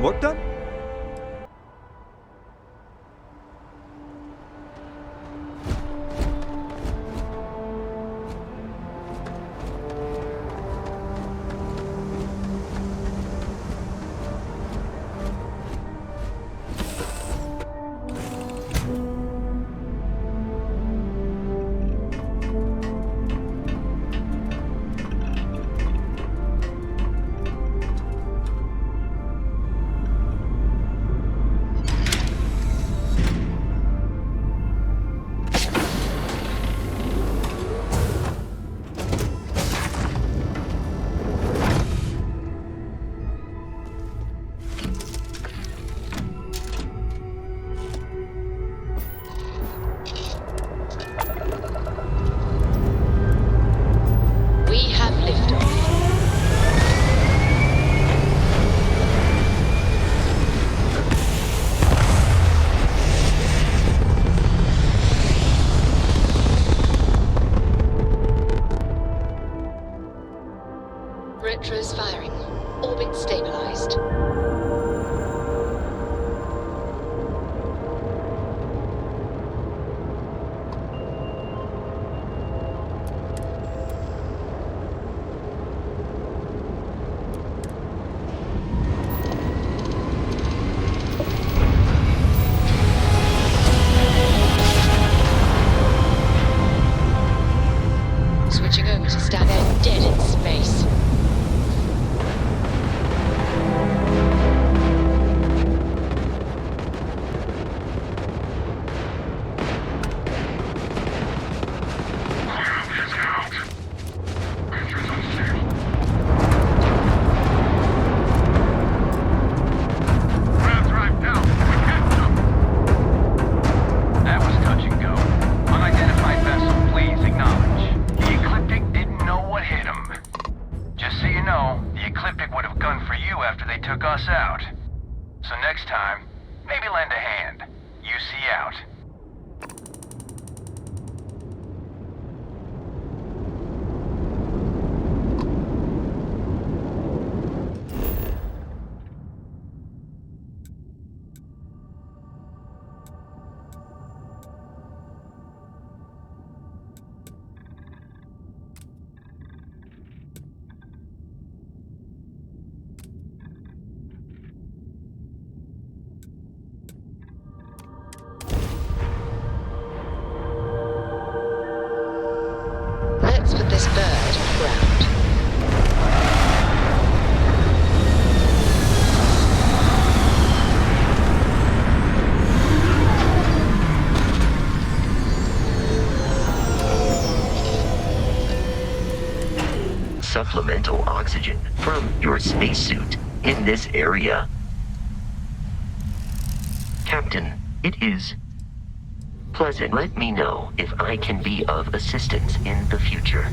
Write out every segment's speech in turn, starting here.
work done? Retros firing. Orbit stabilized. Switching over to stand out dead in space. Let's put this bird on the ground. Supplemental oxygen from your spacesuit in this area. Captain, it is pleasant. Let me know if I can be of assistance in the future.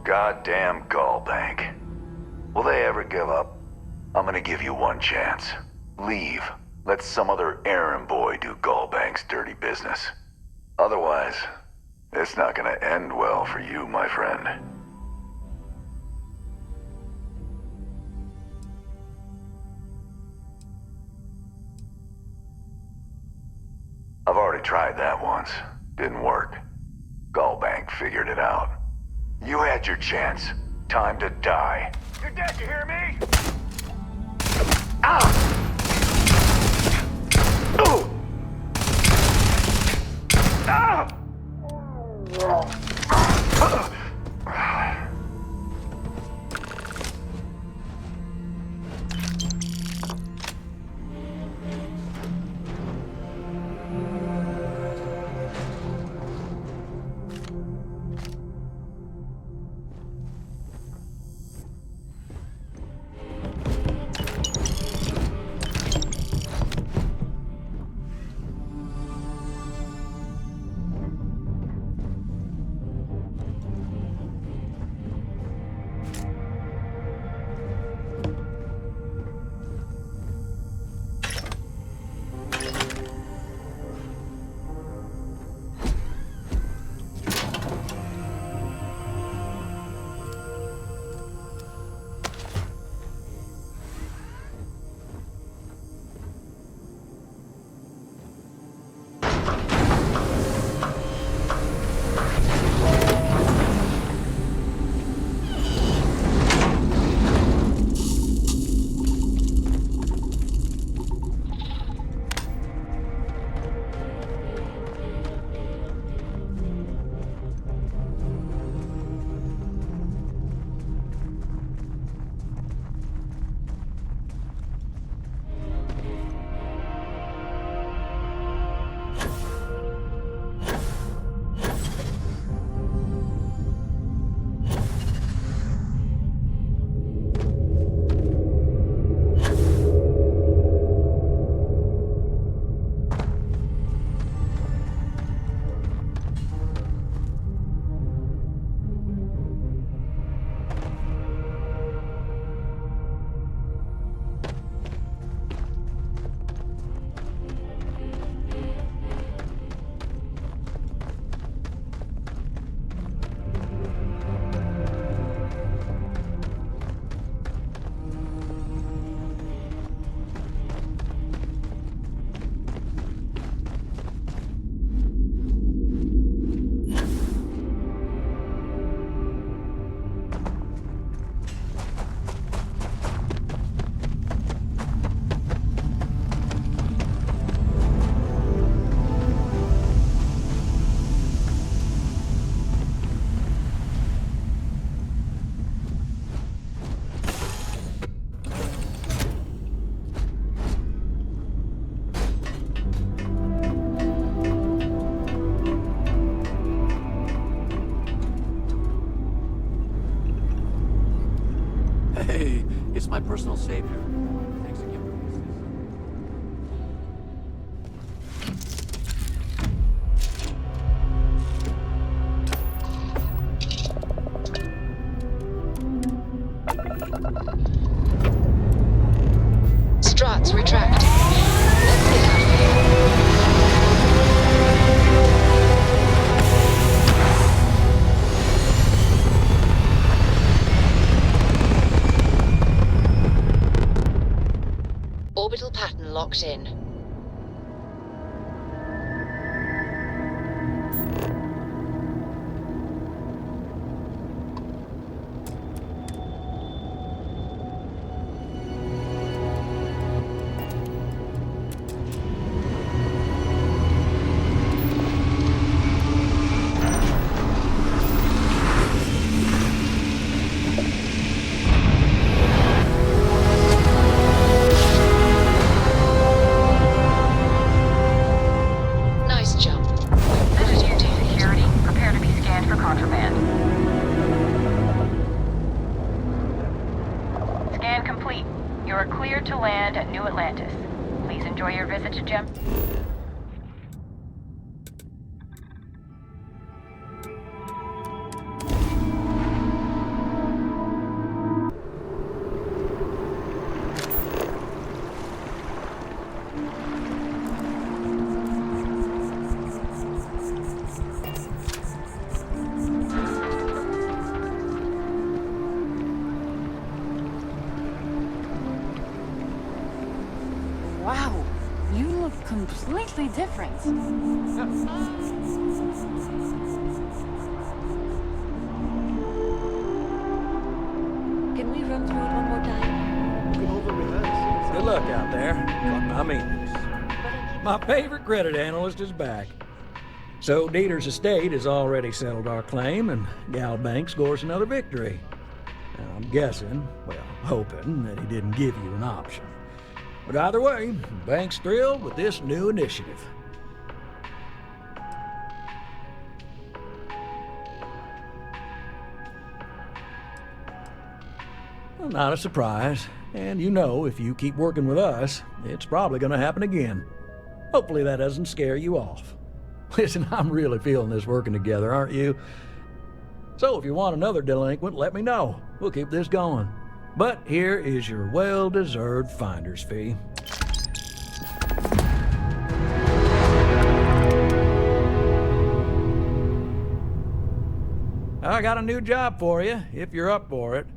goddamn GalBank. Will they ever give up? I'm gonna give you one chance. Leave. Let some other errand boy do GalBank's dirty business. Otherwise, it's not gonna end well for you, my friend. I've already tried that once. Didn't work. GalBank figured it out. You had your chance. Time to die. You're dead, you hear me? Ah! Ooh! Ah! It's my personal savior. Thanks again for this. Struts retract. Let's get out of here. Orbital pattern locked in. Atlantis. Please enjoy your visit to Gem. Wow, you look completely different. Can we run through it one more time? Good luck out there. I mean this. My favorite credit analyst is back. So Dieter's estate has already settled our claim, and GalBank scores another victory. Now, I'm guessing, well, hoping, that he didn't give you an option. But either way, the bank's thrilled with this new initiative. Well, not a surprise. And you know, if you keep working with us, it's probably going to happen again. Hopefully that doesn't scare you off. Listen, I'm really feeling this working together, aren't you? So if you want another delinquent, let me know. We'll keep this going. But here is your well-deserved finder's fee. I got a new job for you, if you're up for it.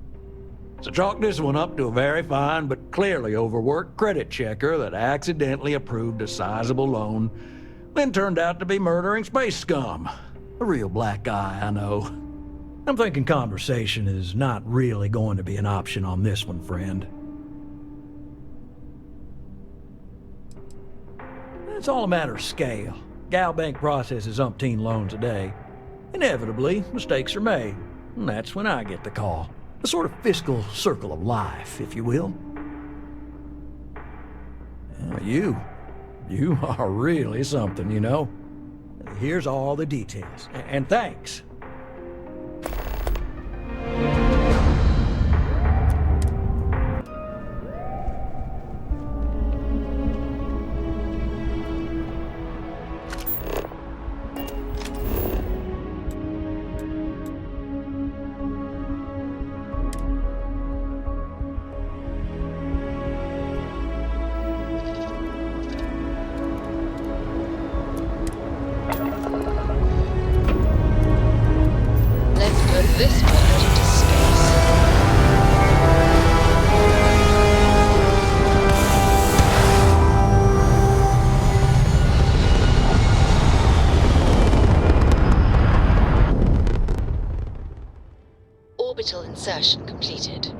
So chalk this one up to a very fine but clearly overworked credit checker that accidentally approved a sizable loan, then turned out to be murdering space scum. A real black guy, I know. I'm thinking conversation is not really going to be an option on this one, friend. It's all a matter of scale. GalBank processes umpteen loans a day. Inevitably, mistakes are made, and that's when I get the call. A sort of fiscal circle of life, if you will. You are really something, you know. Here's all the details, and thanks. This planet into space. Orbital insertion completed.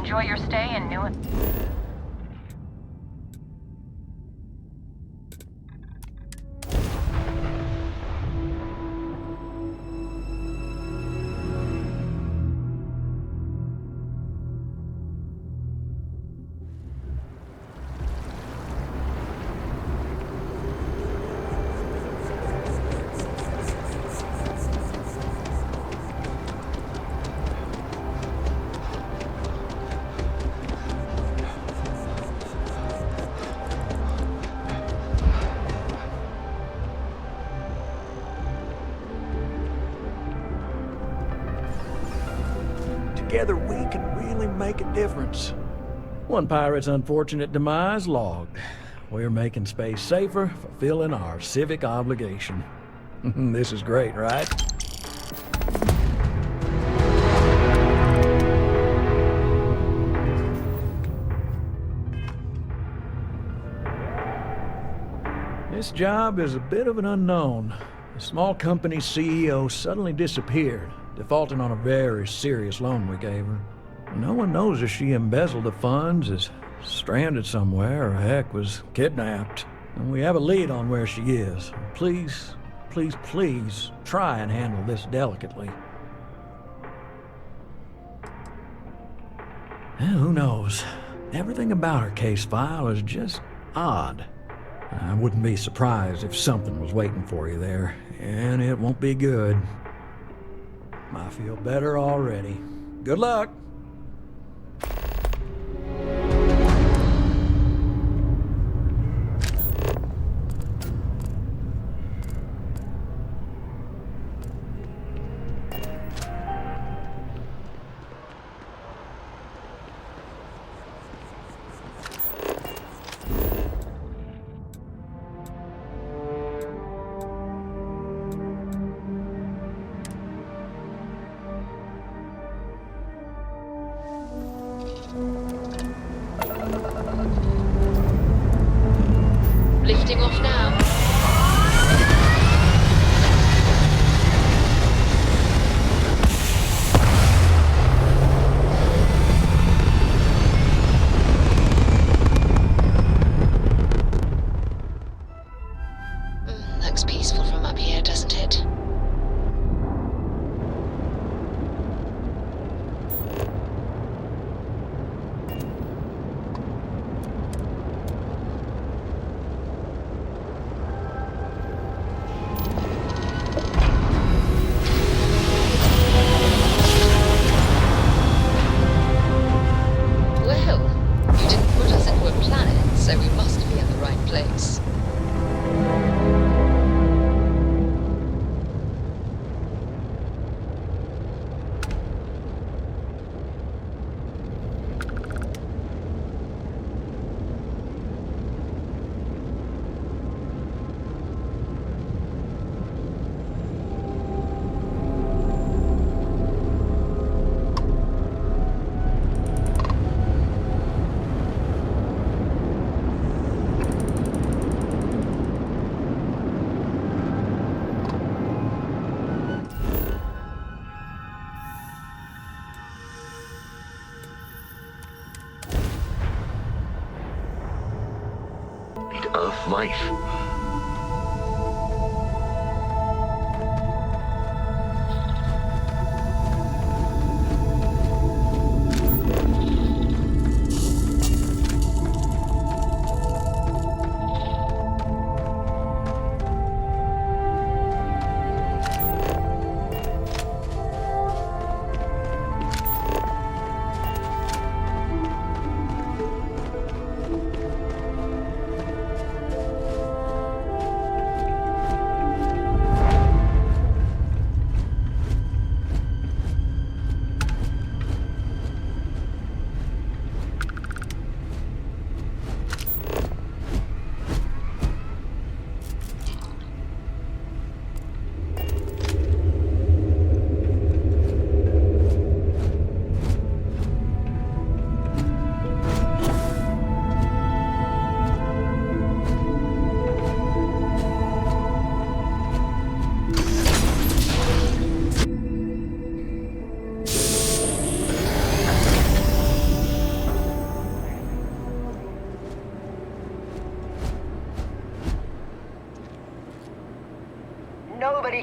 enjoy your stay in New... Together we can really make a difference. One pirate's unfortunate demise logged. We're making space safer, fulfilling our civic obligation. This is great, right? This job is a bit of an unknown. The small company's CEO suddenly disappeared, defaulting on a very serious loan we gave her. No one knows if she embezzled the funds, is stranded somewhere, or heck, was kidnapped. And we have a lead on where she is. Please, please, please, try and handle this delicately. Who knows? Everything about her case file is just odd. I wouldn't be surprised if something was waiting for you there, and it won't be good. I feel better already. Good luck! Lifting off now. Looks peaceful from up here, doesn't it? Of life.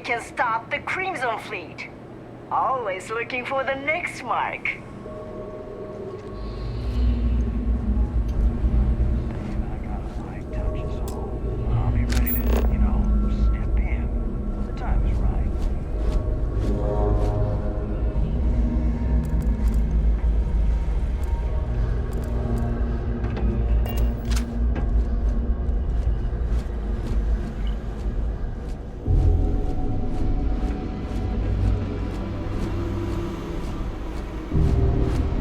can stop the Crimson Fleet. Always looking for the next mark. I'll be ready to, step in when the time is right.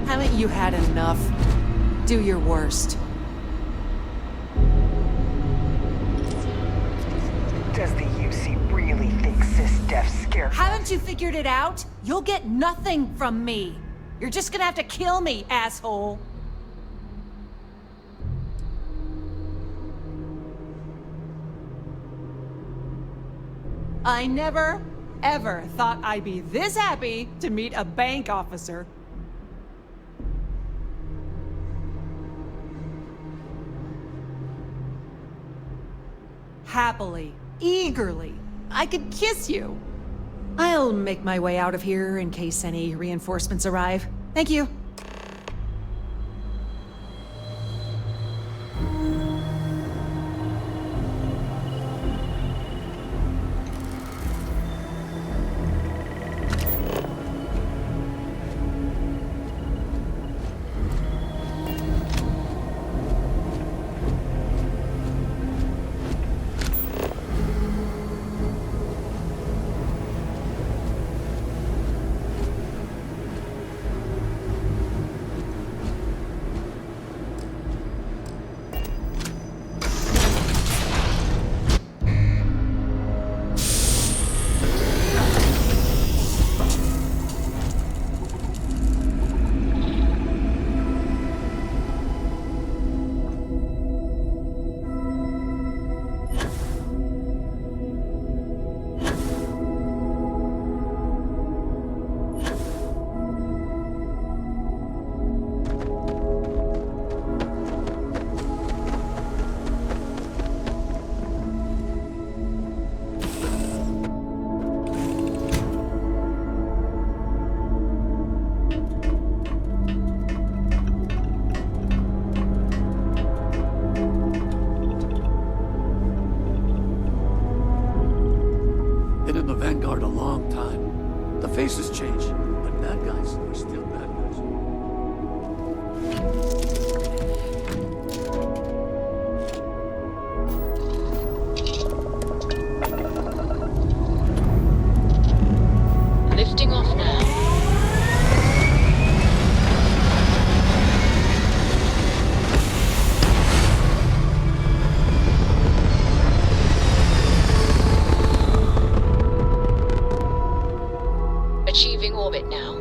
Haven't you had enough? Do your worst. Does the UC really think SysDef's scared? Haven't you figured it out? You'll get nothing from me. You're just gonna have to kill me, asshole. I never, ever thought I'd be this happy to meet a bank officer. Happily, eagerly, I could kiss you. I'll make my way out of here in case any reinforcements arrive. Thank you. Faces change, but bad guys are still bad guys. Lifting off now. Achieving orbit now.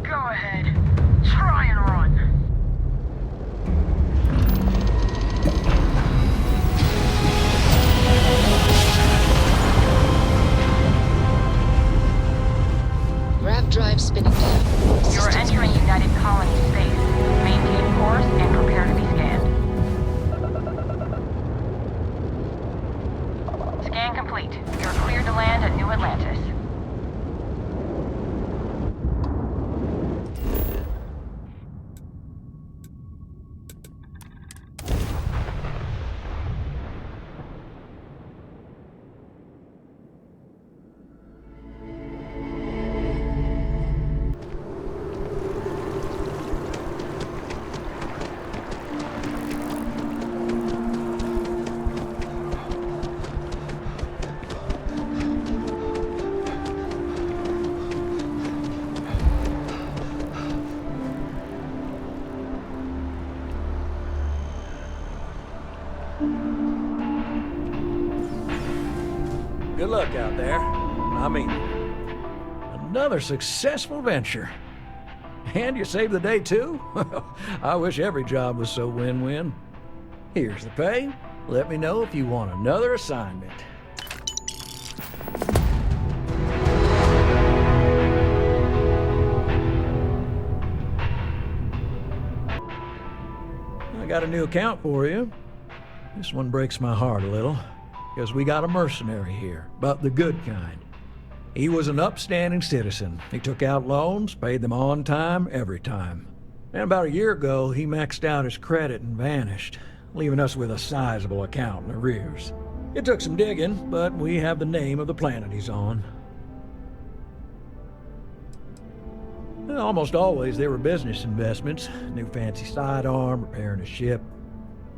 Go ahead. Try and run. Grav drive spinning down. You're entering United Colony space. Maintain course and prepare to be scanned. Scan complete. You're cleared to land at New Atlantis. Good luck out there. I mean, another successful venture. And you saved the day too? I wish every job was so win-win. Here's the pay. Let me know if you want another assignment. I got a new account for you. This one breaks my heart a little, because we got a mercenary here, but the good kind. He was an upstanding citizen. He took out loans, paid them on time, every time. And about a year ago, he maxed out his credit and vanished, leaving us with a sizable account in arrears. It took some digging, but we have the name of the planet he's on. Almost always they were business investments, new fancy sidearm, repairing a ship.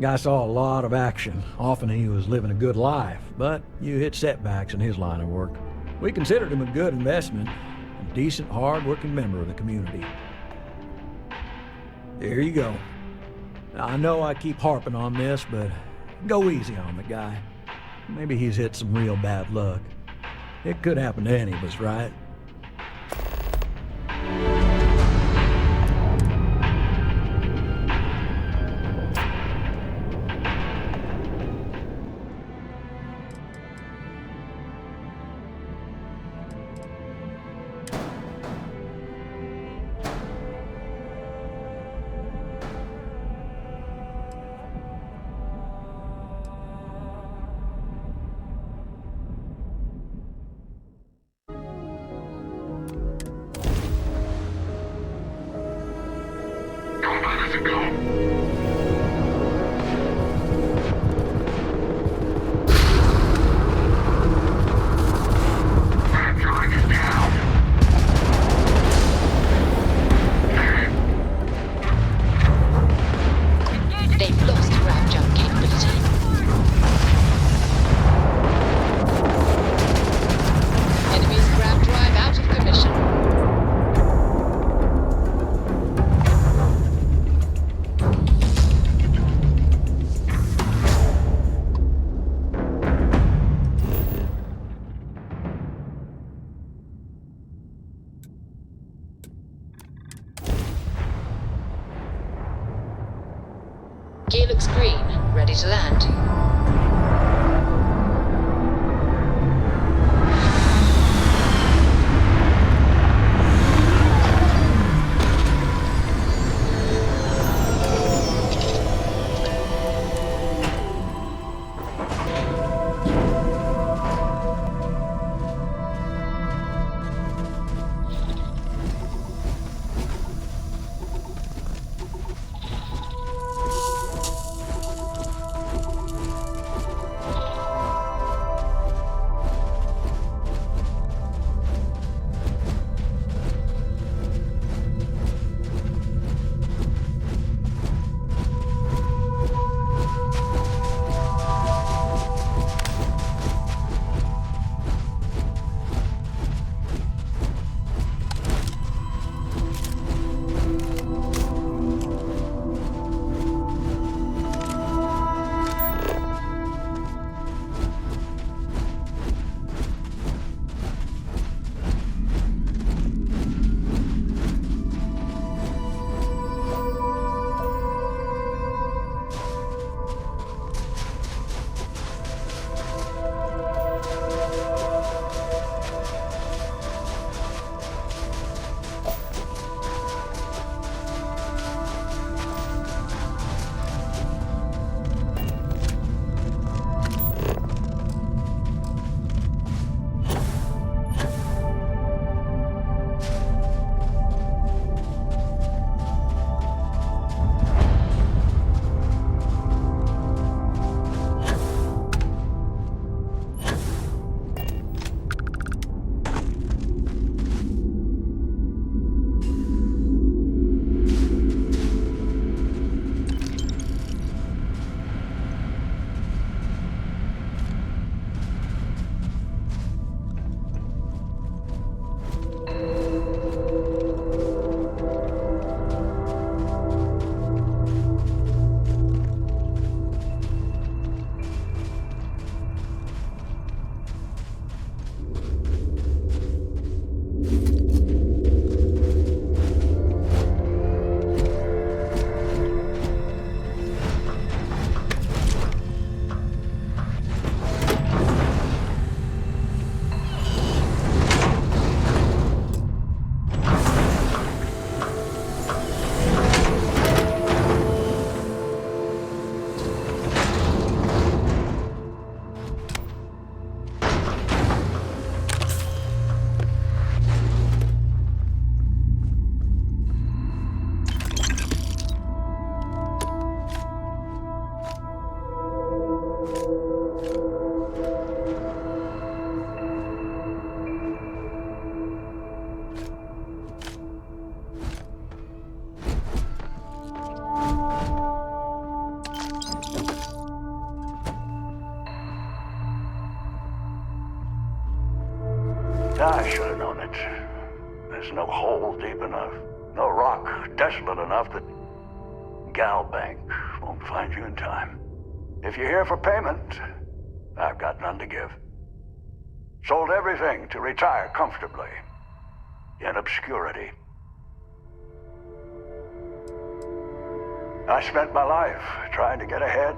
Guy saw a lot of action. Often he was living a good life, but you hit setbacks in his line of work. We considered him a good investment, a decent, hard-working member of the community. There you go. I know I keep harping on this, but go easy on the guy. Maybe he's hit some real bad luck. It could happen to any of us, right? Gear looks green, ready to land. desolate enough that GalBank won't find you in time. If you're here for payment, I've got none to give. Sold everything to retire comfortably in obscurity. I spent my life trying to get ahead.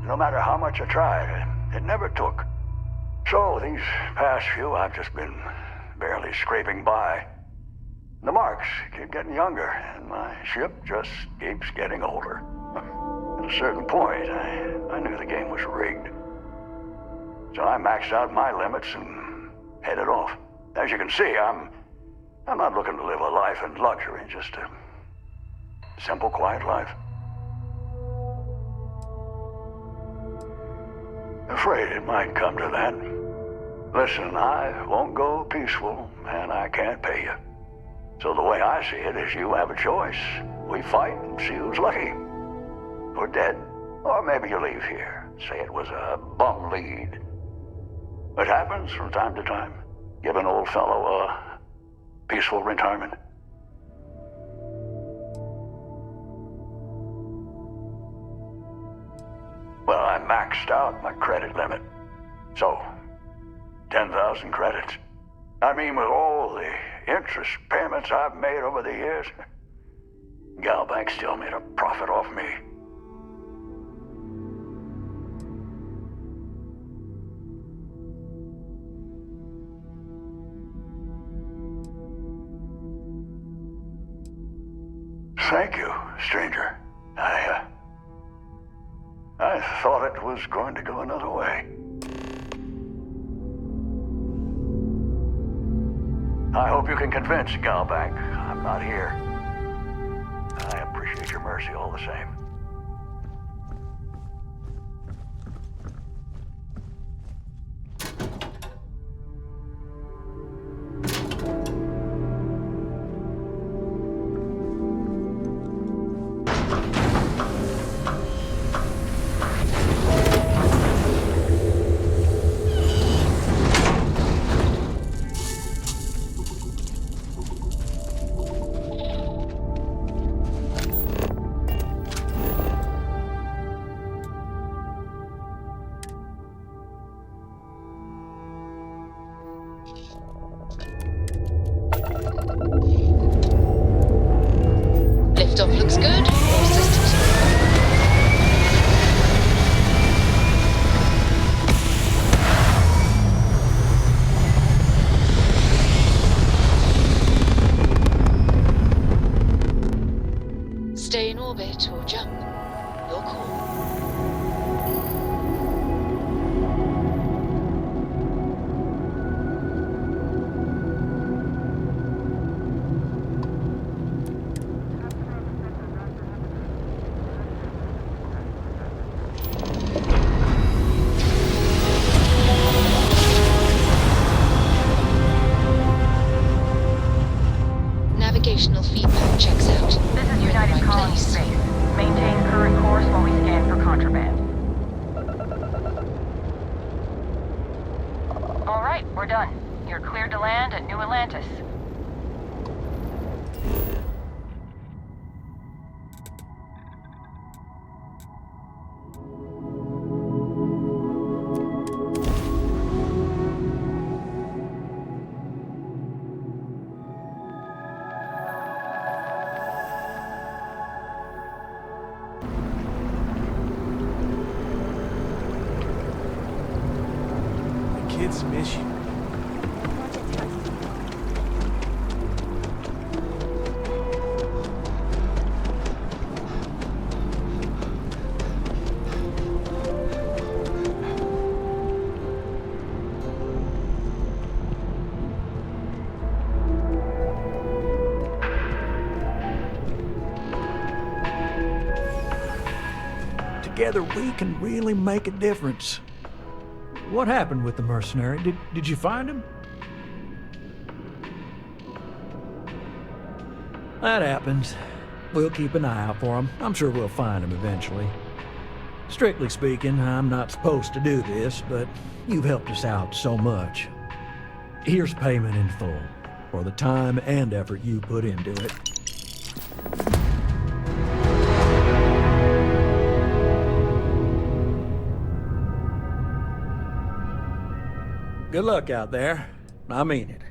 No matter how much I tried, it never took. So these past few, I've just been barely scraping by. The marks keep getting younger, and my ship just keeps getting older. At a certain point, I knew the game was rigged. So I maxed out my limits and headed off. As you can see, I'm not looking to live a life in luxury, just a simple, quiet life. Afraid it might come to that. Listen, I won't go peaceful, and I can't pay you. So the way I see it is you have a choice. We fight and see who's lucky. Or dead. Or maybe you leave here. Say it was a bum lead. It happens from time to time. Give an old fellow a peaceful retirement. Well, I maxed out my credit limit. So, 10,000 credits. I mean, with all the interest payments I've made over the years, GalBank still made a profit off me. Thank you, stranger. I thought it was going to go another way. I hope you can convince GalBank I'm not here. I appreciate your mercy all the same. Liftoff looks good. All systems are go. Stay in orbit or jump. Your call. Navigational feedback checks out. This is You're in the United right Colony place. Space. Maintain current course while we scan for contraband. All right, we're done. You're cleared to land at New Atlantis. Kids miss you. Together we can really make a difference. What happened with the mercenary? Did you find him? That happens. We'll keep an eye out for him. I'm sure we'll find him eventually. Strictly speaking, I'm not supposed to do this, but you've helped us out so much. Here's payment in full for the time and effort you put into it. Good luck out there. I mean it.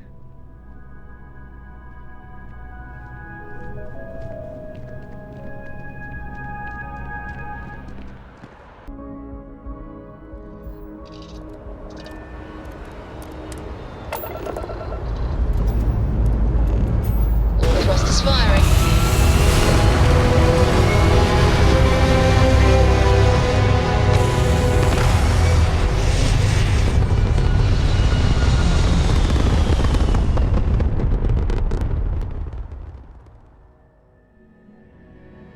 All the thrust is firing.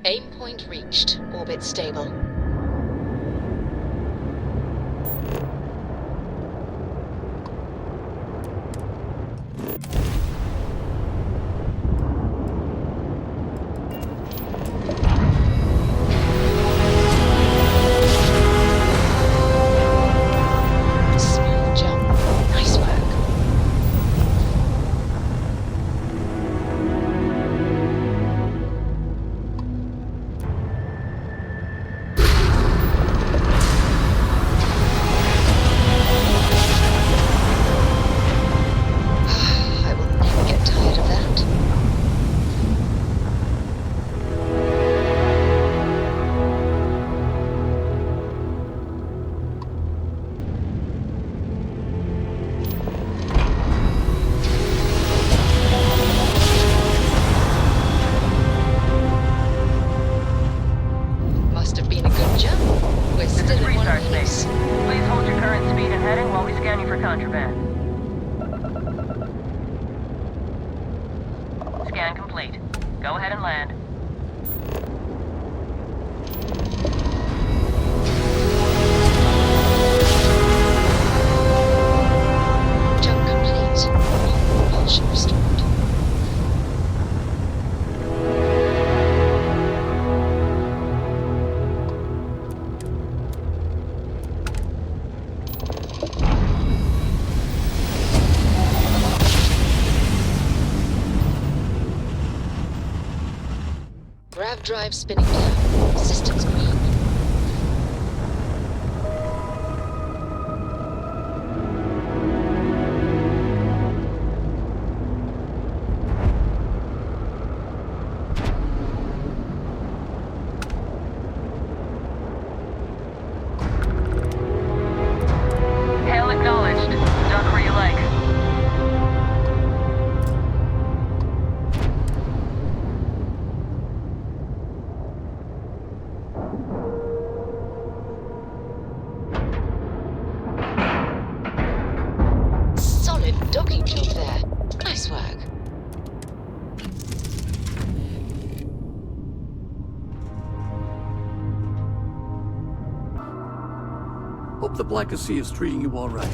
Aim point reached. Orbit stable. Smooth jump. Nice work. I will never get tired of that. Must have been a good jump. We're This still is in one restart piece. space. Please hold your current speed and heading while we scan you for contraband. Scan complete. Go ahead and land. Jump complete. Propulsion restored. Grav drive spinning down. Systems green. Hail acknowledged. Duck where you like. Solid docking job there. Nice work. Hope the Black Sea is treating you all right.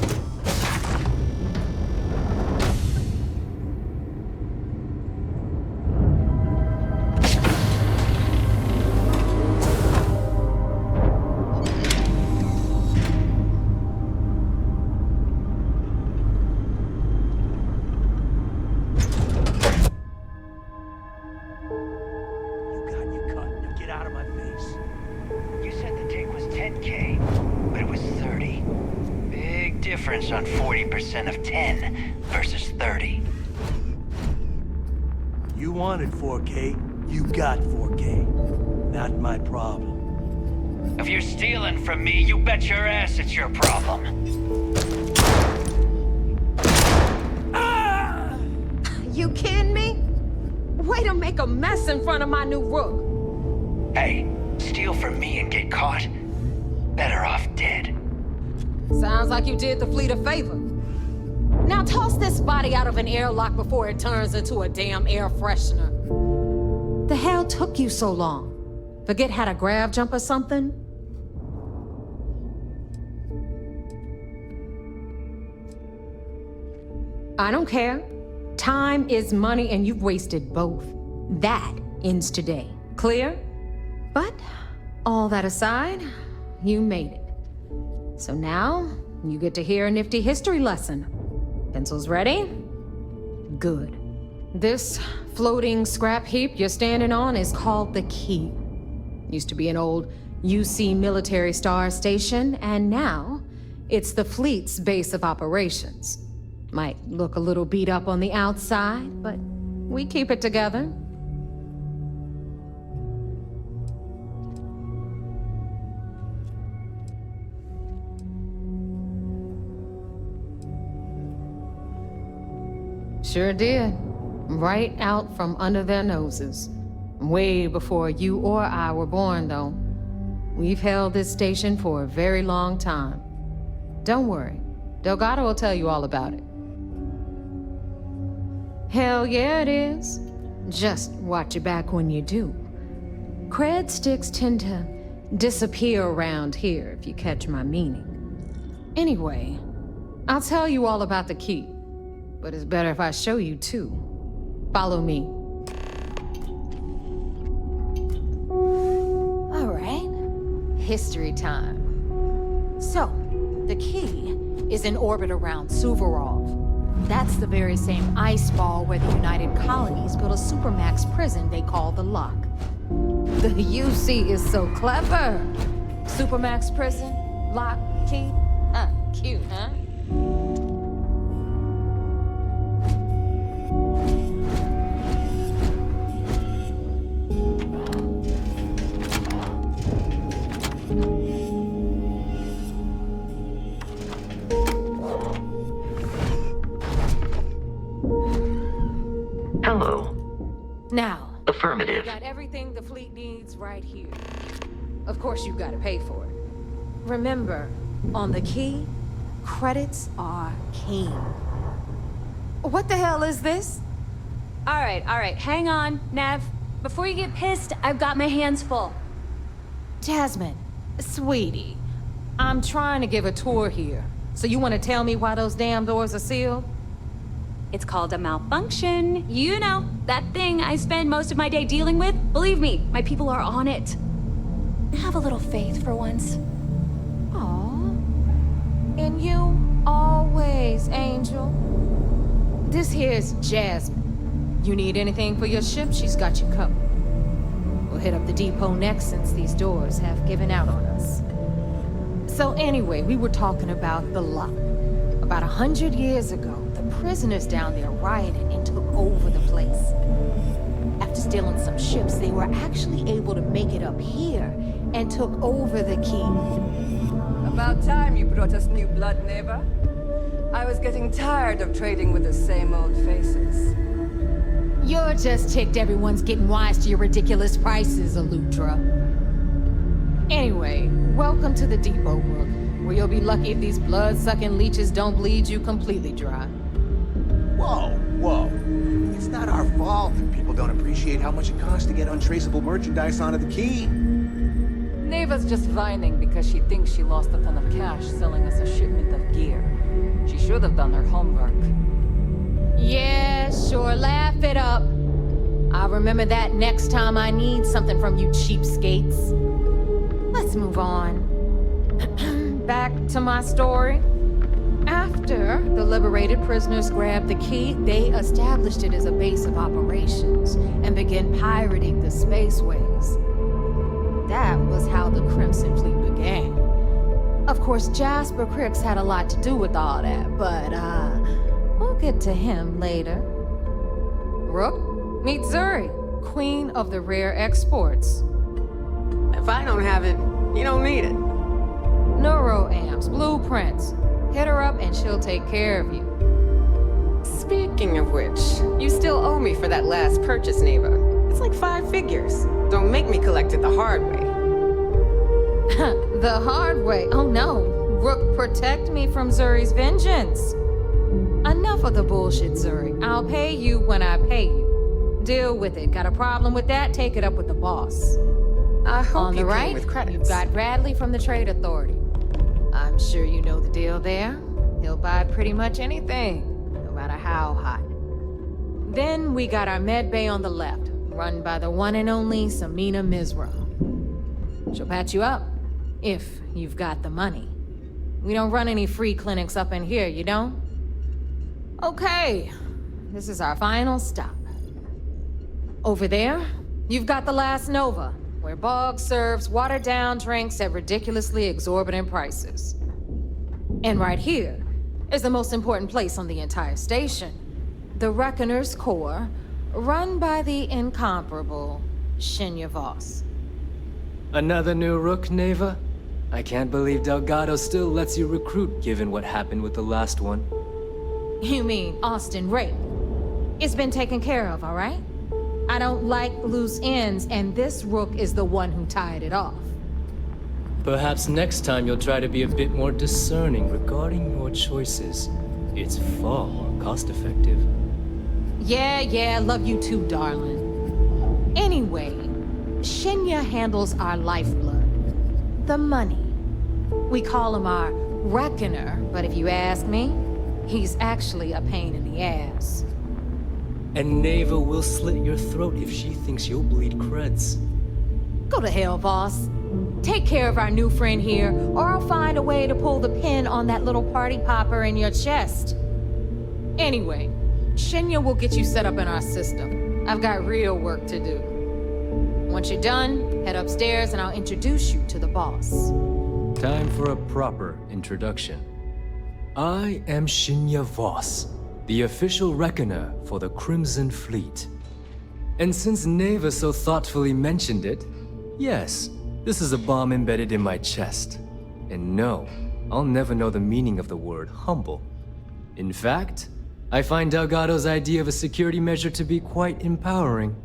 You got your cut. Now get out of my face. You said the take was 10K, but it was 30. Big difference on 40% of 10 versus 30. You wanted 4K, you got 4K. Not my problem. If you're stealing from me, you bet your ass it's your problem. You kidding me? Way to make a mess in front of my new rook. Hey, steal from me and get caught? Better off dead. Sounds like you did the fleet a favor. Now toss this body out of an airlock before it turns into a damn air freshener. The hell took you so long? Forget how to grav jump or something? I don't care. Time is money and you've wasted both. That ends today. Clear? But all that aside, you made it. So now, you get to hear a nifty history lesson. Pencils ready? Good. This floating scrap heap you're standing on is called the Key. Used to be an old UC military star station, and now It's the fleet's base of operations. Might look a little beat up on the outside, but we keep it together. Sure did. Right out from under their noses. Way before you or I were born, though. We've held this station for a very long time. Don't worry. Delgado will tell you all about it. Hell yeah, it is. Just watch your back when you do. Cred sticks tend to disappear around here, if you catch my meaning. Anyway, I'll tell you all about the key. But it's better if I show you, too. Follow me. All right. History time. So, the key is in orbit around Suvorov. That's the very same ice ball where the United Colonies built a supermax prison they call the Lock. The UC is so clever. Supermax prison, lock, key. Cute, huh? Hello. Now. Affirmative. Got everything the fleet needs right here. Of course, you've got to pay for it. Remember, on the key, credits are king. What the hell is this? All right, hang on, Nev. Before you get pissed, I've got my hands full. Jasmine, sweetie, I'm trying to give a tour here. So you want to tell me why those damn doors are sealed? It's called a malfunction. You know, that thing I spend most of my day dealing with. Believe me, my people are on it. Have a little faith for once. Aw. And you always, Angel. This here's Jasmine. You need anything for your ship, she's got you covered. We'll hit up the depot next since these doors have given out on us. So anyway, we were talking about the Lock. About 100 years ago, the prisoners down there rioted and took over the place. After stealing some ships, they were actually able to make it up here and took over the key. About time you brought us new blood, Naeva. I was getting tired of trading with the same old faces. You're just ticked everyone's getting wise to your ridiculous prices, Elutra. Anyway, welcome to the depot, Rook, where you'll be lucky if these blood-sucking leeches don't bleed you completely dry. Whoa. It's not our fault that people don't appreciate how much it costs to get untraceable merchandise onto the key. Naeva's just whining because she thinks she lost a ton of cash selling us a shipment of gear. She should have done her homework. Yeah, sure, laugh it up. I'll remember that next time I need something from you cheapskates. Let's move on. Back to my story. After the liberated prisoners grabbed the key, they established it as a base of operations and began pirating the spaceways. That was how the Crimson Fleet began. Of course, Jasper Kryx had a lot to do with all that, but, we'll get to him later. Rook, meet Zuri, Queen of the Rare Exports. If I don't have it, you don't need it. Neuroamps, blueprints. Hit her up and she'll take care of you. Speaking of which, you still owe me for that last purchase, Naeva. It's like 5 figures. Don't make me collect it the hard way. The hard way? Oh no. Rook, protect me from Zuri's vengeance. Enough of the bullshit, Zuri. I'll pay you when I pay you. Deal with it. Got a problem with that? Take it up with the boss. I hope On the you right, with credits. you've got Bradley from the Trade Authority. I'm sure you know the deal there. He'll buy pretty much anything, no matter how hot. Then we got our med bay on the left, run by the one and only Samina Mizra. She'll patch you up, if you've got the money. We don't run any free clinics up in here, you don't? Okay, this is our final stop. Over there, you've got the last Nova, where Bog serves watered-down drinks at ridiculously exorbitant prices. And right here is the most important place on the entire station. The Reckoner's Core, run by the incomparable Shinya Voss. Another new rook, Naeva? I can't believe Delgado still lets you recruit, given what happened with the last one. You mean Austin Rape? It's been taken care of, all right? I don't like loose ends, and this rook is the one who tied it off. Perhaps next time you'll try to be a bit more discerning regarding your choices. It's far more cost-effective. Yeah, love you too, darling. Anyway, Shinya handles our lifeblood. The money. We call him our Reckoner, but if you ask me, he's actually a pain in the ass. And Naeva will slit your throat if she thinks you'll bleed creds. Go to hell, Voss. Take care of our new friend here, or I'll find a way to pull the pin on that little party popper in your chest. Anyway, Shinya will get you set up in our system. I've got real work to do. Once you're done, head upstairs and I'll introduce you to the boss. Time for a proper introduction. I am Shinya Voss, the official reckoner for the Crimson Fleet. And since Naeva so thoughtfully mentioned it, yes, this is a bomb embedded in my chest. And no, I'll never know the meaning of the word humble. In fact, I find Delgado's idea of a security measure to be quite empowering.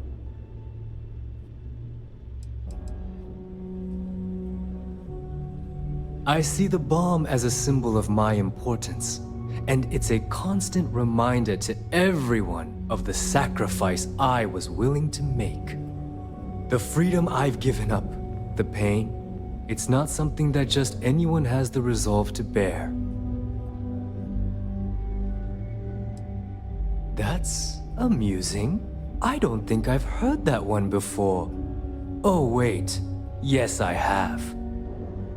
I see the bomb as a symbol of my importance, and it's a constant reminder to everyone of the sacrifice I was willing to make. The freedom I've given up, the pain, it's not something that just anyone has the resolve to bear. That's amusing. I don't think I've heard that one before. Oh wait, yes I have.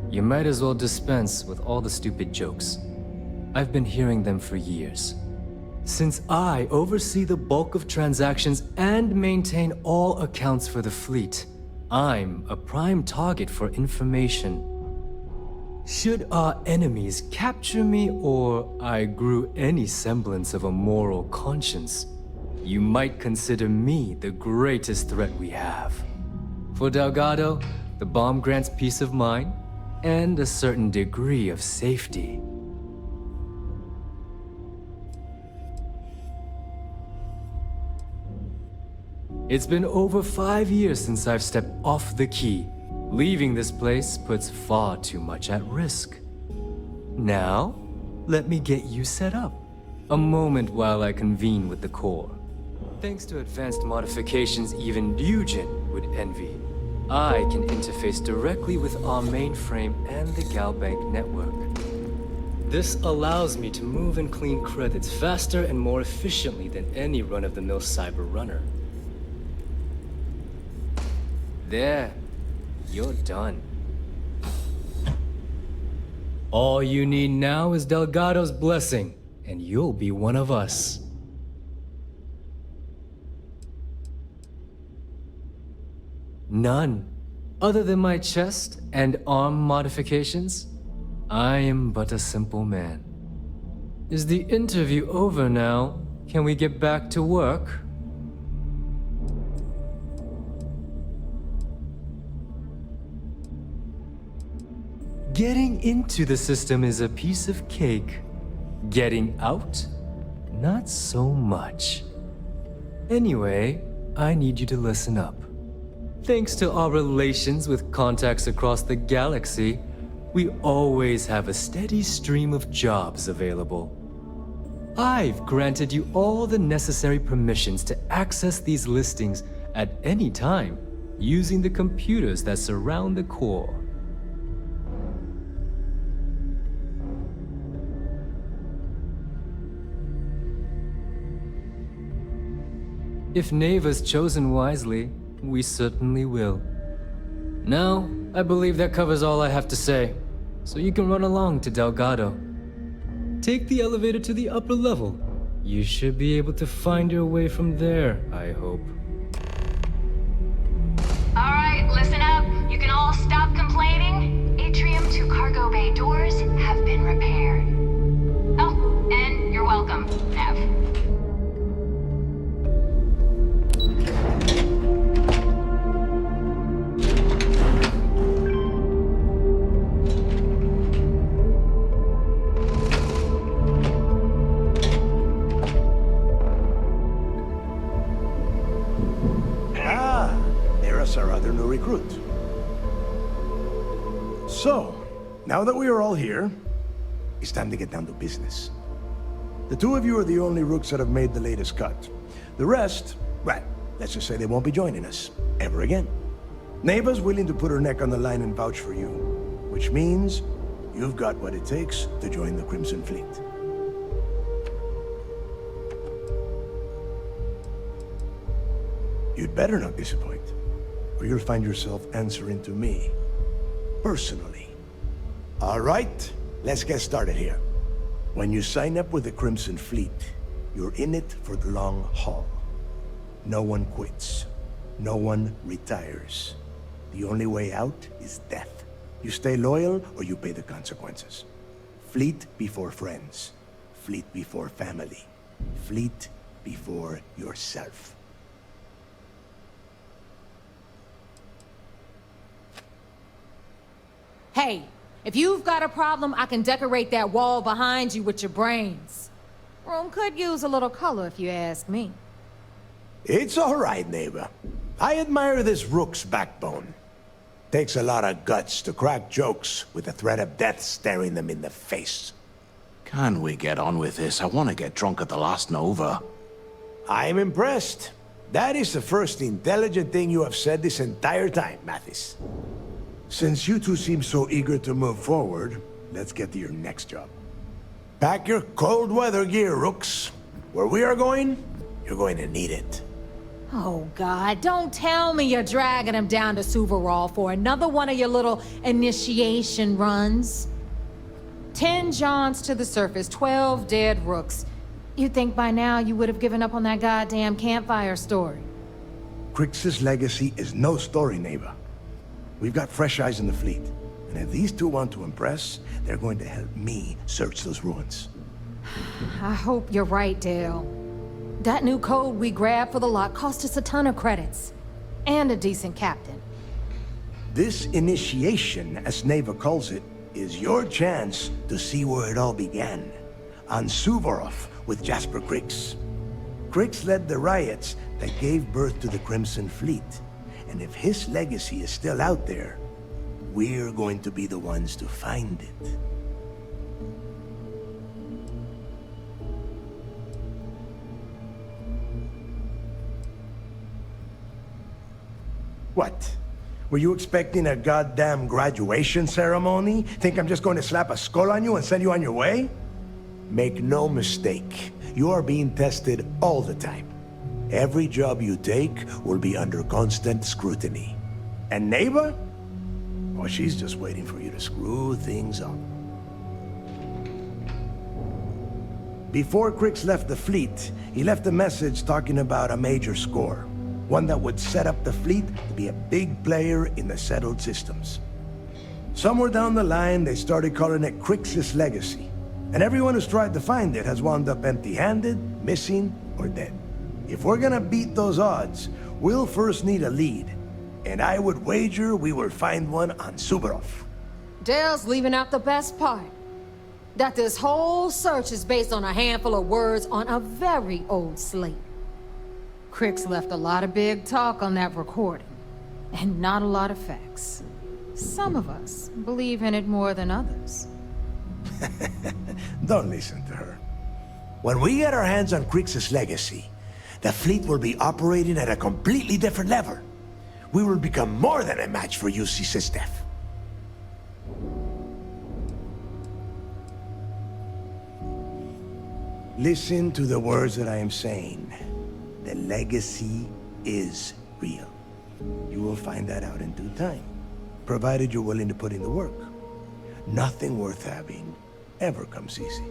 You might as well dispense with all the stupid jokes. I've been hearing them for years. Since I oversee the bulk of transactions and maintain all accounts for the fleet, I'm a prime target for information. Should our enemies capture me or I grew any semblance of a moral conscience, you might consider me the greatest threat we have. For Delgado, the bomb grants peace of mind and a certain degree of safety. It's been over 5 years since I've stepped off the key. Leaving this place puts far too much at risk. Now, let me get you set up. A moment while I convene with the core. Thanks to advanced modifications even Eugen would envy, I can interface directly with our mainframe and the GalBank network. This allows me to move and clean credits faster and more efficiently than any run-of-the-mill cyber runner. There, you're done. All you need now is Delgado's blessing, and you'll be one of us. None. Other than my chest and arm modifications, I am but a simple man. Is the interview over now? Can we get back to work? Getting into the system is a piece of cake. Getting out? Not so much. Anyway, I need you to listen up. Thanks to our relations with contacts across the galaxy, we always have a steady stream of jobs available. I've granted you all the necessary permissions to access these listings at any time, using the computers that surround the core. If Naeva's chosen wisely, we certainly will. Now, I believe that covers all I have to say, so you can run along to Delgado. Take the elevator to the upper level. You should be able to find your way from there, I hope. Alright, listen up. You can all stop complaining. Atrium to cargo bay doors have been repaired. recruit. So, now that we are all here, it's time to get down to business. The two of you are the only rooks that have made the latest cut. The rest, well, let's just say they won't be joining us ever again. Naeva's willing to put her neck on the line and vouch for you, which means you've got what it takes to join the Crimson Fleet. You'd better not disappoint, or you'll find yourself answering to me, personally. All right, let's get started here. When you sign up with the Crimson Fleet, you're in it for the long haul. No one quits. No one retires. The only way out is death. You stay loyal or you pay the consequences. Fleet before friends. Fleet before family. Fleet before yourself. Hey, if you've got a problem, I can decorate that wall behind you with your brains. Room could use a little color if you ask me. It's all right, Naeva. I admire this rook's backbone. Takes a lot of guts to crack jokes with the threat of death staring them in the face. Can we get on with this? I want to get drunk at the last Nova. I'm impressed. That is the first intelligent thing you have said this entire time, Mathis. Since you two seem so eager to move forward, let's get to your next job. Pack your cold weather gear, rooks. Where we are going, you're going to need it. Oh, God, don't tell me you're dragging him down to Suvorov for another one of your little initiation runs. 10 jaunts to the surface, 12 dead rooks. You'd think by now you would have given up on that goddamn campfire story. Kryx's legacy is no story, Naeva. We've got fresh eyes in the fleet. And if these two want to impress, they're going to help me search those ruins. I hope you're right, Dale. That new code we grabbed for the lot cost us a ton of credits. And a decent captain. This initiation, as Naeva calls it, is your chance to see where it all began. On Suvorov with Jasper Kryx. Kryx led the riots that gave birth to the Crimson Fleet. And if his legacy is still out there, we're going to be the ones to find it. What? Were you expecting a goddamn graduation ceremony? Think I'm just going to slap a skull on you and send you on your way? Make no mistake, you are being tested all the time. Every job you take will be under constant scrutiny. And Naeva? Well, she's just waiting for you to screw things up. Before Kryx left the fleet, he left a message talking about a major score. One that would set up the fleet to be a big player in the settled systems. Somewhere down the line, they started calling it Kryx's legacy. And everyone who's tried to find it has wound up empty-handed, missing, or dead. If we're gonna beat those odds, we'll first need a lead. And I would wager we will find one on Suvorov. Dale's leaving out the best part. That this whole search is based on a handful of words on a very old slate. Kryx left a lot of big talk on that recording, and not a lot of facts. Some of us believe in it more than others. Don't listen to her. When we get our hands on Kryx's legacy, the fleet will be operating at a completely different level. We will become more than a match for UC SysDef. Listen to the words that I am saying. The legacy is real. You will find that out in due time, provided you're willing to put in the work. Nothing worth having ever comes easy.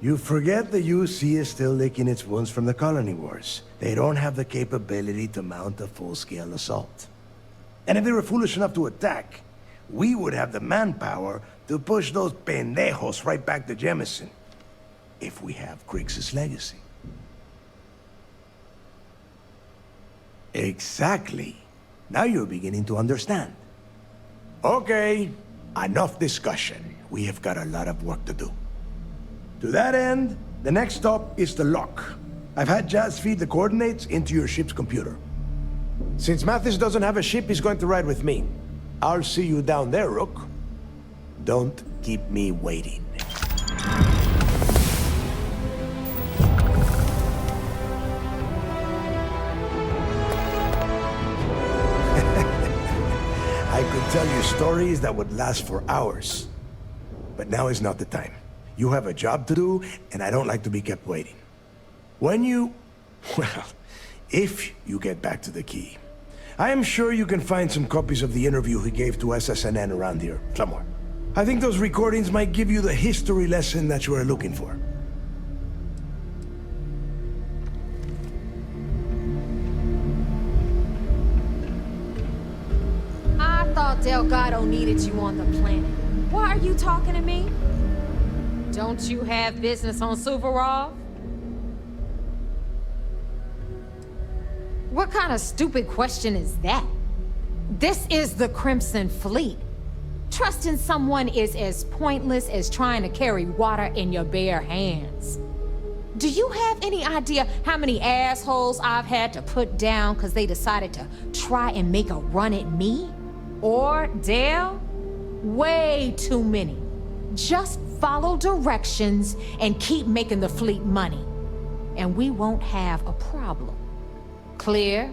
You forget the UC is still licking its wounds from the colony wars. They don't have the capability to mount a full-scale assault. And if they were foolish enough to attack, we would have the manpower to push those pendejos right back to Jemison. If we have Kryx's legacy. Exactly. Now you're beginning to understand. Okay, enough discussion. We have got a lot of work to do. To that end, the next stop is the lock. I've had Jazz feed the coordinates into your ship's computer. Since Mathis doesn't have a ship, he's going to ride with me. I'll see you down there, Rook. Don't keep me waiting. I could tell you stories that would last for hours. But now is not the time. You have a job to do, and I don't like to be kept waiting. When you... well, if you get back to the key, I am sure you can find some copies of the interview he gave to SSNN around here, somewhere. I think those recordings might give you the history lesson that you are looking for. I thought Delgado needed you on the planet. Why are you talking to me? Don't you have business on Suvorov? What kind of stupid question is that? This is the Crimson Fleet. Trusting someone is as pointless as trying to carry water in your bare hands. Do you have any idea how many assholes I've had to put down because they decided to try and make a run at me? Or Dale? Way too many. Just follow directions and keep making the fleet money. And we won't have a problem. Clear?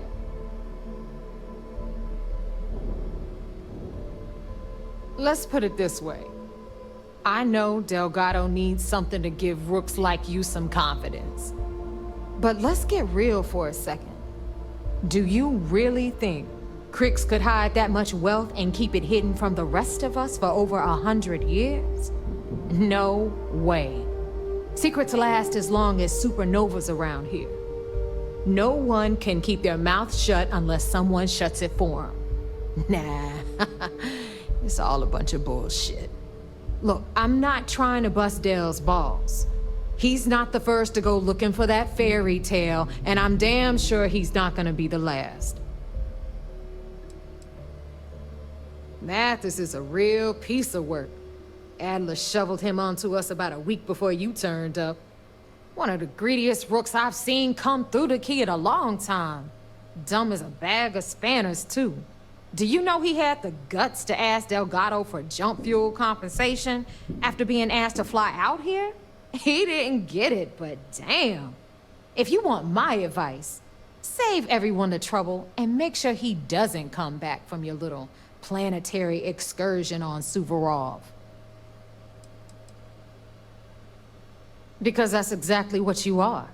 Let's put it this way. I know Delgado needs something to give rooks like you some confidence. But let's get real for a second. Do you really think Kryx could hide that much wealth and keep it hidden from the rest of us for over 100 years? No way. Secrets last as long as supernovas around here. No one can keep their mouth shut unless someone shuts it for them. Nah, it's all a bunch of bullshit. Look, I'm not trying to bust Dale's balls. He's not the first to go looking for that fairy tale, and I'm damn sure he's not gonna be the last. Mathis is a real piece of work. Adler shoveled him onto us about a week before you turned up. One of the greediest rooks I've seen come through the key in a long time. Dumb as a bag of spanners, too. Do you know he had the guts to ask Delgado for jump fuel compensation after being asked to fly out here? He didn't get it, but damn. If you want my advice, save everyone the trouble and make sure he doesn't come back from your little planetary excursion on Suvorov. Because that's exactly what you are.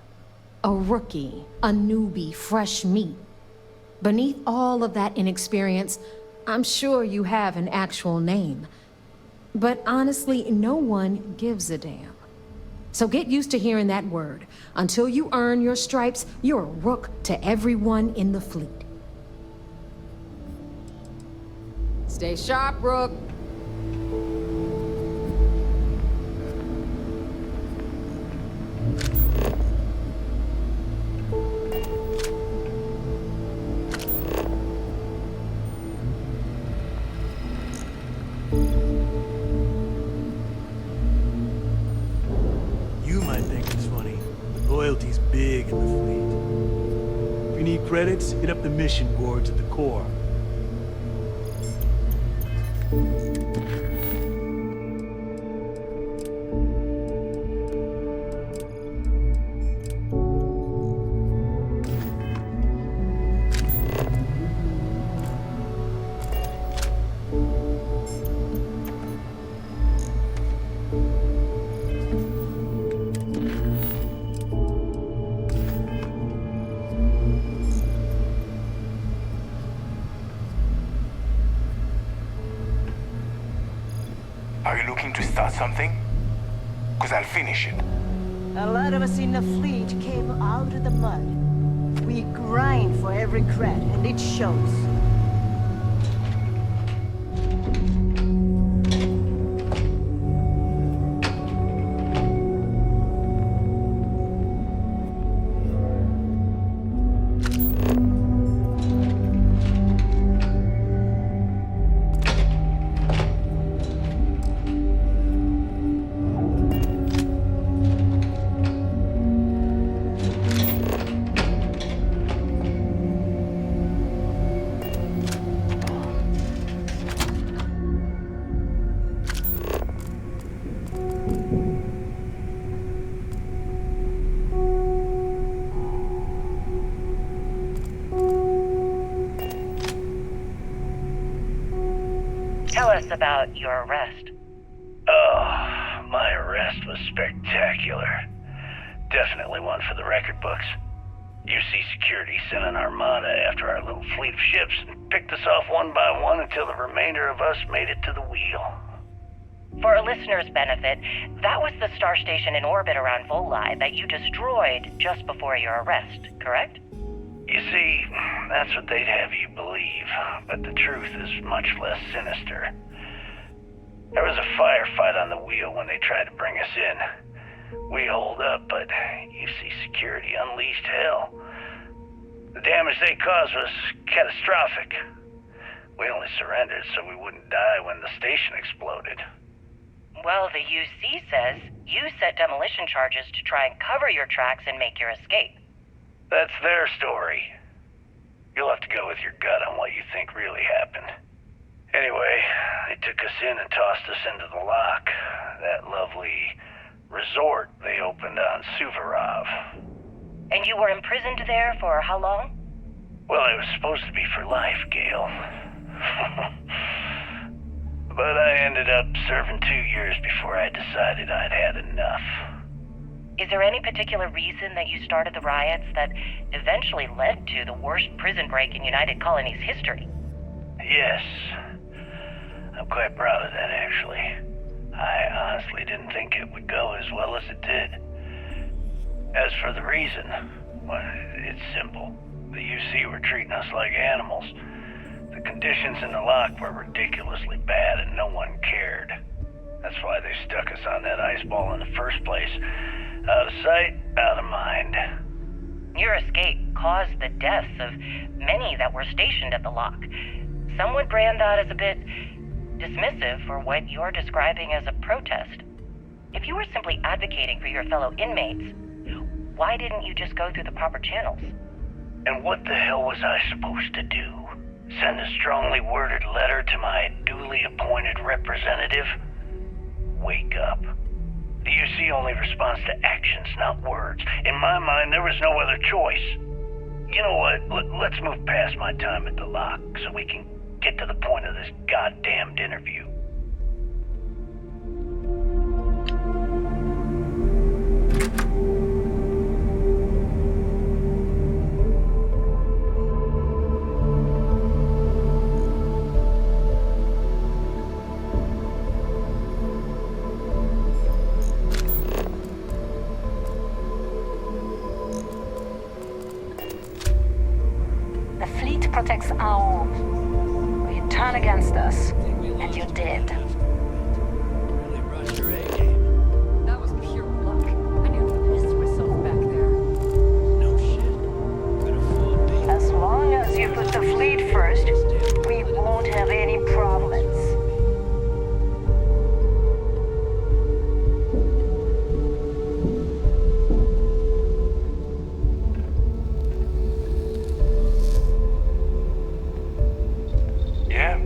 A rookie, a newbie, fresh meat. Beneath all of that inexperience, I'm sure you have an actual name. But honestly, no one gives a damn. So get used to hearing that word. Until you earn your stripes, you're a rook to everyone in the fleet. Stay sharp, Rook. You might think it's funny, but loyalty's big in the fleet. If you need credits, hit up the mission boards at the core. Are you looking to start something? Because I'll finish it. A lot of us in the fleet came out of the mud. We grind for every cred, and it shows. Tell us about your arrest. Oh, my arrest was spectacular. Definitely one for the record books. UC Security sent an armada after our little fleet of ships and picked us off one by one until the remainder of us made it to the wheel. For a listener's benefit, that was the star station in orbit around Voli that you destroyed just before your arrest, correct? You see, that's what they'd have you believe, but the truth is much less sinister. There was a firefight on the wheel when they tried to bring us in. We holed up, but UC Security unleashed hell. The damage they caused was catastrophic. We only surrendered so we wouldn't die when the station exploded. Well, the UC says you set demolition charges to try and cover your tracks and make your escape. That's their story. You'll have to go with your gut on what you think really happened. Anyway, they took us in and tossed us into the lock. That lovely resort they opened on Suvorov. And you were imprisoned there for how long? Well, it was supposed to be for life, Gale. But I ended up serving 2 years before I decided I'd had enough. Is there any particular reason that you started the riots that eventually led to the worst prison break in United Colonies history? Yes. I'm quite proud of that, actually. I honestly didn't think it would go as well as it did. As for the reason, well, it's simple. The UC were treating us like animals. The conditions in the lock were ridiculously bad and no one cared. That's why they stuck us on that ice ball in the first place. Out of sight, out of mind. Your escape caused the deaths of many that were stationed at the lock. Some would brand that as a bit dismissive for what you're describing as a protest. If you were simply advocating for your fellow inmates, why didn't you just go through the proper channels? And what the hell was I supposed to do? Send a strongly worded letter to my duly appointed representative? Wake up. The UC only responds to actions, not words. In my mind, there was no other choice. You know what? Let's move past my time at the lock so we can get to the point of this goddamned interview. The fleet protects our home. You turn against us, and you're dead. That was pure luck. I nearly pissed myself back there. No shit. As long as you put the fleet first, we won't have any problems. Yeah?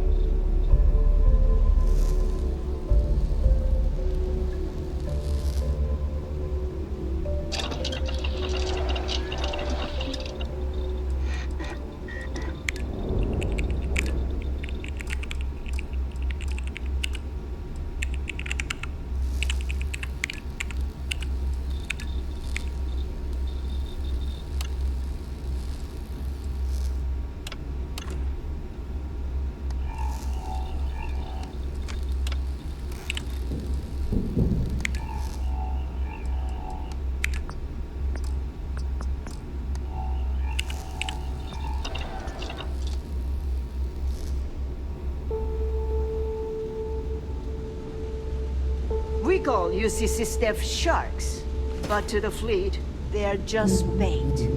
We call UC SysDef sharks, but to the fleet, they're just bait.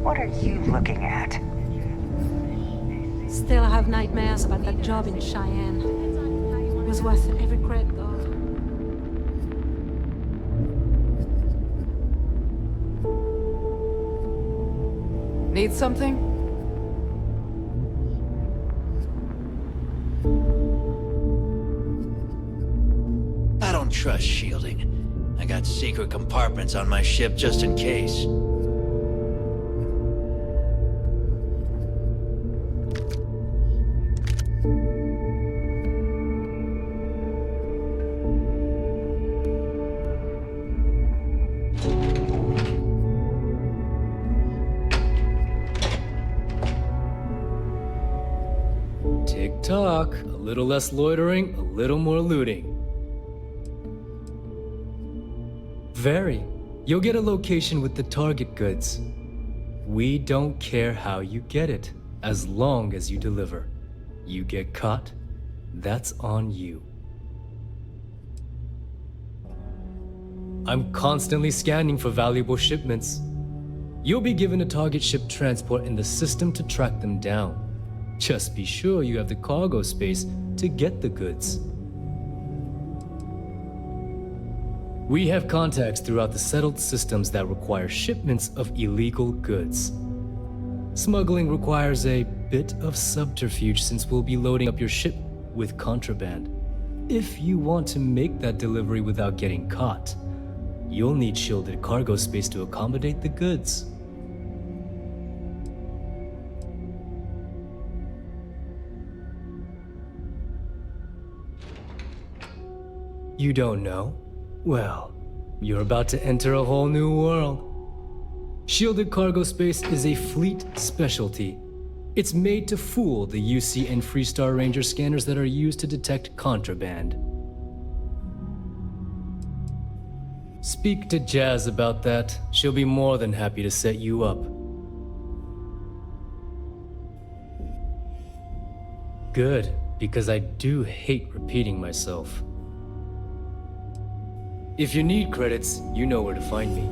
What are you looking at? Still have nightmares about that job in Cheyenne. It was worth every credit, though. Need something? I don't trust. trust shielding. I got secret compartments on my ship just in case. talk, a little less loitering, a little more looting. Very. You'll get a location with the target goods. We don't care how you get it, as long as you deliver. You get caught, that's on you. I'm constantly scanning for valuable shipments. You'll be given a target ship transport in the system to track them down. Just be sure you have the cargo space to get the goods. We have contacts throughout the settled systems that require shipments of illegal goods. Smuggling requires a bit of subterfuge since we'll be loading up your ship with contraband. If you want to make that delivery without getting caught, you'll need shielded cargo space to accommodate the goods. You don't know? Well, you're about to enter a whole new world. Shielded cargo space is a fleet specialty. It's made to fool the UC and Freestar Ranger scanners that are used to detect contraband. Speak to Jazz about that. She'll be more than happy to set you up. Good, because I do hate repeating myself. If you need credits, you know where to find me.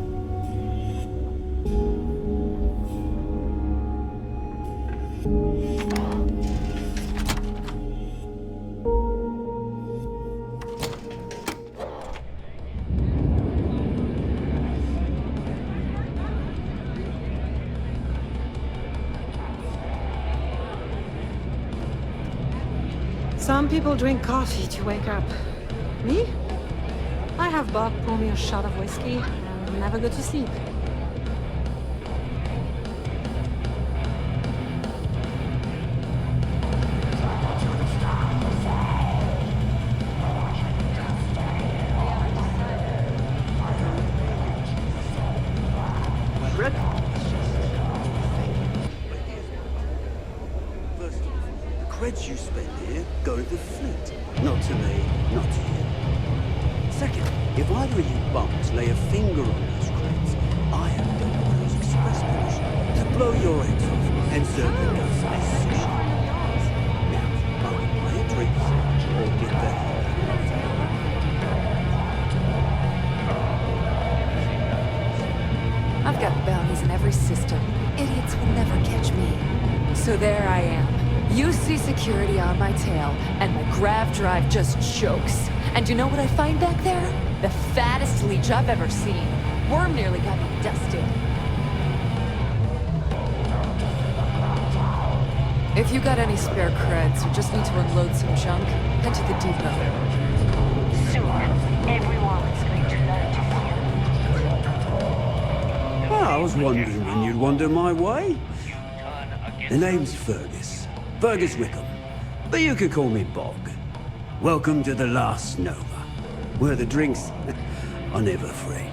Some people drink coffee to wake up. Me? I have Bob pour me a shot of whiskey and never go to sleep. Creds you spend here go to the fleet. Not to me, not to you. Second, if either of you bums lay a finger on those creds, I have Delgado's express permission to blow your heads off and serve the guns as sushi. Now, I will buy a drink or get the hell out of here. I've got bounties in every system. Idiots will never catch me. So there I am. UC security on my tail, and my grav drive just chokes. And you know what I find back there? The fattest leech I've ever seen. Worm nearly got me dusted. If you got any spare creds or just need to unload some junk, head to the depot. Sure. Everyone's going to learn to I was wondering when you'd wander my way. The name's Fergus. Fergus Wickham. But you could call me Bog. Welcome to the last Nova, where the drinks are never free.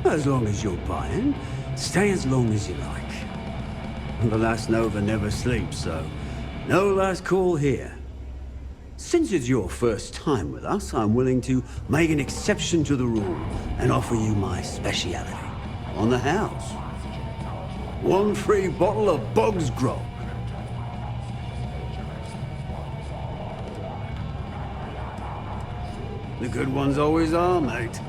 As long as you're buying, stay as long as you like. The last Nova never sleeps, so no last call here. Since it's your first time with us, I'm willing to make an exception to the rule and offer you my speciality on the house. 1 free bottle of Bog's Grog. The good ones always are, mate.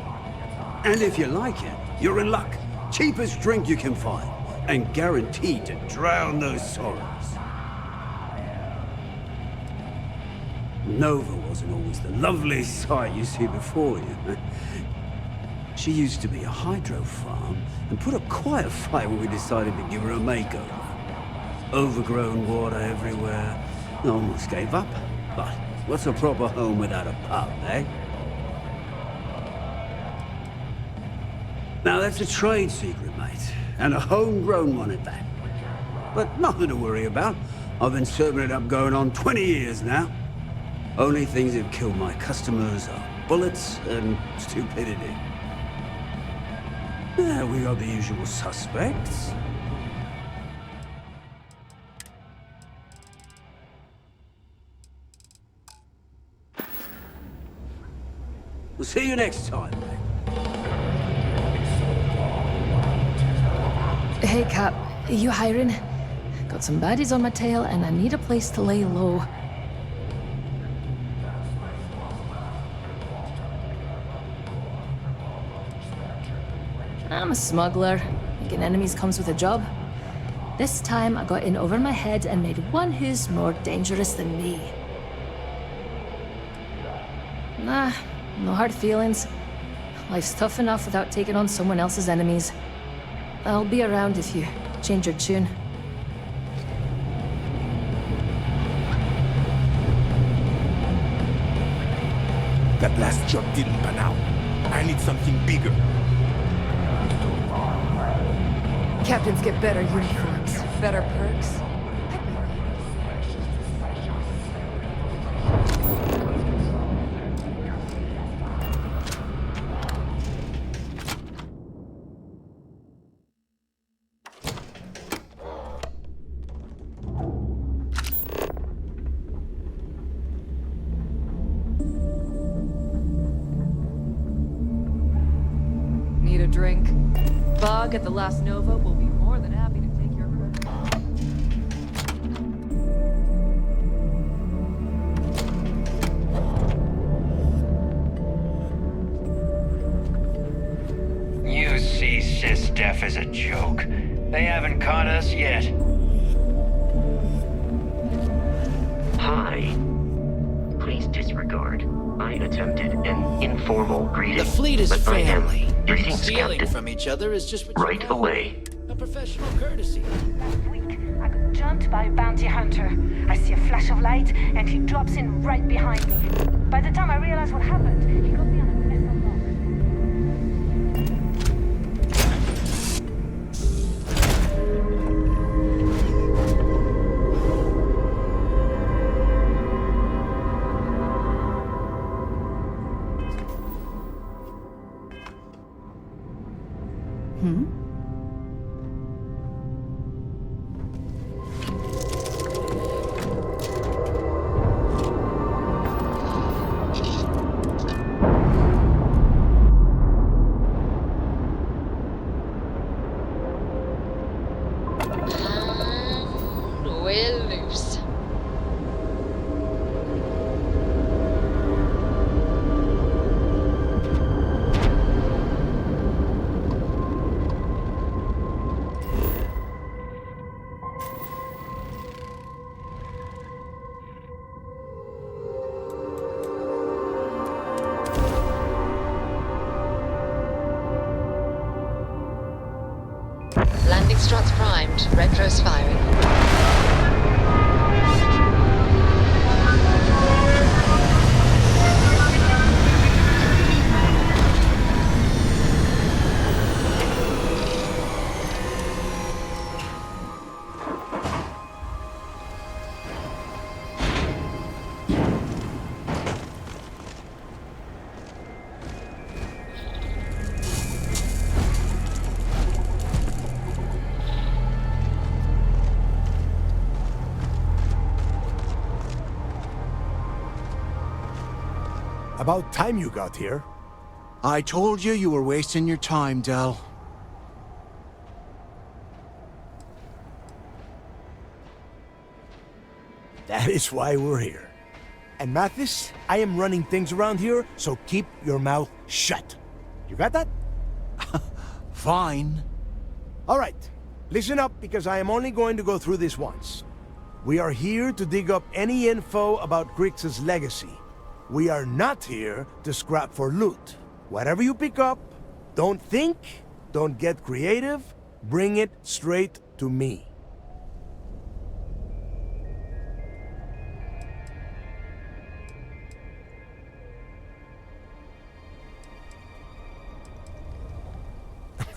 And if you like it, you're in luck. Cheapest drink you can find, and guaranteed to drown those sorrows. Nova wasn't always the lovely sight you see before you. She used to be a hydro farm and put up quite a fight when we decided to give her a makeover. Overgrown water everywhere. I almost gave up. But what's a proper home without a pub, eh? Now that's a trade secret, mate. And a homegrown one at that. But nothing to worry about. I've been serving it up going on 20 years now. Only things that kill my customers are bullets and stupidity. There we are, the usual suspects. We'll see you next time, mate. Hey, Cap. You hiring? Got some baddies on my tail, and I need a place to lay low. I'm a smuggler. Making enemies comes with a job. This time, I got in over my head and made one who's more dangerous than me. Nah, no hard feelings. Life's tough enough without taking on someone else's enemies. I'll be around if you change your tune. That last job didn't pan out. I need something bigger. Captains get better uniforms, better perks. Need a drink? Bog at the last Nova will be more than happy to take your credit. You see SysDef as a joke. They haven't caught us yet. Hi. Please disregard. I attempted an informal greeting. The fleet is but family. Greetings, Stealing Captain. from each other is just what Right you do. away. A professional courtesy. Last week, I got jumped by a bounty hunter. I see a flash of light, and he drops in right behind me. By the time I realize what happened, he got me on a missile lock. We're loose. Landing struts primed. Retros firing. About time you got here. I told you you were wasting your time, Del. That is why we're here. And Mathis, I am running things around here, so keep your mouth shut. You got that? Fine. All right, listen up because I am only going to go through this once. We are here to dig up any info about Kryx's legacy. We are not here to scrap for loot. Whatever you pick up, don't think, don't get creative, bring it straight to me.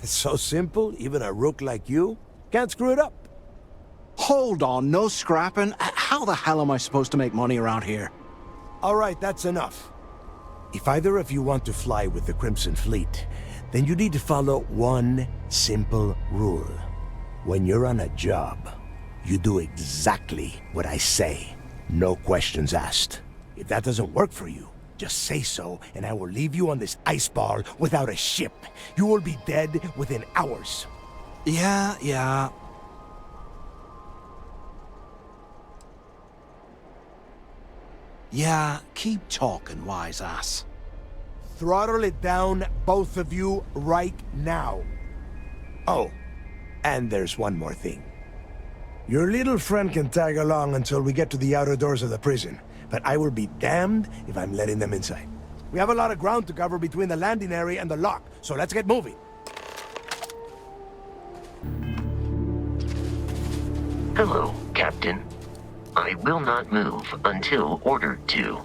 It's so simple, even a rook like you can't screw it up. Hold on, no scrapping? How the hell am I supposed to make money around here? All right, that's enough. If either of you want to fly with the Crimson Fleet, then you need to follow one simple rule. When you're on a job, you do exactly what I say. No questions asked. If that doesn't work for you, just say so, and I will leave you on this ice ball without a ship. You will be dead within hours. Yeah. Yeah, keep talking, wise ass. Throttle it down, both of you, right now. Oh, and there's one more thing. Your little friend can tag along until we get to the outer doors of the prison, but I will be damned if I'm letting them inside. We have a lot of ground to cover between the landing area and the lock, so let's get moving. Hello, Captain. I will not move until ordered to.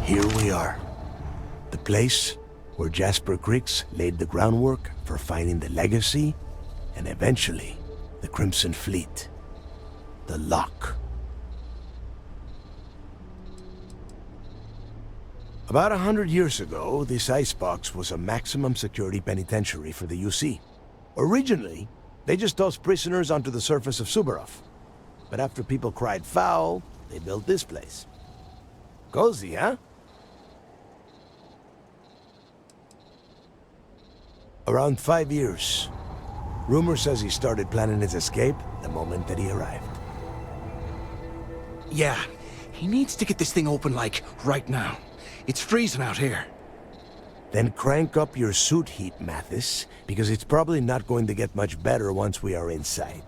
Here we are. The place where Jasper Kryx laid the groundwork for finding the Legacy and eventually the Crimson Fleet. The Lock. About 100 years ago, this icebox was a maximum security penitentiary for the UC. Originally, they just tossed prisoners onto the surface of Suvorov. But after people cried foul, they built this place. Cozy, huh? Around 5 years. Rumor says he started planning his escape the moment that he arrived. Yeah, he needs to get this thing open, like, right now. It's freezing out here. Then crank up your suit heat, Mathis, because it's probably not going to get much better once we are inside.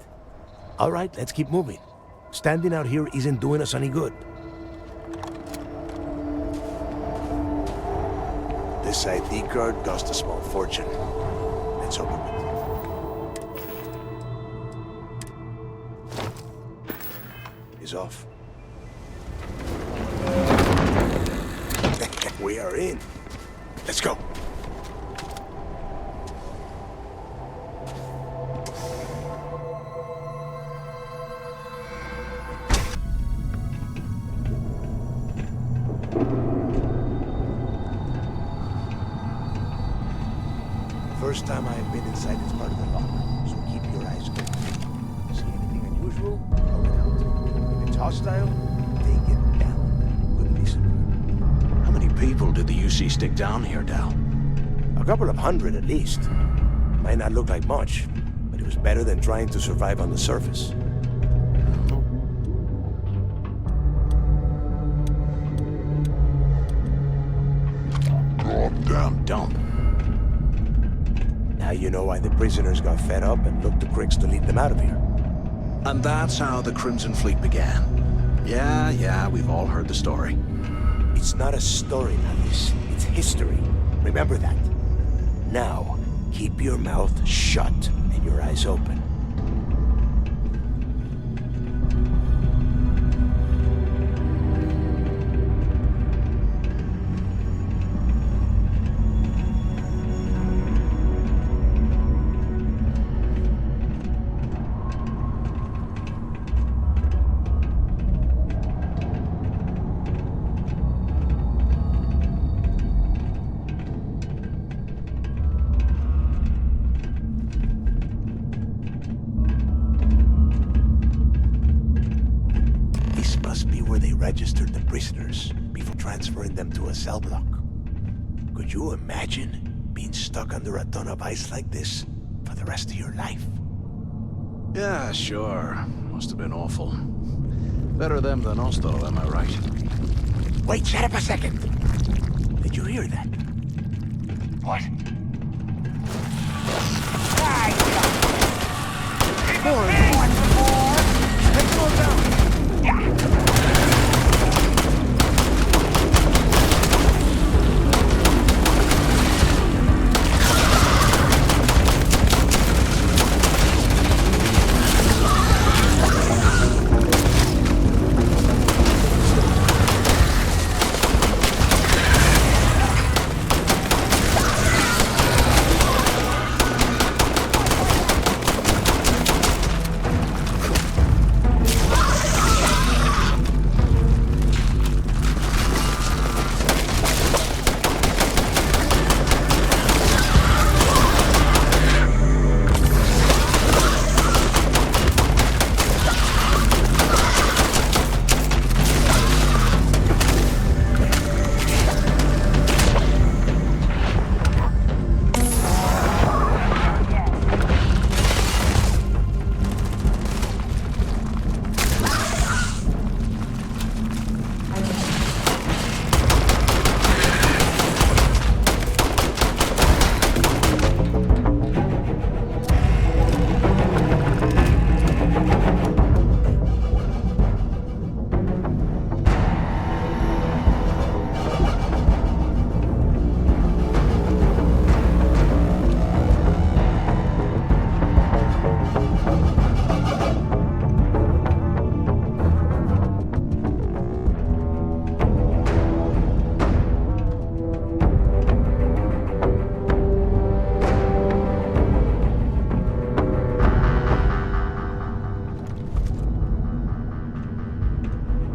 All right, let's keep moving. Standing out here isn't doing us any good. This ID card cost a small fortune. Let's open it. Is off. We are in. Let's go. First time I have been inside this part of the lock, so keep your eyes open. See anything unusual? Call it out. If it's hostile, take it down. Couldn't be simpler. How many people did the UC stick down here, Dal? A couple of hundred at least. Might not look like much, but it was better than trying to survive on the surface. Goddamn dump. Now you know why the prisoners got fed up and looked to Kryx to lead them out of here. And that's how the Crimson Fleet began. Yeah, we've all heard the story. It's not a story, Mathis. It's history. Remember that. Now, keep your mouth shut and your eyes open. Registered the prisoners before transferring them to a cell block. Could you imagine being stuck under a ton of ice like this for the rest of your life? Yeah, sure. Must have been awful. Better them than us, though, am I right? Wait, shut up a second. Did you hear that? What? Let's slow down. Yeah.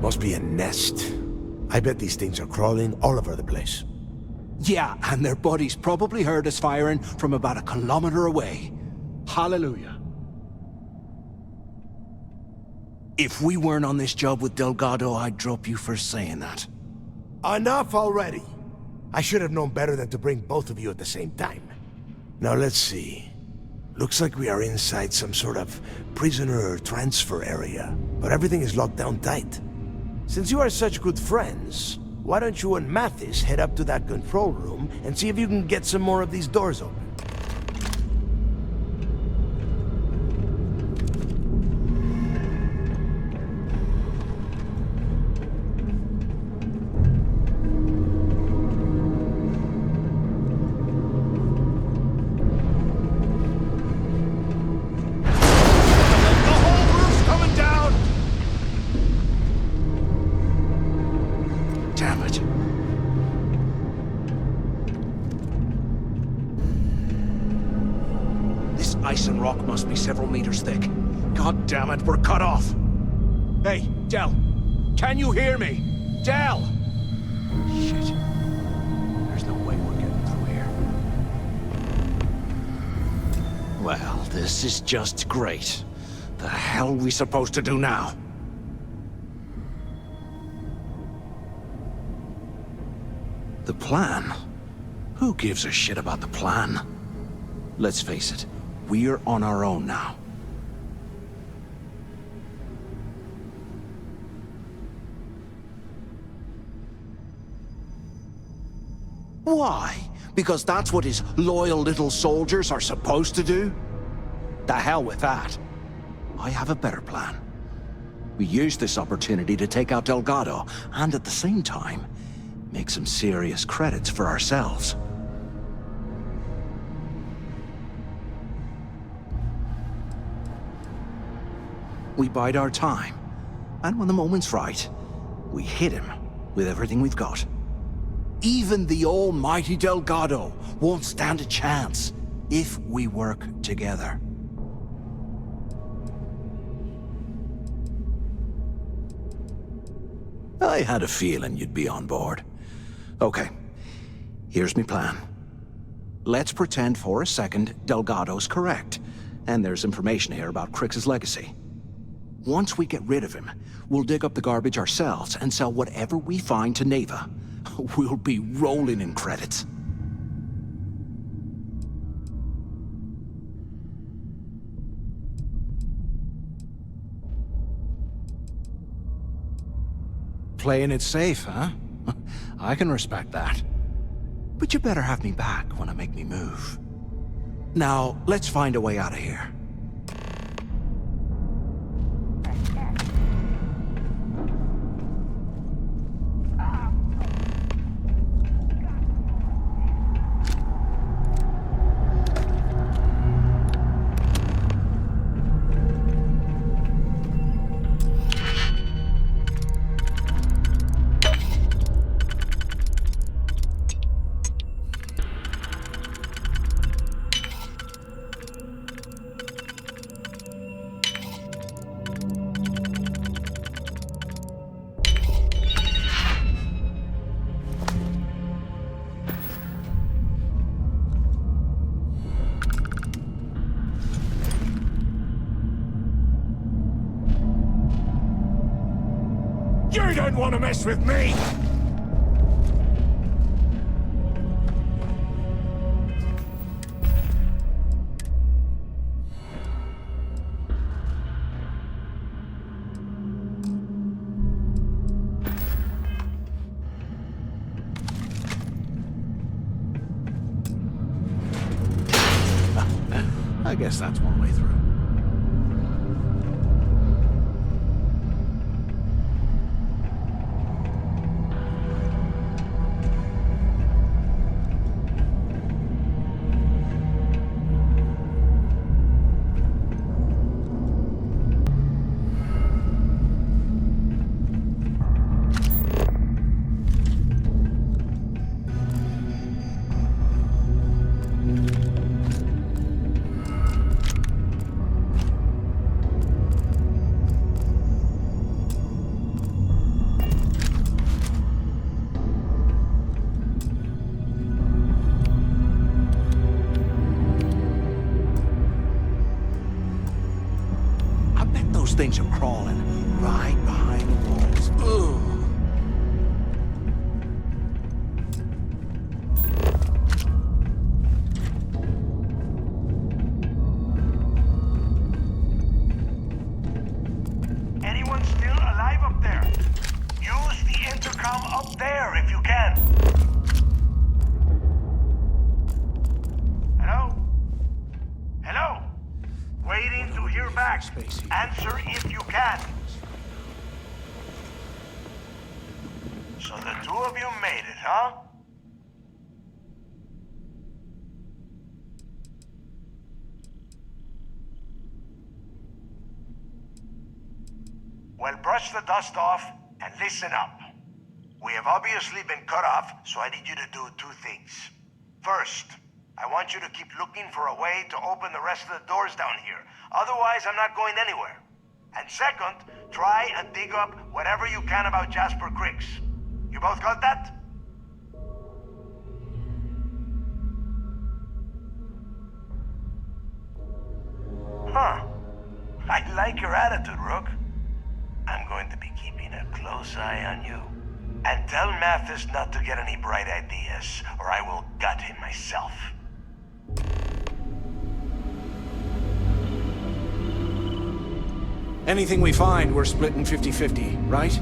Must be a nest. I bet these things are crawling all over the place. Yeah, and their buddies probably heard us firing from about a kilometer away. Hallelujah. If we weren't on this job with Delgado, I'd drop you for saying that. Enough already! I should have known better than to bring both of you at the same time. Now let's see. Looks like we are inside some sort of prisoner transfer area, but everything is locked down tight. Since you are such good friends, why don't you and Mathis head up to that control room and see if you can get some more of these doors open? Must be several meters thick. God damn it, we're cut off. Hey, Del, can you hear me? Del! Shit. There's no way we're getting through here. Well, this is just great. The hell are we supposed to do now? The plan? Who gives a shit about the plan? Let's face it. We're on our own now. Why? Because that's what his loyal little soldiers are supposed to do? The hell with that. I have a better plan. We use this opportunity to take out Delgado, and at the same time, make some serious credits for ourselves. We bide our time, and when the moment's right, we hit him with everything we've got. Even the almighty Delgado won't stand a chance if we work together. I had a feeling you'd be on board. Okay, here's my plan. Let's pretend for a second Delgado's correct, and there's information here about Kryx's legacy. Once we get rid of him, we'll dig up the garbage ourselves and sell whatever we find to Naeva. We'll be rolling in credits. Playing it safe, huh? I can respect that. But you better have me back when I make me move. Now, let's find a way out of here. You don't want to mess with me! I guess that's one way through. Things are crawling right behind the walls. Ugh. there if you can. Hello? Hello? Waiting to hear back. Answer if you can. So the two of you made it, huh? Well, brush the dust off and listen up. We have obviously been cut off, so I need you to do two things. First, I want you to keep looking for a way to open the rest of the doors down here. Otherwise, I'm not going anywhere. And second, try and dig up whatever you can about Jasper Kryx. You both got that? Huh. I like your attitude, Rook. I'm going to be keeping a close eye on you. And tell Mathis not to get any bright ideas, or I will gut him myself. Anything we find, we're splitting 50-50, right?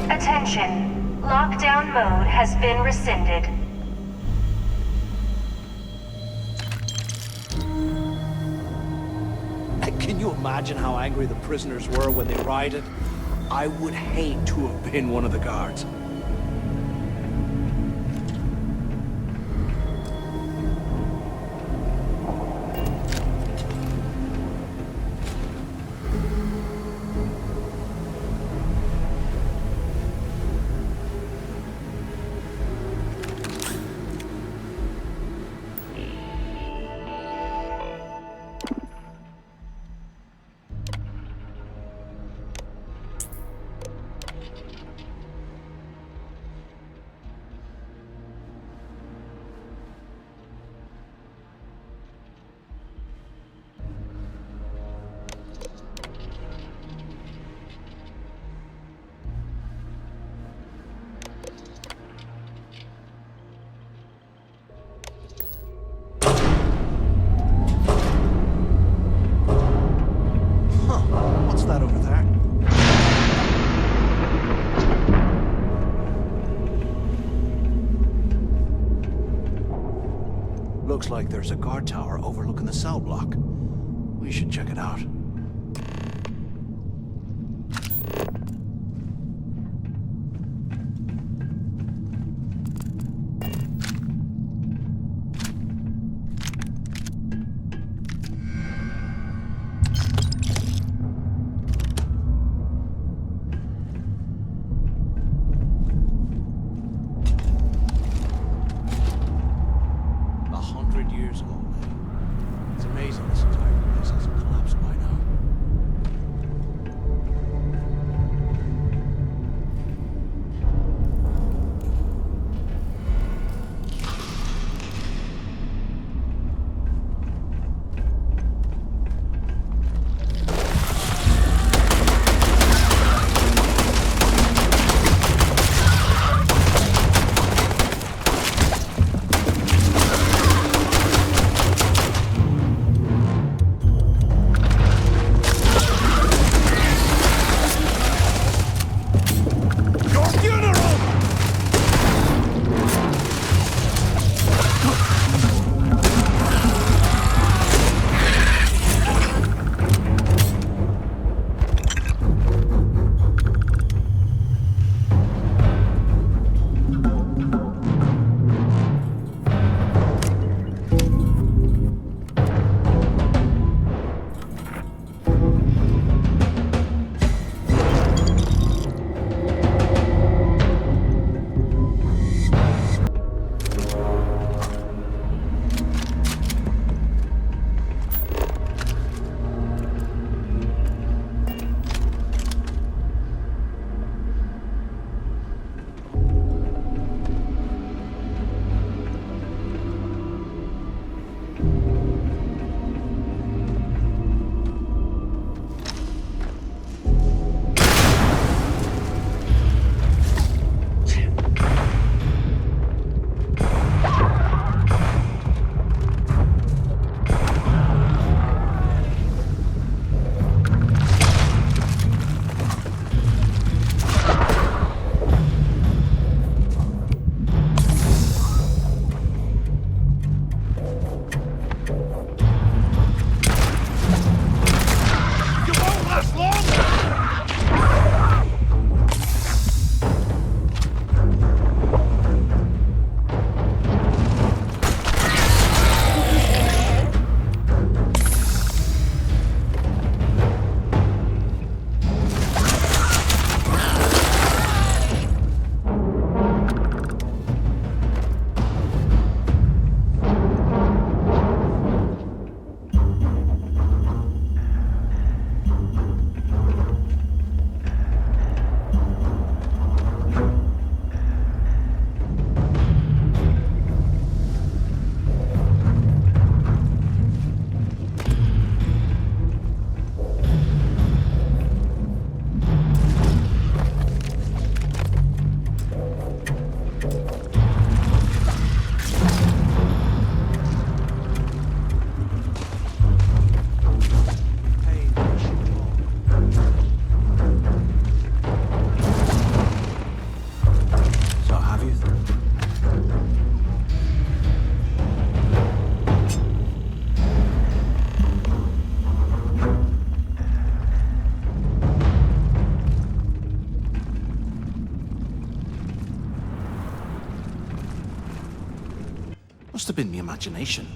Attention. Lockdown mode has been rescinded. Can you imagine how angry the prisoners were when they rioted? I would hate to have been one of the guards. Looks like there's a guard tower overlooking the cell block. We should check it out. have you... Must have been my imagination.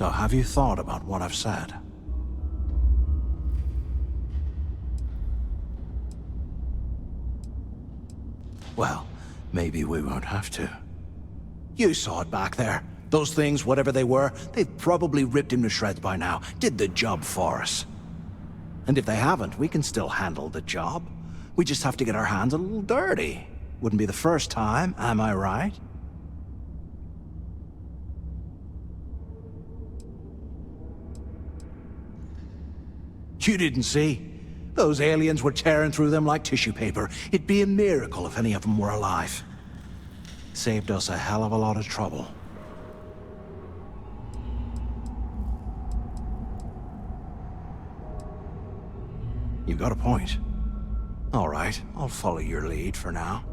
So have you thought about what I've said? Well, maybe we won't have to. You saw it back there. Those things, whatever they were, they've probably ripped him to shreds by now. Did the job for us. And if they haven't, we can still handle the job. We just have to get our hands a little dirty. Wouldn't be the first time, am I right? You didn't see? Those aliens were tearing through them like tissue paper. It'd be a miracle if any of them were alive. Saved us a hell of a lot of trouble. You got a point. All right, I'll follow your lead for now.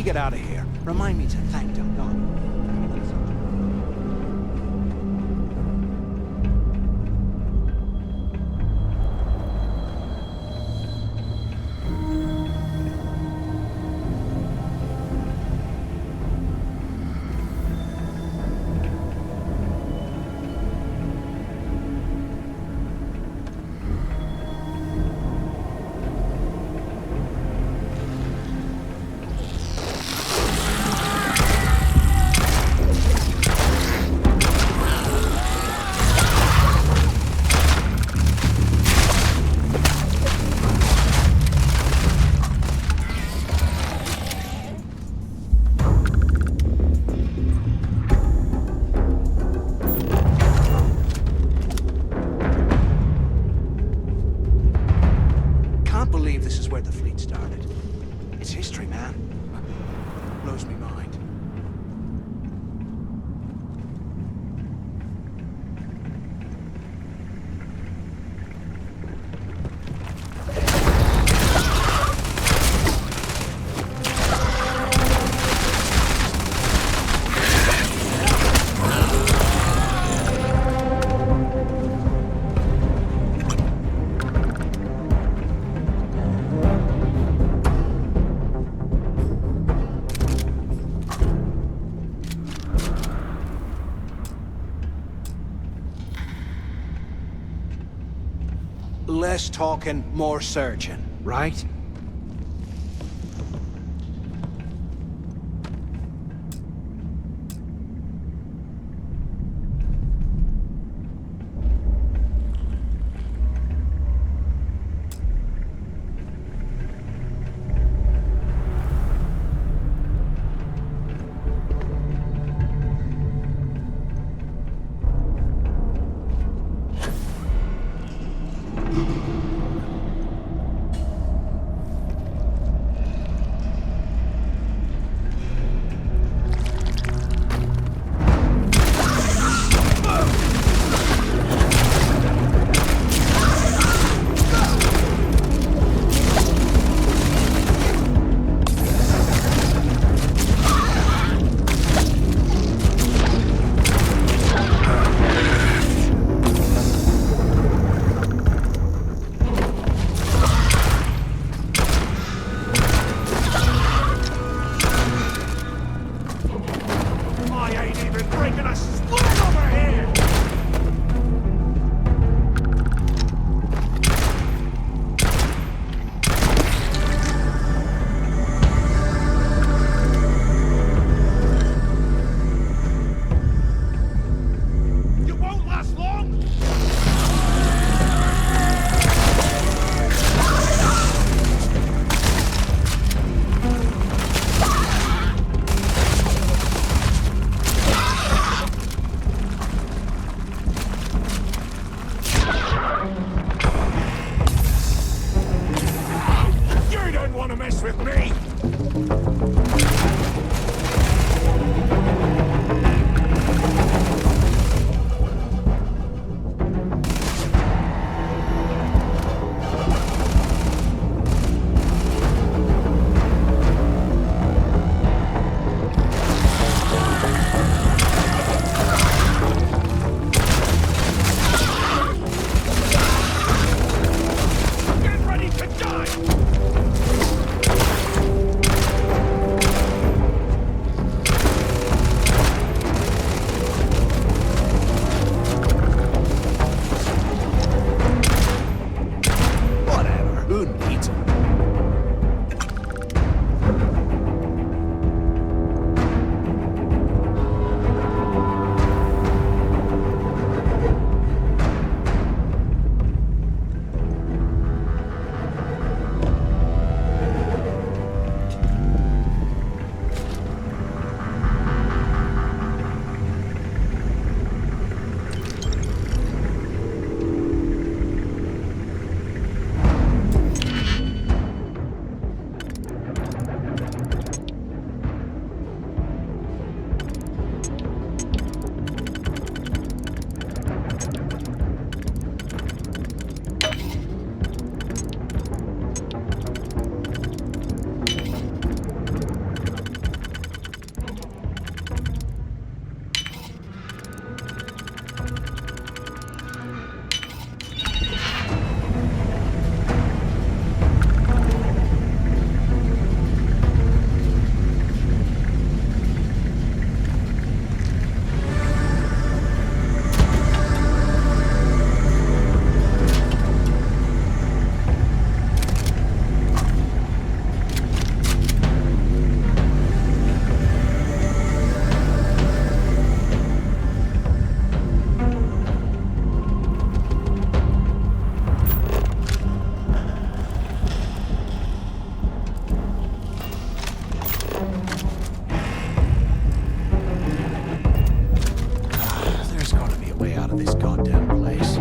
get out of here, remind me to thank Delgado. Less talking, more searching, right? goddamn place.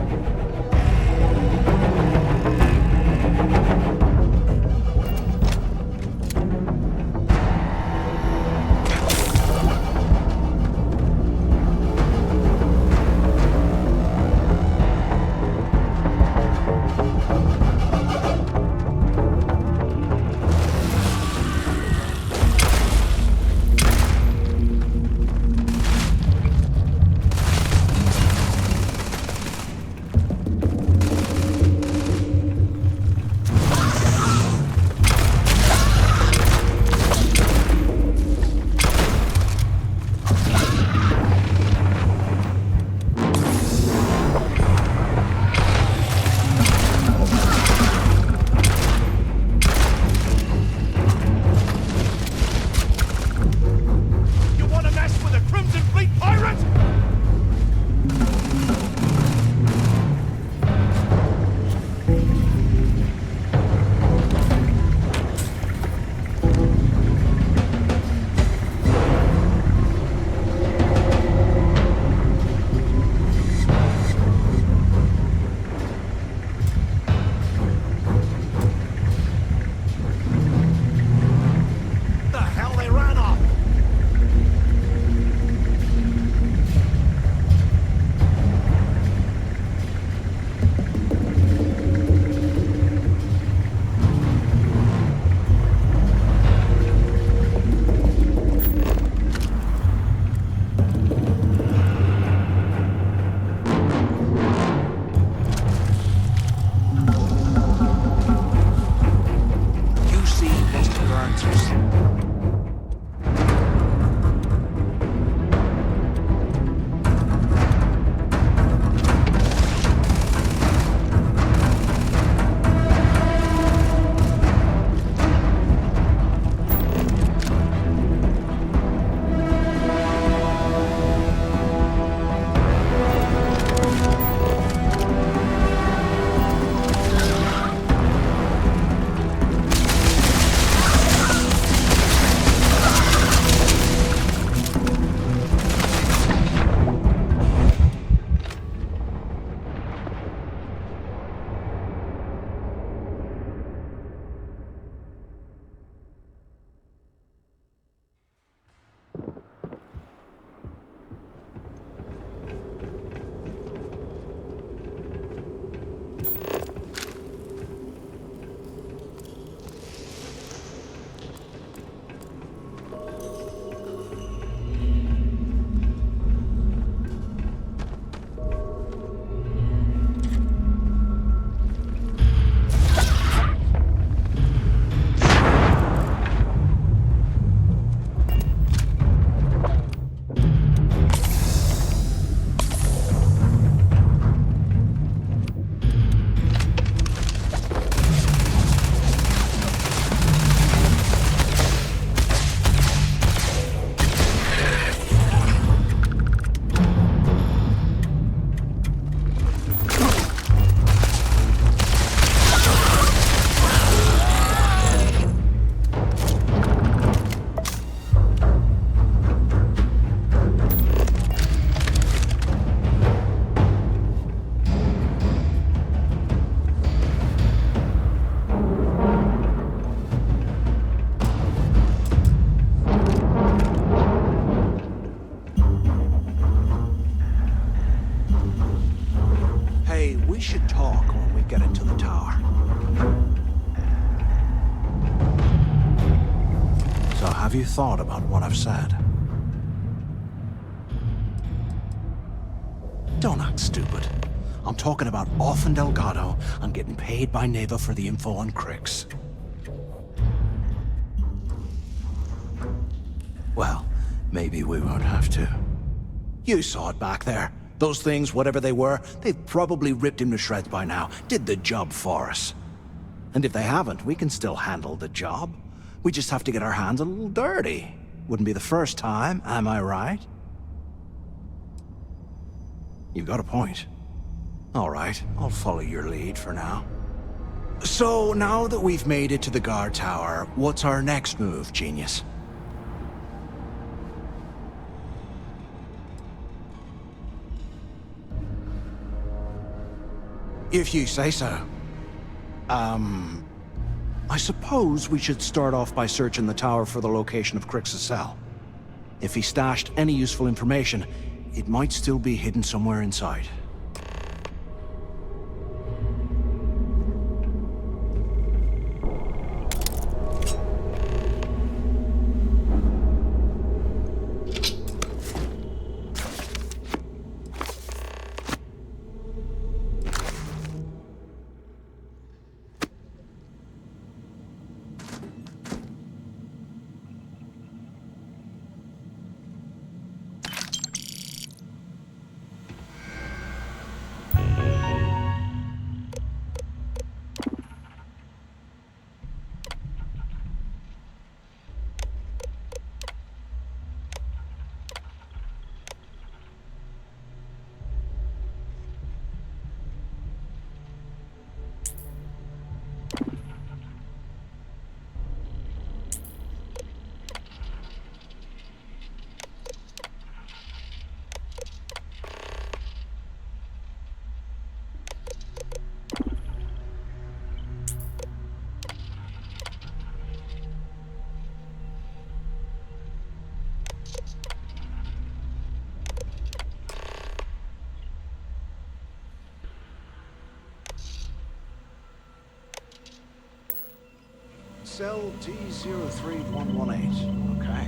We should talk when we get into the tower. So have you thought about what I've said? Don't act stupid. I'm talking about off in Delgado and getting paid by Naeva for the info on Kryx. Well, maybe we won't have to. You saw it back there. Those things, whatever they were, they've probably ripped him to shreds by now. Did the job for us. And if they haven't, we can still handle the job. We just have to get our hands a little dirty. Wouldn't be the first time, am I right? You've got a point. All right, I'll follow your lead for now. So, now that we've made it to the guard tower, what's our next move, genius? If you say so. I suppose we should start off by searching the tower for the location of Kryx's cell. If he stashed any useful information, it might still be hidden somewhere inside. Cell D03118. Okay.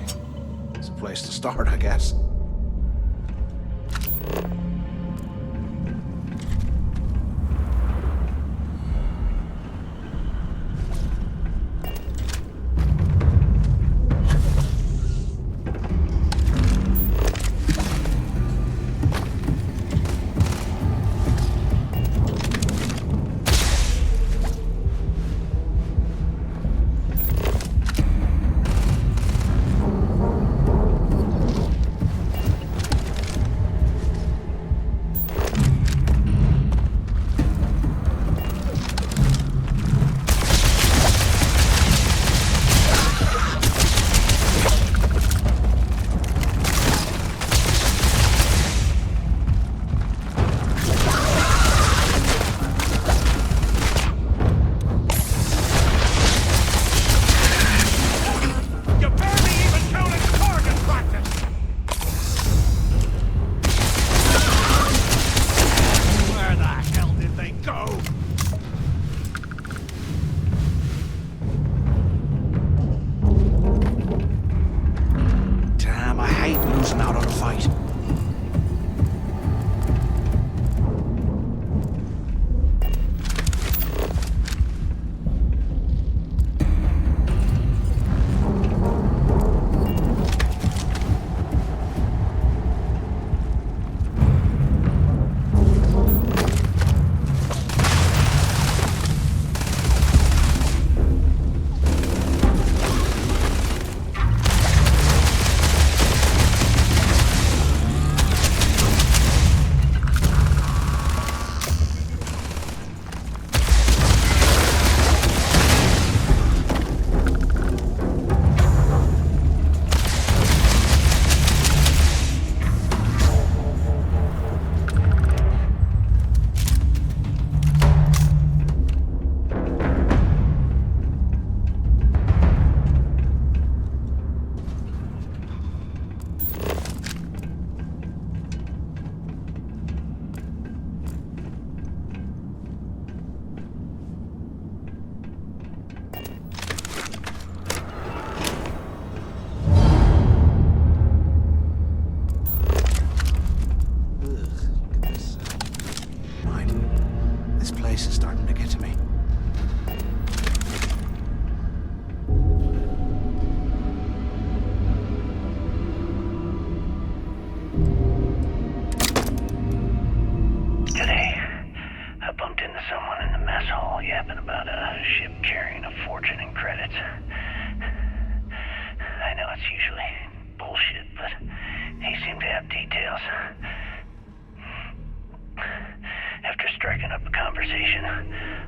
It's a place to start, I guess.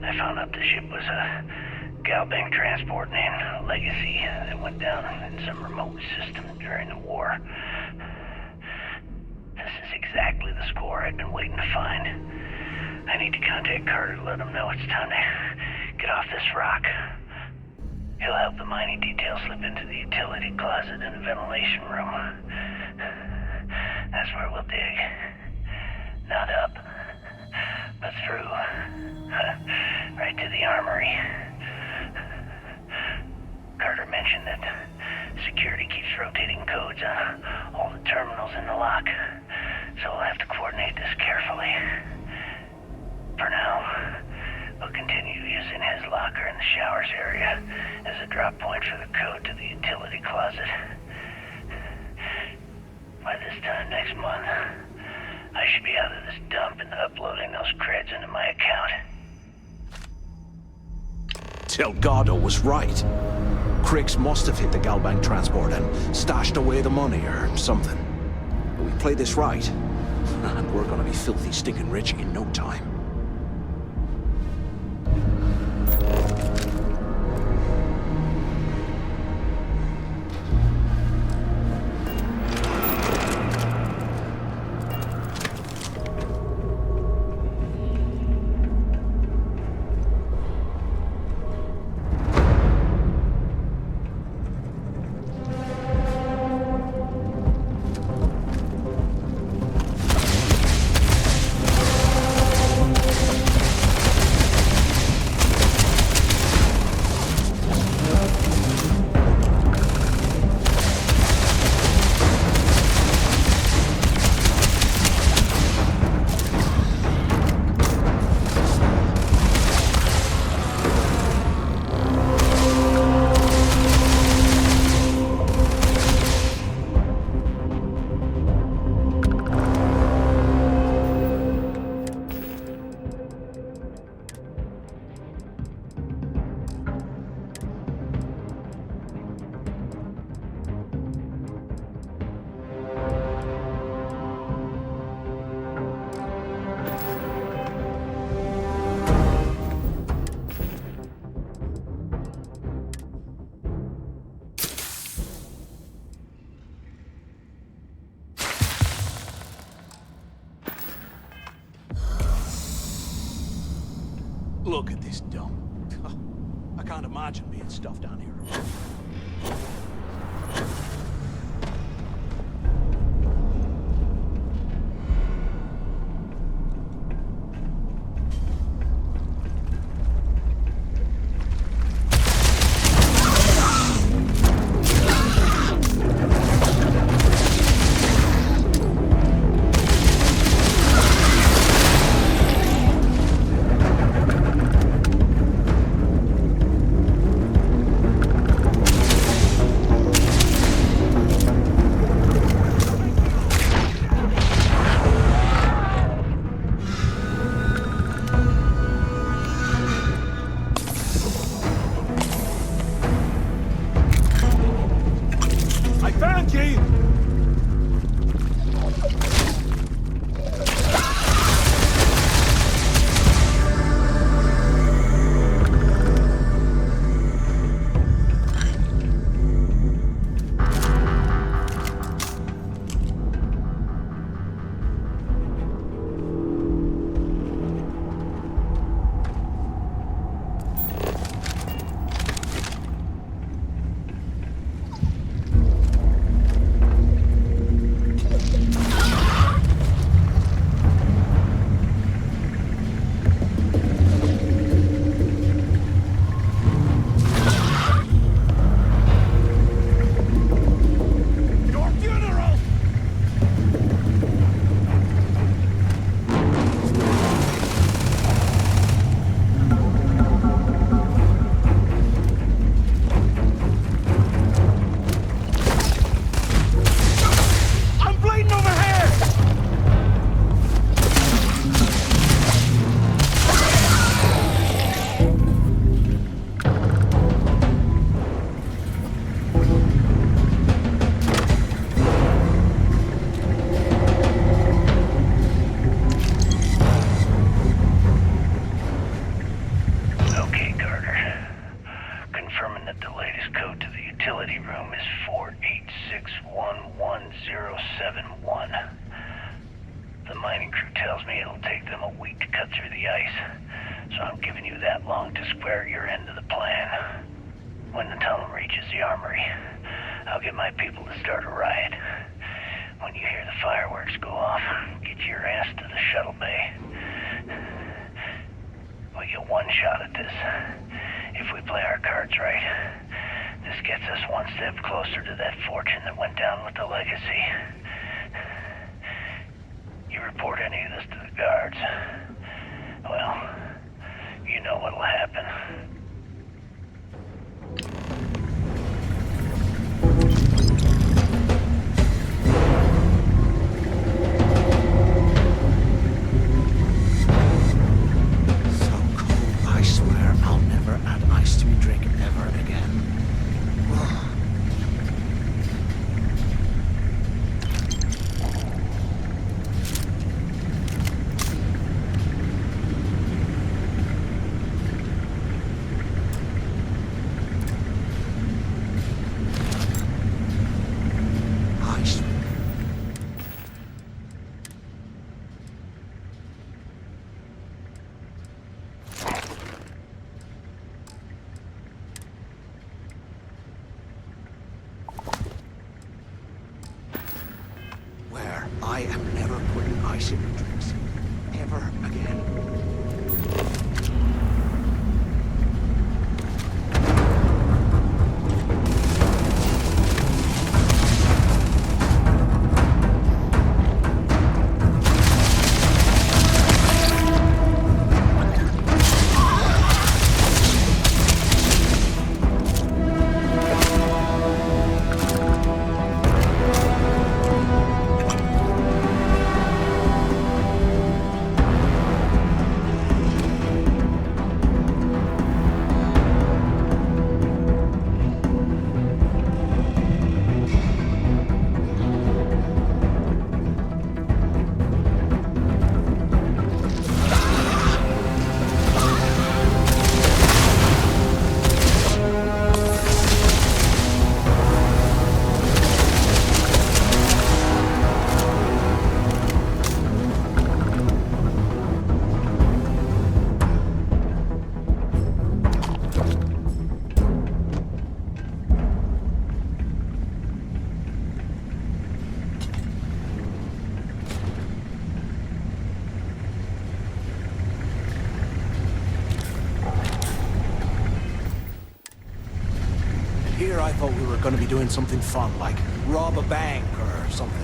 I found out the ship was a GalBank transport named Legacy that went down in some remote system during the war. This is exactly the score I'd been waiting to find. I need to contact Carter to let him know it's time to get off this rock. He'll help the mining detail slip into the utility closet in the ventilation room. That's where we'll dig. Not up, but through. Right to the armory. Carter mentioned that security keeps rotating codes on all the terminals in the lock, so we'll have to coordinate this carefully. For now, we'll continue using his locker in the showers area as a drop point for the code to the utility closet. By this time next month, I should be out of this dump and uploading those creds into my account. Delgado was right. Kryx must have hit the GalBank transport and stashed away the money or something. But we play this right, and we're gonna be filthy stinking rich in no time. Look at this dump. I can't imagine being stuffed down here. through the ice, so I'm giving you that long to square your end of the plan. When the tunnel reaches the armory, I'll get my people to start a riot. When you hear the fireworks go off, get your ass to the shuttle bay. We get one shot at this. If we play our cards right, this gets us one step closer to that fortune that went down with the legacy. You report any of this to the guards, well, you know what'll happen. I swear I'll never add ice to my drink ever again. Ice. Where I am never putting ice in my drinks ever again. Here I thought we were going to be doing something fun, like rob a bank or something.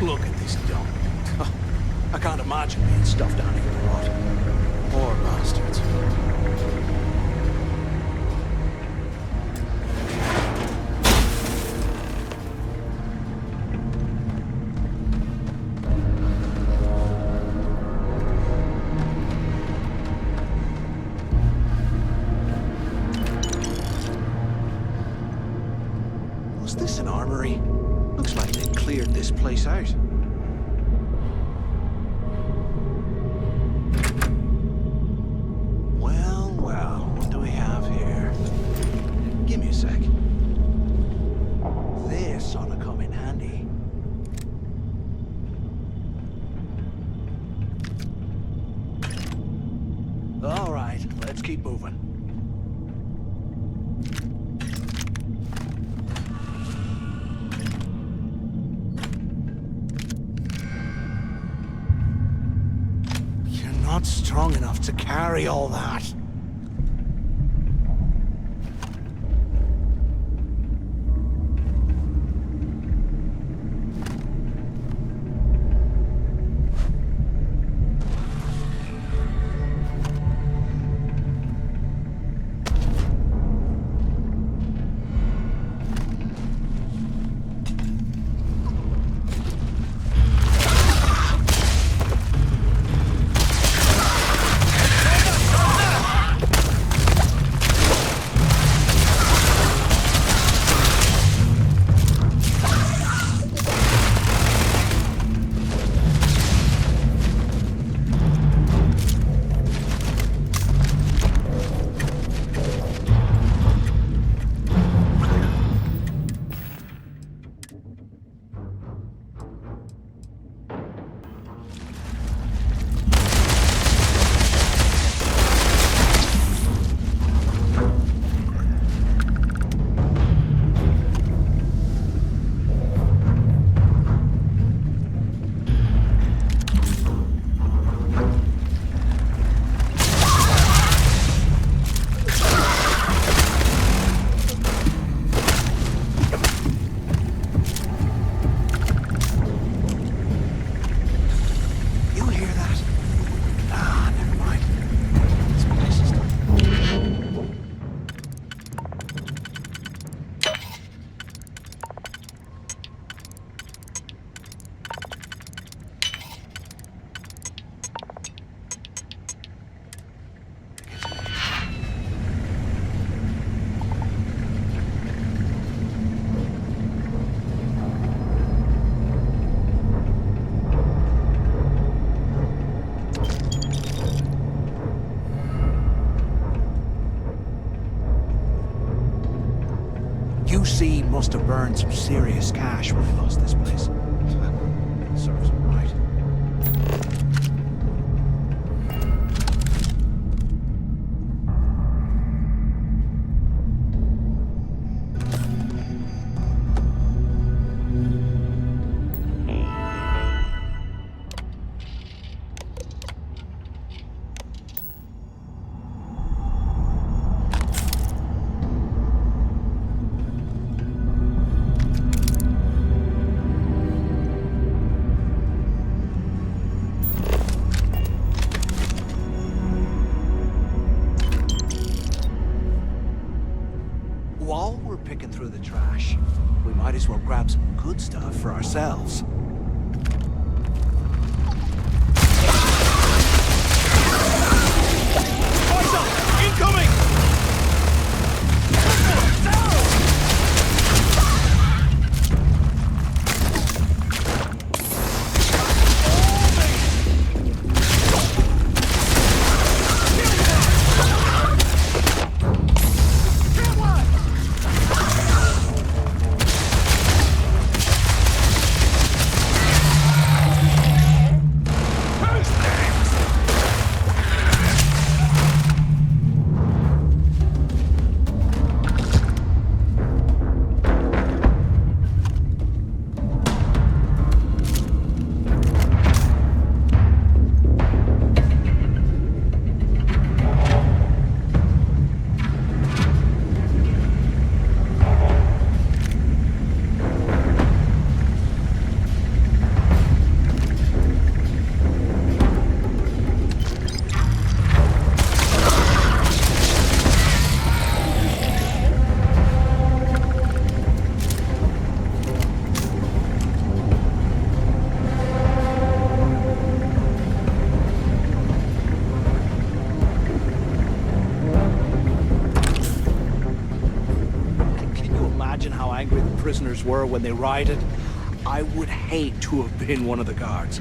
Look at this dump. I can't imagine being stuffed down here to rot. Poor bastards. Was this an armory? Looks like they cleared this place out. All right, let's keep moving. You're not strong enough to carry all that. UC must have burned some serious cash when they lost this place. Serves them right. While we're picking through the trash, we might as well grab some good stuff for ourselves. Boys up! Incoming! Prisoners were when they rioted. I would hate to have been one of the guards.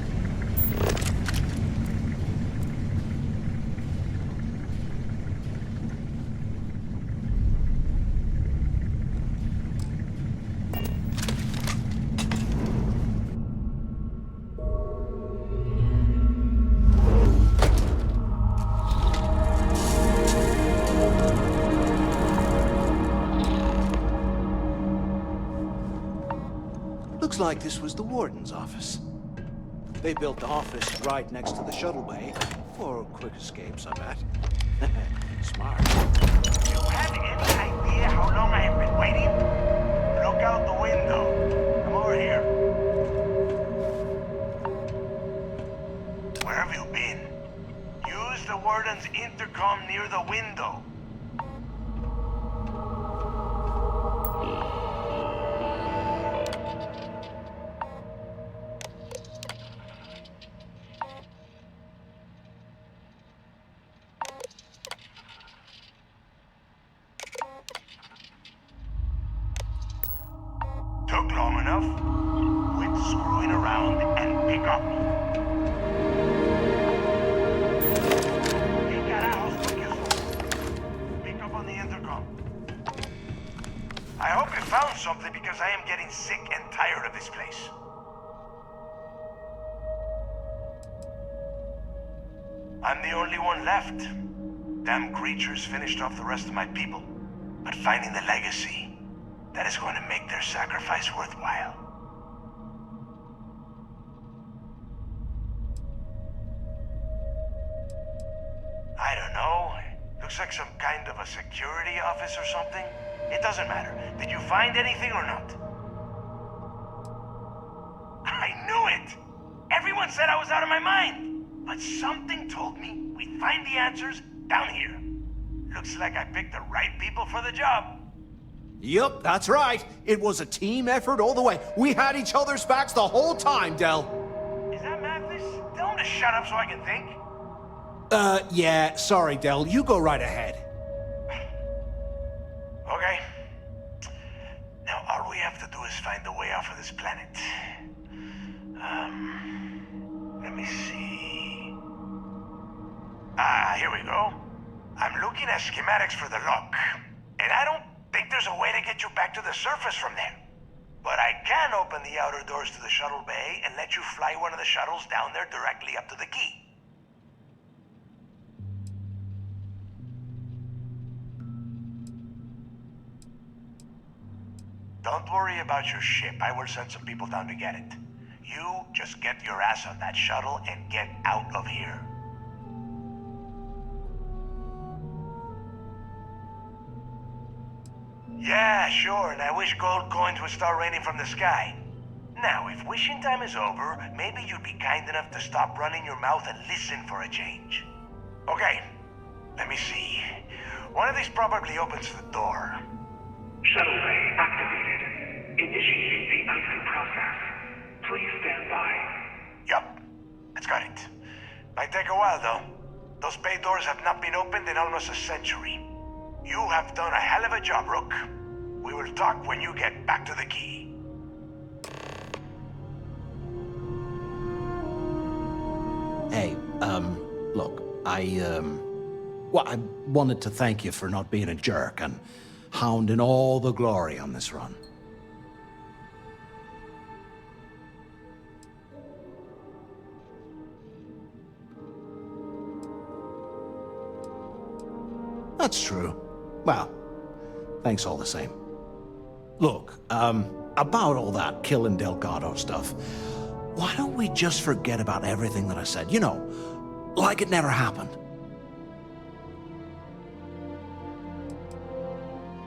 Looks like this was the warden's office. They built the office right next to the shuttle bay for quick escapes, I bet. Smart. Do you have any idea how long I have been waiting? Look out the window. Come over here. Where have you been? Use the warden's intercom near the window. Took long enough. Quit screwing around and pick up. Hey, carajos, quick as pick up on the intercom. I hope you found something because I am getting sick and tired of this place. I'm the only one left. Damn creatures finished off the rest of my people. But finding the legacy, that is going to make their sacrifice worthwhile. I don't know. Looks like some kind of a security office or something. It doesn't matter. Did you find anything or not? I knew it! Everyone said I was out of my mind. But something told me we'd find the answers down here. Looks like I picked the right people for the job. Yup, that's right. It was a team effort all the way. We had each other's backs the whole time, Del. Is that Mathis? Tell him to shut up so I can think. Yeah, sorry, Del. You go right ahead. Okay. Now all we have to do is find a way off of this planet. Let me see. Here we go. I'm looking at schematics for the lock, and I don't think think there's a way to get you back to the surface from there. But I can open the outer doors to the shuttle bay and let you fly one of the shuttles down there directly up to the key. Don't worry about your ship. I will send some people down to get it. You just get your ass on that shuttle and get out of here. Yeah, sure, and I wish gold coins would start raining from the sky. Now, if wishing time is over, maybe you'd be kind enough to stop running your mouth and listen for a change. Okay, let me see. One of these probably opens the door. Shuttle bay activated. Initiating the icing process. Please stand by. Yup, it's got it. Might take a while, though. Those bay doors have not been opened in almost a century. You have done a hell of a job, Rook. We will talk when you get back to the key. Hey, look, I wanted to thank you for not being a jerk and hounding all the glory on this run. That's true. Well, thanks all the same. Look, about all that killing Delgado stuff, why don't we just forget about everything that I said? You know, like it never happened.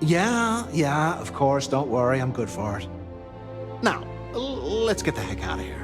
Yeah, of course, don't worry, I'm good for it. Now, let's get the heck out of here.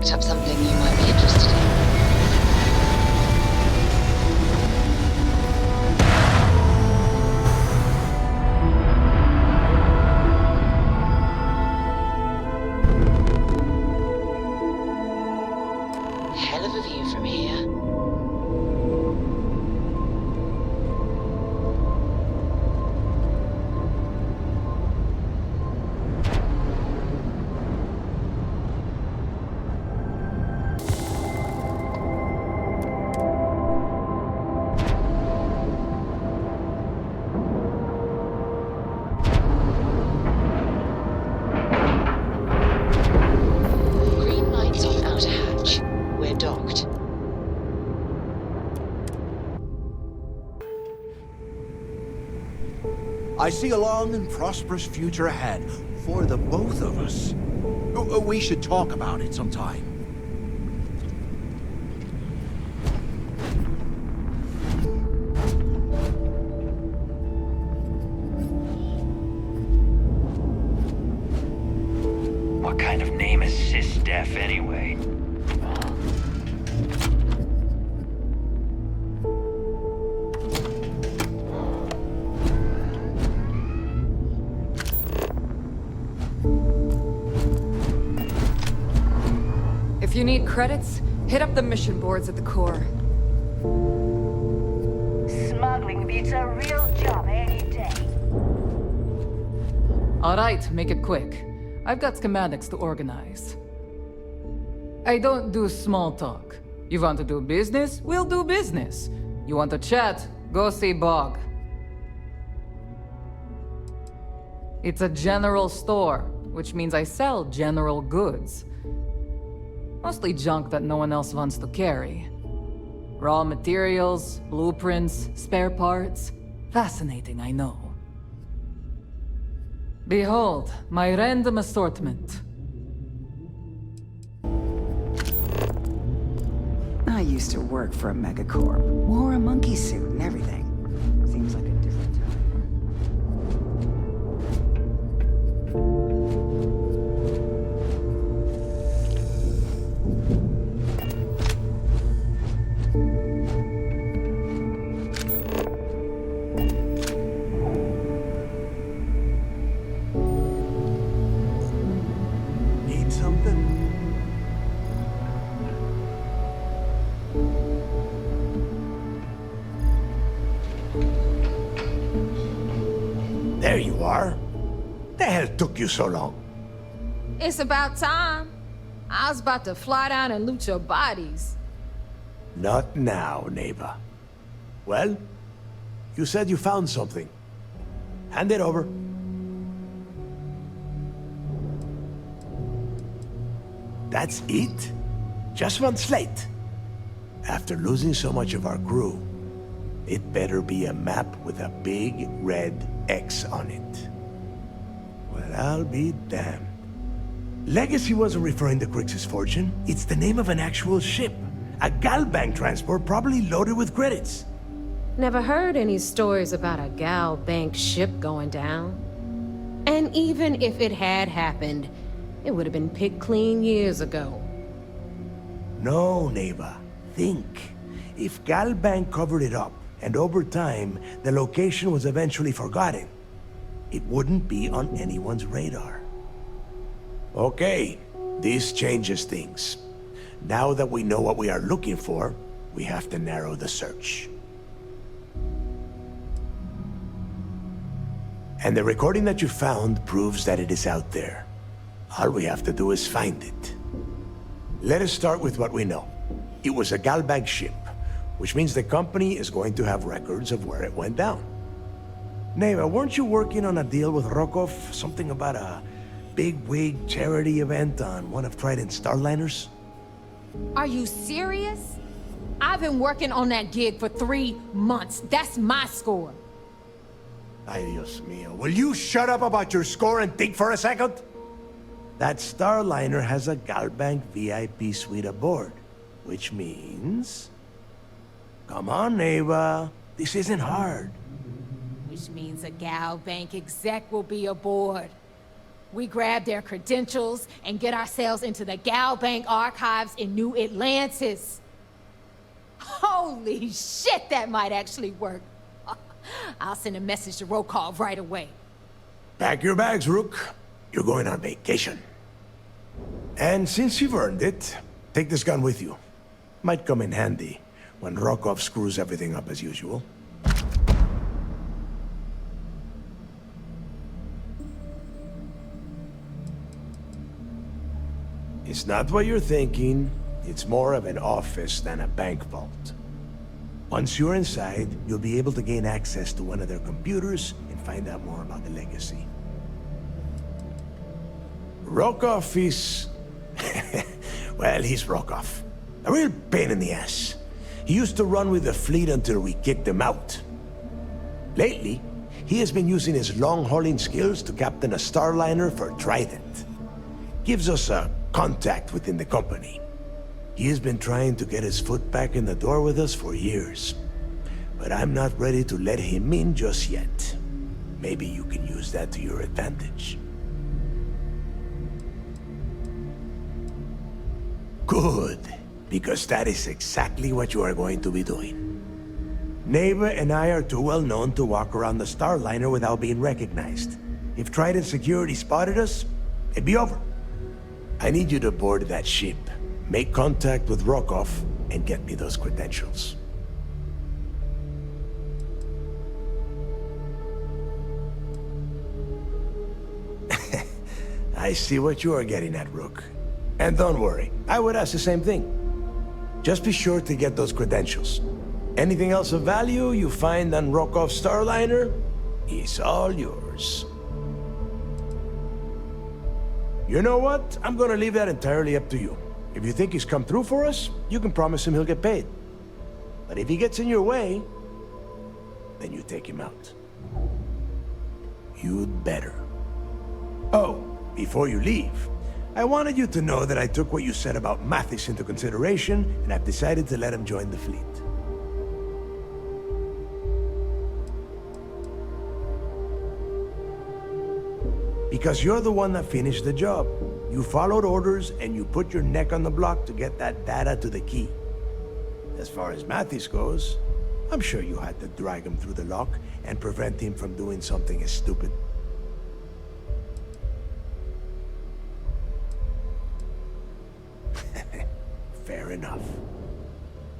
picked up something you might be interested in. Hell of a view from here. Green lights on outer hatch. We're docked. I see a long and prosperous future ahead for the both of us. We should talk about it sometime. What kind of name is SysDef anyway? If you need credits, hit up the mission boards at the core. Smuggling beats a real job any day. Alright, make it quick. I've got schematics to organize. I don't do small talk. You want to do business? We'll do business. You want to chat? Go see Bog. It's a general store, which means I sell general goods. Mostly junk that no one else wants to carry. Raw materials, blueprints, spare parts. Fascinating, I know. Behold, my random assortment. I used to work for a megacorp. Wore a monkey suit and everything. Seems like a different time. Need something? There you are. The hell took you so long? It's about time. I was about to fly down and loot your bodies. Not now, Naeva. Well, you said you found something. Hand it over. That's it? Just one slate? After losing so much of our crew, it better be a map with a big red X on it. Well, I'll be damned. Legacy wasn't referring to Kryx's fortune. It's the name of an actual ship. A GalBank transport probably loaded with credits. Never heard any stories about a GalBank ship going down. And even if it had happened, it would have been picked clean years ago. No, Naeva. Think. If GalBank covered it up, and over time, the location was eventually forgotten, it wouldn't be on anyone's radar. Okay, this changes things. Now that we know what we are looking for, we have to narrow the search. And the recording that you found proves that it is out there. All we have to do is find it. Let us start with what we know. It was a GalBank ship, which means the company is going to have records of where it went down. Naeva, weren't you working on a deal with Rokov? Something about a big-wig charity event on one of Trident's starliners? Are you serious? I've been working on that gig for 3 months. That's my score. Ay, Dios mío. Will you shut up about your score and think for a second? That starliner has a GalBank VIP suite aboard, which means... Come on, Naeva. This isn't hard. Which means a GalBank exec will be aboard. We grab their credentials and get ourselves into the GalBank archives in New Atlantis. Holy shit, that might actually work. I'll send a message to Rokov right away. Pack your bags, Rook. You're going on vacation. And since you've earned it, take this gun with you. Might come in handy when Rokov screws everything up as usual. It's not what you're thinking. It's more of an office than a bank vault. Once you're inside, you'll be able to gain access to one of their computers and find out more about the legacy. Rokov is... well, he's Rokov. A real pain in the ass. He used to run with the fleet until we kicked him out. Lately, he has been using his long-hauling skills to captain a starliner for Trident. Gives us a contact within the company. He has been trying to get his foot back in the door with us for years. But I'm not ready to let him in just yet. Maybe you can use that to your advantage. Good, because that is exactly what you are going to be doing. Naeva and I are too well known to walk around the Starliner without being recognized. If Trident security spotted us, it'd be over. I need you to board that ship, make contact with Rokov, and get me those credentials. I see what you are getting at, Rook. And don't worry, I would ask the same thing. Just be sure to get those credentials. Anything else of value you find on Rokov's Starliner is all yours. You know what? I'm gonna leave that entirely up to you. If you think he's come through for us, you can promise him he'll get paid. But if he gets in your way, then you take him out. You'd better. Oh, before you leave, I wanted you to know that I took what you said about Mathis into consideration, and I've decided to let him join the fleet. Because you're the one that finished the job. You followed orders, and you put your neck on the block to get that data to the key. As far as Mathis goes, I'm sure you had to drag him through the lock and prevent him from doing something as stupid. Fair enough.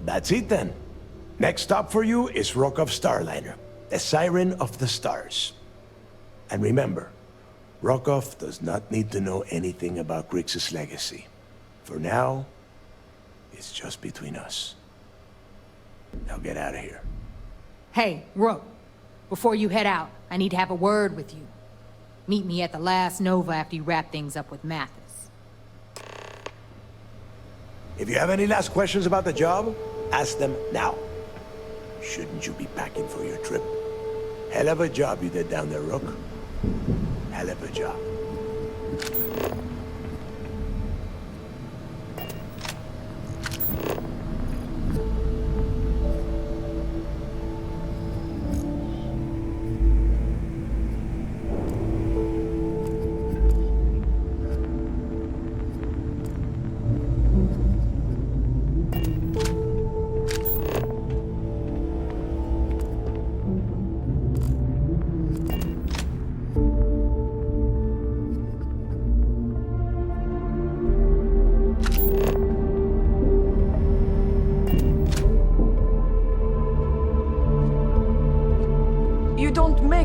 That's it then. Next stop for you is Rokov Starliner, the Siren of the Stars. And remember, Rokov does not need to know anything about Kryx's legacy. For now, it's just between us. Now get out of here. Hey, Rook. Before you head out, I need to have a word with you. Meet me at the last Nova after you wrap things up with Mathis. If you have any last questions about the job, ask them now. Shouldn't you be packing for your trip? Hell of a job you did down there, Rook. Hell of a job.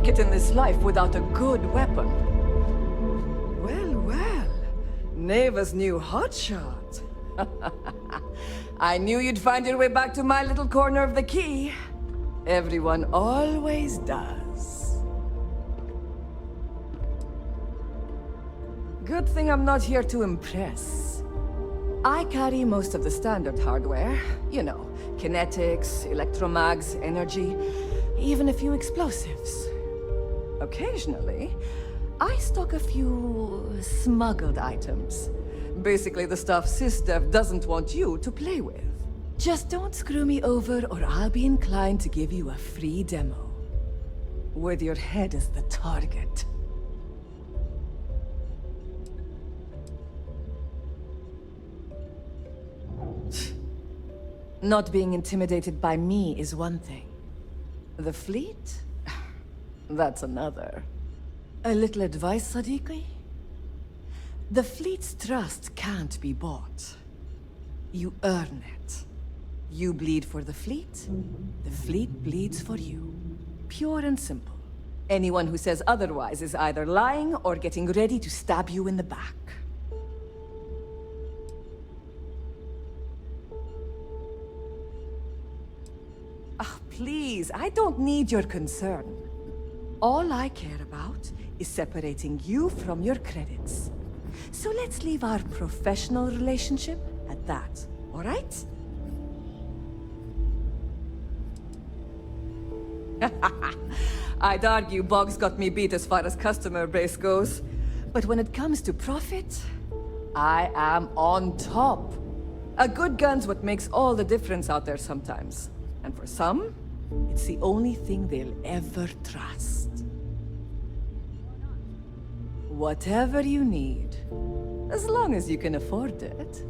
It in this life without a good weapon. Well, well. Naeva's new hotshot. I knew you'd find your way back to my little corner of the key. Everyone always does. Good thing I'm not here to impress. I carry most of the standard hardware. You know, kinetics, electromags, energy, even a few explosives. Occasionally, I stock a few smuggled items. Basically the stuff SysDef doesn't want you to play with. Just don't screw me over or I'll be inclined to give you a free demo. With your head as the target. Not being intimidated by me is one thing. The fleet? That's another. A little advice, Sadiqi? The fleet's trust can't be bought. You earn it. You bleed for the fleet bleeds for you. Pure and simple. Anyone who says otherwise is either lying or getting ready to stab you in the back. Ah, please, I don't need your concern. All I care about is separating you from your credits. So let's leave our professional relationship at that, all right? I'd argue Boggs got me beat as far as customer base goes. But when it comes to profit, I am on top. A good gun's what makes all the difference out there sometimes. And for some, it's the only thing they'll ever trust. Whatever you need, as long as you can afford it.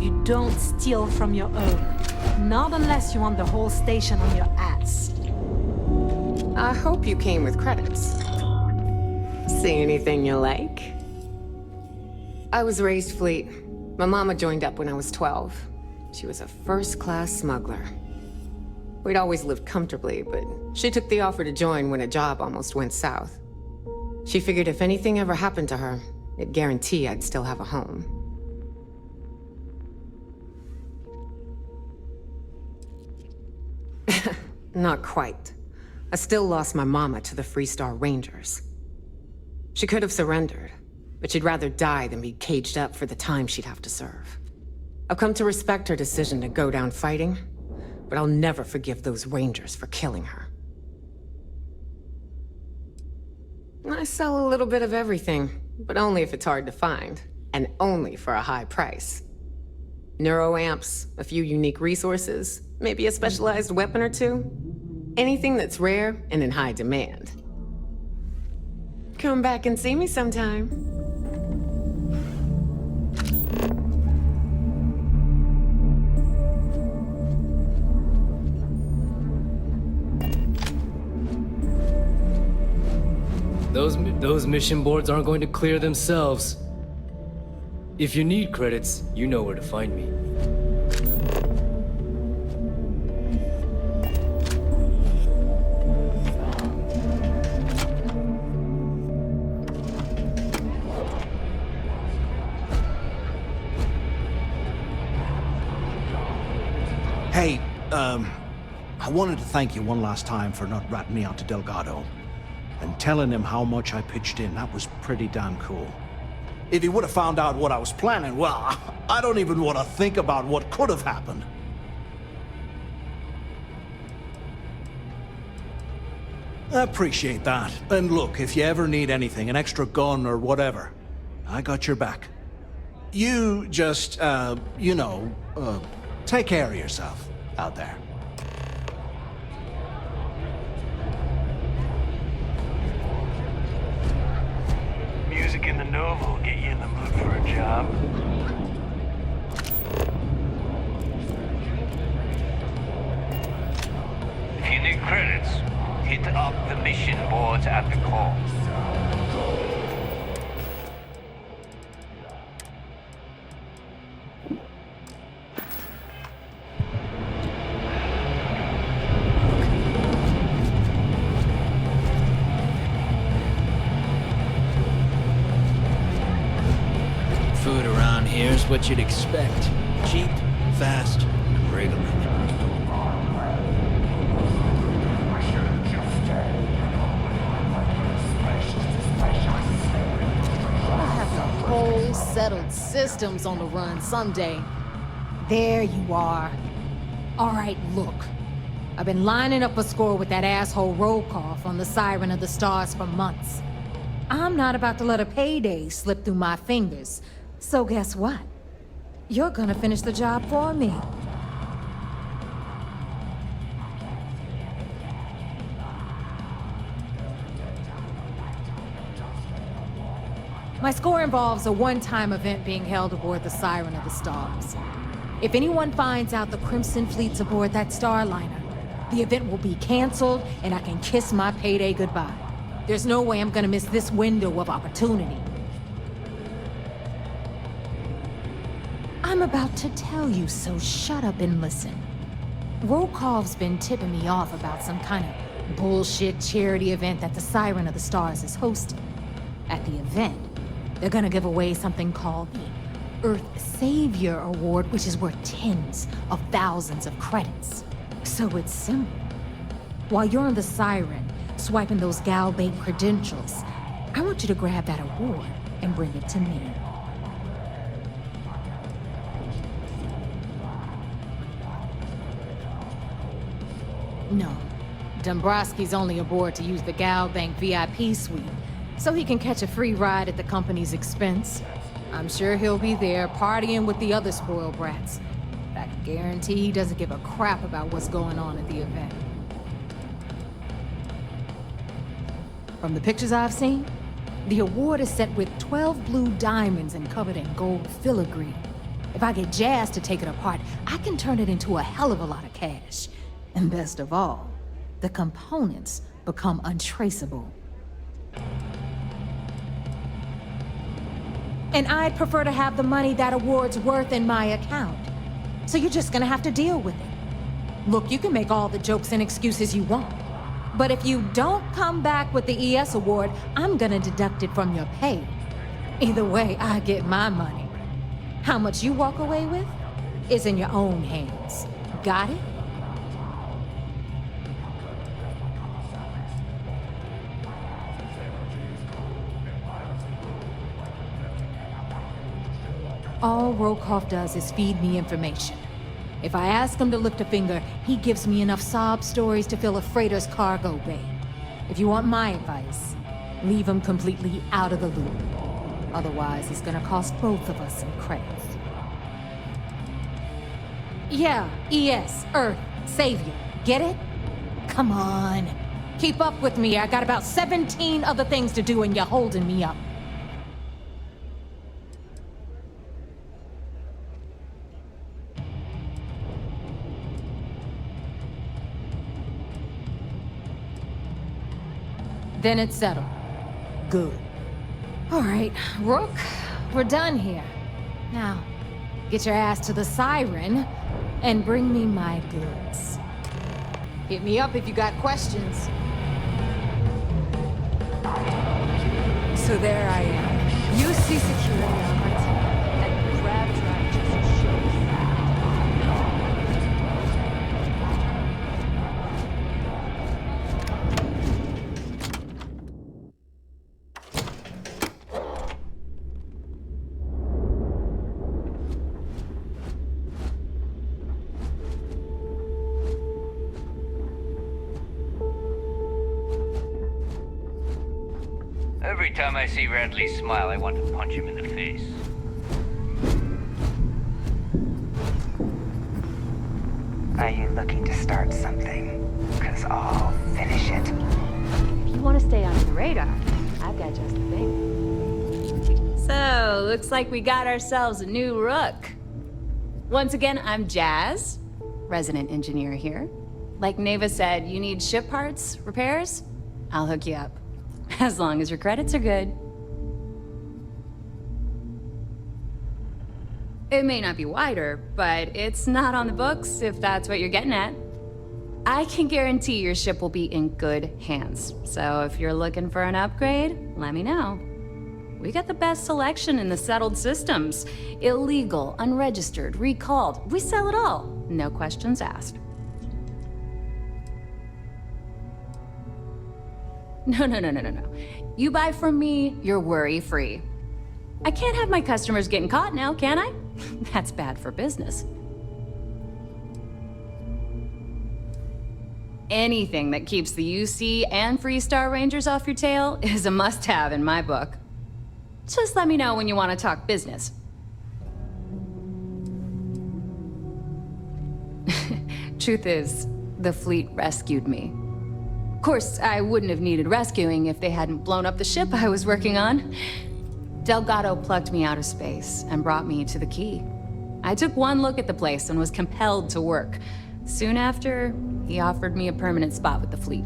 You don't steal from your own. Not unless you want the whole station on your ass. I hope you came with credits. See anything you like? I was raised fleet. My mama joined up when I was 12. She was a first-class smuggler. We'd always lived comfortably, but she took the offer to join when a job almost went south. She figured if anything ever happened to her, it'd guarantee I'd still have a home. Not quite. I still lost my mama to the Freestar Rangers. She could have surrendered, but she'd rather die than be caged up for the time she'd have to serve. I've come to respect her decision to go down fighting, but I'll never forgive those Rangers for killing her. I sell a little bit of everything, but only if it's hard to find, and only for a high price. Neuroamps, a few unique resources, maybe a specialized weapon or two. Anything that's rare and in high demand. Come back and see me sometime. Those mission boards aren't going to clear themselves. If you need credits, you know where to find me. Hey, I wanted to thank you one last time for not ratting me out to Delgado. And telling him how much I pitched in. That was pretty damn cool. If he would have found out what I was planning, well, I don't even want to think about what could have happened. I appreciate that. And look, if you ever need anything, an extra gun or whatever, I got your back. You just, take care of yourself out there. Music in the Nova will get you in the mood for a job. If you need credits, hit up the mission boards at the call. Food around here is what you'd expect. Cheap, fast, and regular. We'll have the whole settled systems on the run someday. There you are. All right, look. I've been lining up a score with that asshole Rokov on the Siren of the Stars for months. I'm not about to let a payday slip through my fingers. So guess what? You're gonna finish the job for me. My score involves a one-time event being held aboard the Siren of the Stars. If anyone finds out the Crimson Fleet's aboard that Starliner, the event will be canceled and I can kiss my payday goodbye. There's no way I'm gonna miss this window of opportunity. I'm about to tell you, so shut up and listen. Rokov's been tipping me off about some kind of bullshit charity event that the Siren of the Stars is hosting. At the event, they're gonna give away something called the Earth Savior Award, which is worth tens of thousands of credits. So it's simple. While you're on the Siren, swiping those GalBank credentials, I want you to grab that award and bring it to me. No, Dumbrosky's only aboard to use the GalBank VIP suite, so he can catch a free ride at the company's expense. I'm sure he'll be there partying with the other spoiled brats. I can guarantee he doesn't give a crap about what's going on at the event. From the pictures I've seen, the award is set with 12 blue diamonds and covered in gold filigree. If I get Jazz to take it apart, I can turn it into a hell of a lot of cash. And best of all, the components become untraceable. And I'd prefer to have the money that award's worth in my account. So you're just gonna have to deal with it. Look, you can make all the jokes and excuses you want. But if you don't come back with the ES award, I'm gonna deduct it from your pay. Either way, I get my money. How much you walk away with is in your own hands. Got it? All Rokov does is feed me information. If I ask him to lift a finger, he gives me enough sob stories to fill a freighter's cargo bay. If you want my advice, leave him completely out of the loop. Otherwise, it's gonna cost both of us some credits. Yeah, ES, Earth, Savior. Get it? Come on. Keep up with me. I got about 17 other things to do and you're holding me up. Then it's settled. Good. All right, Rook, we're done here. Now, get your ass to the Siren and bring me my goods. Hit me up if you got questions. So there I am. You see security on my tail, and grab drive just shows. Every time I see Radley smile, I want to punch him in the face. Are you looking to start something? Because I'll finish it. If you want to stay on the radar, I've got just the thing. So, looks like we got ourselves a new Rook. Once again, I'm Jazz, resident engineer here. Like Naeva said, you need ship parts, repairs? I'll hook you up. As long as your credits are good. It may not be wider, but it's not on the books, if that's what you're getting at. I can guarantee your ship will be in good hands. So if you're looking for an upgrade, let me know. We got the best selection in the settled systems. Illegal, unregistered, recalled. We sell it all. No questions asked. No. You buy from me, you're worry-free. I can't have my customers getting caught now, can I? That's bad for business. Anything that keeps the UC and Freestar Rangers off your tail is a must-have in my book. Just let me know when you want to talk business. Truth is, the fleet rescued me. Of course, I wouldn't have needed rescuing if they hadn't blown up the ship I was working on. Delgado plucked me out of space and brought me to the key. I took one look at the place and was compelled to work. Soon after, he offered me a permanent spot with the fleet.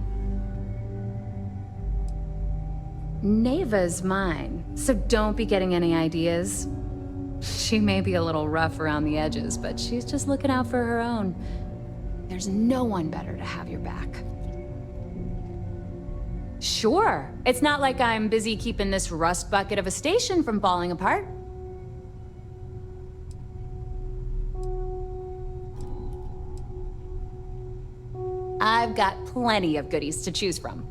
Naeva's mine, so don't be getting any ideas. She may be a little rough around the edges, but she's just looking out for her own. There's no one better to have your back. Sure, it's not like I'm busy keeping this rust bucket of a station from falling apart. I've got plenty of goodies to choose from.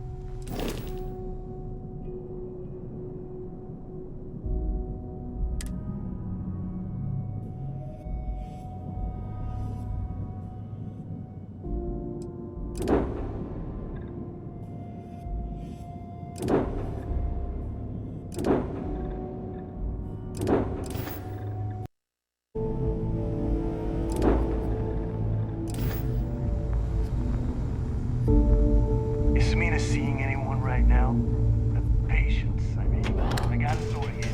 Is Mina seeing anyone right now? Patience, I mean. I gotta sort it.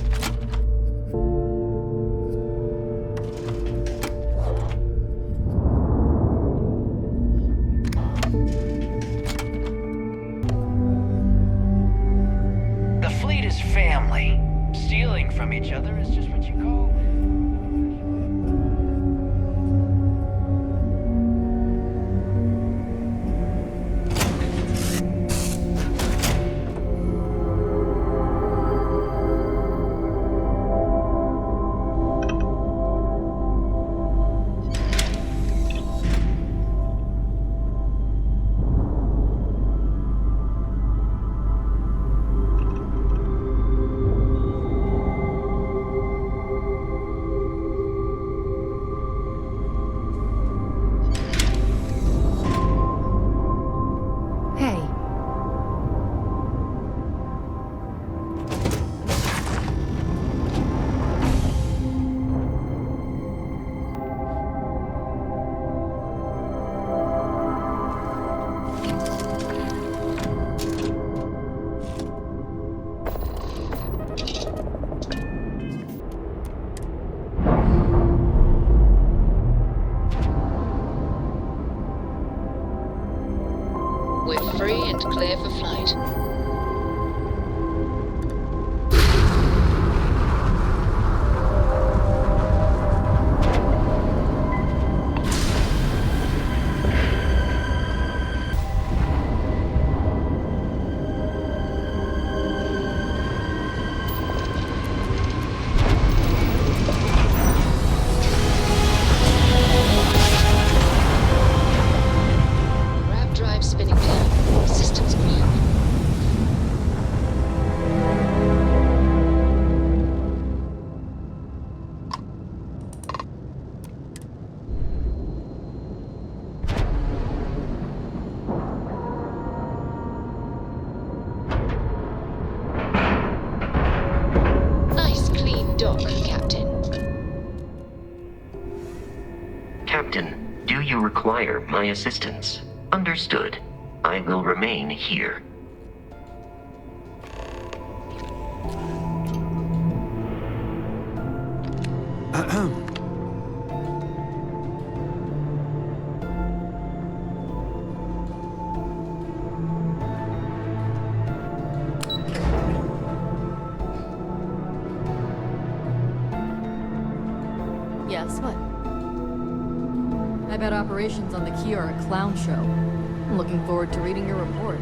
The fleet is family. Stealing from each other is just what you call... We're free and clear for flight. Captain, do you require my assistance? Understood. I will remain here. Yes, what? I bet operations on the key are a clown show. I'm looking forward to reading your report.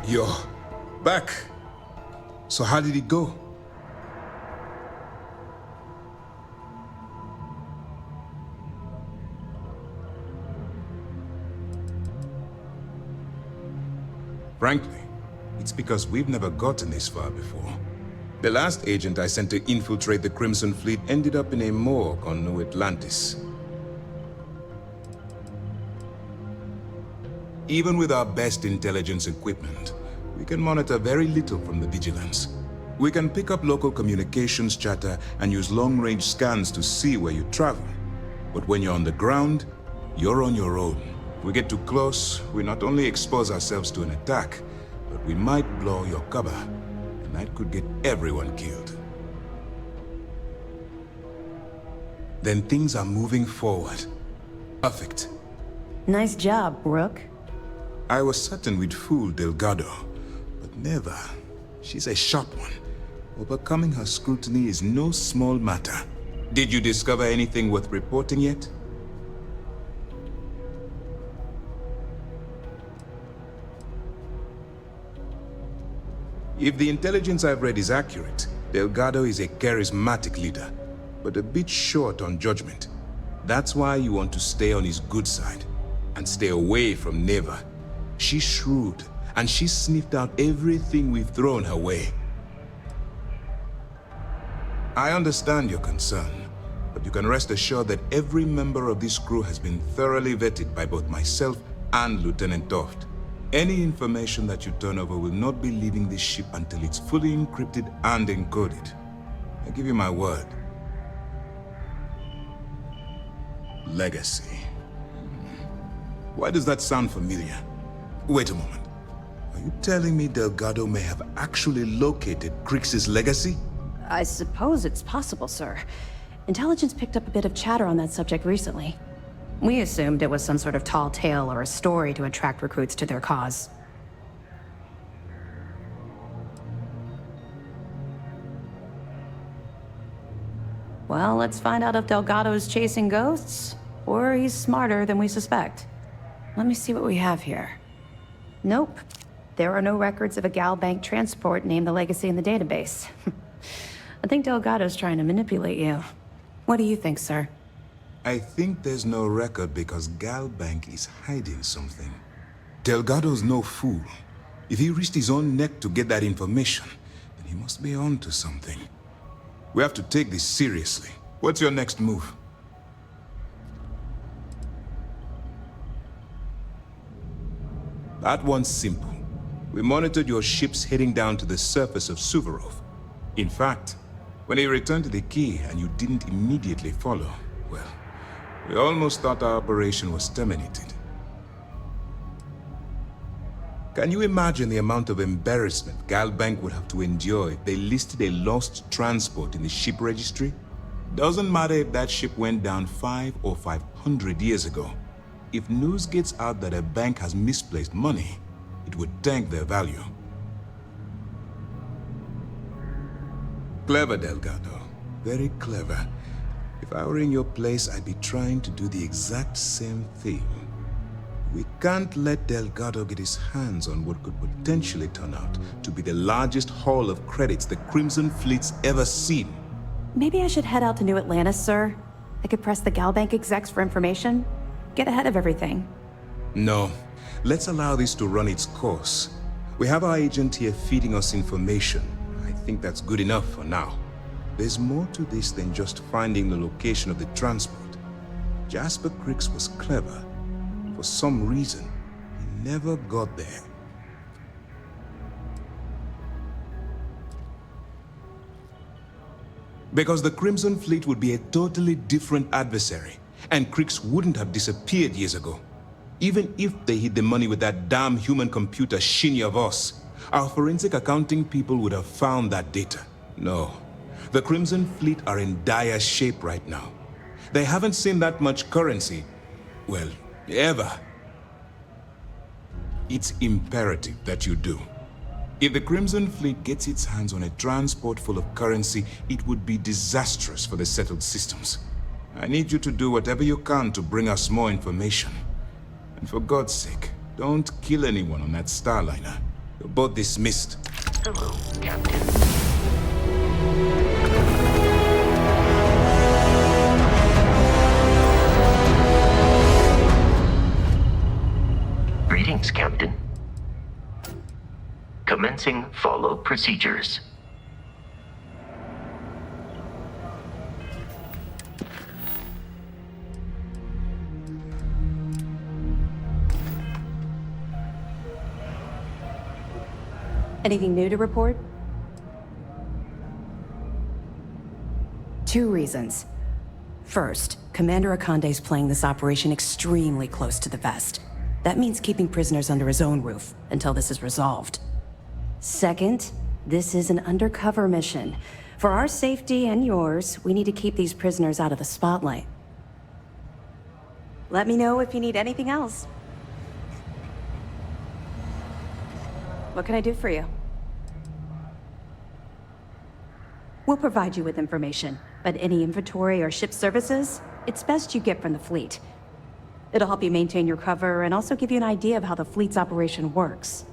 You're back. So how did it go? Frankly, it's because we've never gotten this far before. The last agent I sent to infiltrate the Crimson Fleet ended up in a morgue on New Atlantis. Even with our best intelligence equipment, we can monitor very little from the vigilance. We can pick up local communications chatter and use long-range scans to see where you travel. But when you're on the ground, you're on your own. If we get too close, we not only expose ourselves to an attack, but we might blow your cover, and that could get everyone killed. Then things are moving forward. Perfect. Nice job, Rook. I was certain we'd fool Delgado, but never. She's a sharp one. Overcoming her scrutiny is no small matter. Did you discover anything worth reporting yet? If the intelligence I've read is accurate, Delgado is a charismatic leader, but a bit short on judgment. That's why you want to stay on his good side, and stay away from Naeva. She's shrewd, and she's sniffed out everything we've thrown her way. I understand your concern, but you can rest assured that every member of this crew has been thoroughly vetted by both myself and Lieutenant Toft. Any information that you turn over will not be leaving this ship until it's fully encrypted and encoded. I give you my word. Legacy. Why does that sound familiar? Wait a moment. Are you telling me Delgado may have actually located Kryx's legacy? I suppose it's possible, sir. Intelligence picked up a bit of chatter on that subject recently. We assumed it was some sort of tall tale or a story to attract recruits to their cause. Well, let's find out if Delgado's chasing ghosts, or he's smarter than we suspect. Let me see what we have here. Nope. There are no records of a GalBank transport named the Legacy in the database. I think Delgado's trying to manipulate you. What do you think, sir? I think there's no record because GalBank is hiding something. Delgado's no fool. If he risked his own neck to get that information, then he must be on to something. We have to take this seriously. What's your next move? That one's simple. We monitored your ships heading down to the surface of Suvorov. In fact, when he returned to the key and you didn't immediately follow, well, we almost thought our operation was terminated. Can you imagine the amount of embarrassment GalBank would have to endure if they listed a lost transport in the ship registry? Doesn't matter if that ship went down 5 or 500 years ago. If news gets out that a bank has misplaced money, it would tank their value. Clever, Delgado. Very clever. If I were in your place, I'd be trying to do the exact same thing. We can't let Delgado get his hands on what could potentially turn out to be the largest haul of credits the Crimson Fleet's ever seen. Maybe I should head out to New Atlantis, sir. I could press the GalBank execs for information. Get ahead of everything. No. Let's allow this to run its course. We have our agent here feeding us information. I think that's good enough for now. There's more to this than just finding the location of the transport. Jasper Kryx was clever. For some reason, he never got there. Because the Crimson Fleet would be a totally different adversary, and Kryx wouldn't have disappeared years ago. Even if they hid the money with that damn human computer Shinya Voss, our forensic accounting people would have found that data. No. The Crimson Fleet are in dire shape right now. They haven't seen that much currency, well, ever. It's imperative that you do. If the Crimson Fleet gets its hands on a transport full of currency, it would be disastrous for the settled systems. I need you to do whatever you can to bring us more information. And for God's sake, don't kill anyone on that Starliner. You're both dismissed. Hello, Captain. Greetings, Captain. Commencing follow procedures. Anything new to report? 2 reasons. First, Commander Akande's playing this operation extremely close to the vest. That means keeping prisoners under his own roof until this is resolved. Second, this is an undercover mission. For our safety and yours, we need to keep these prisoners out of the spotlight. Let me know if you need anything else. What can I do for you? We'll provide you with information, but any inventory or ship services, it's best you get from the fleet. It'll help you maintain your cover and also give you an idea of how the fleet's operation works.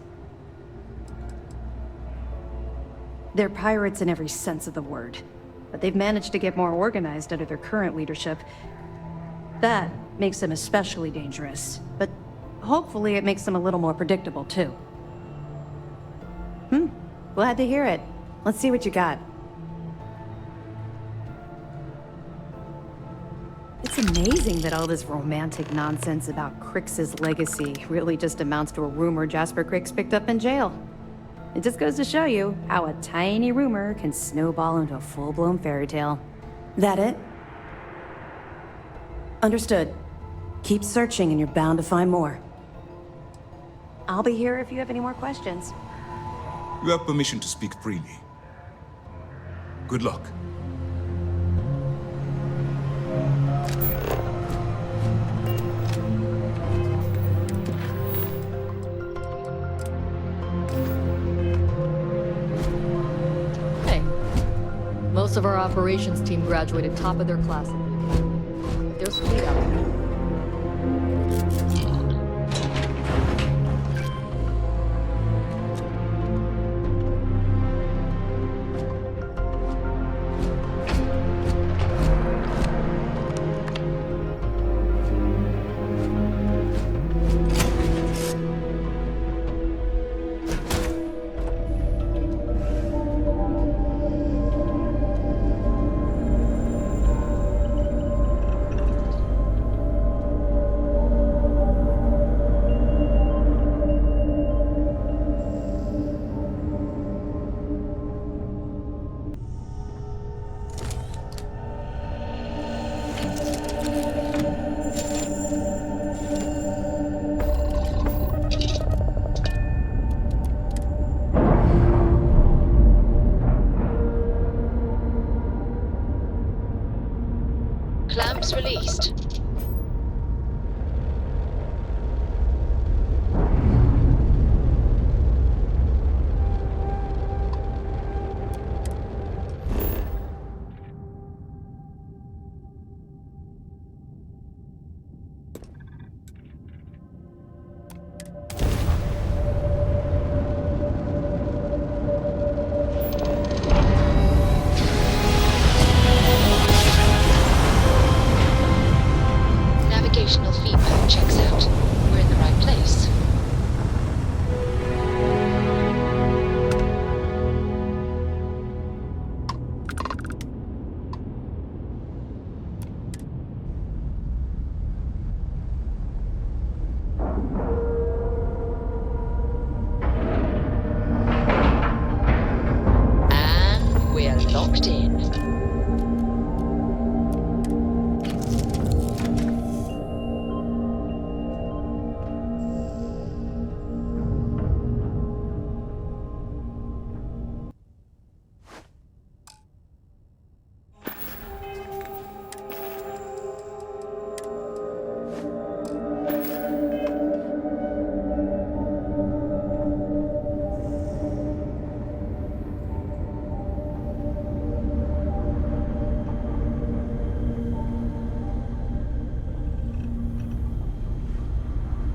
They're pirates in every sense of the word, but they've managed to get more organized under their current leadership. That makes them especially dangerous, but hopefully it makes them a little more predictable too. Glad to hear it. Let's see what you got. It's amazing that all this romantic nonsense about Kryx's legacy really just amounts to a rumor Jasper Kryx picked up in jail. It just goes to show you how a tiny rumor can snowball into a full-blown fairy tale. That it? Understood. Keep searching and you're bound to find more. I'll be here if you have any more questions. You have permission to speak freely. Good luck. Most of our operations team graduated top of their class at the Academy. There's fleet out there. Clamps released. Navigational feedback checks out. We're in the right place. And we're locked in.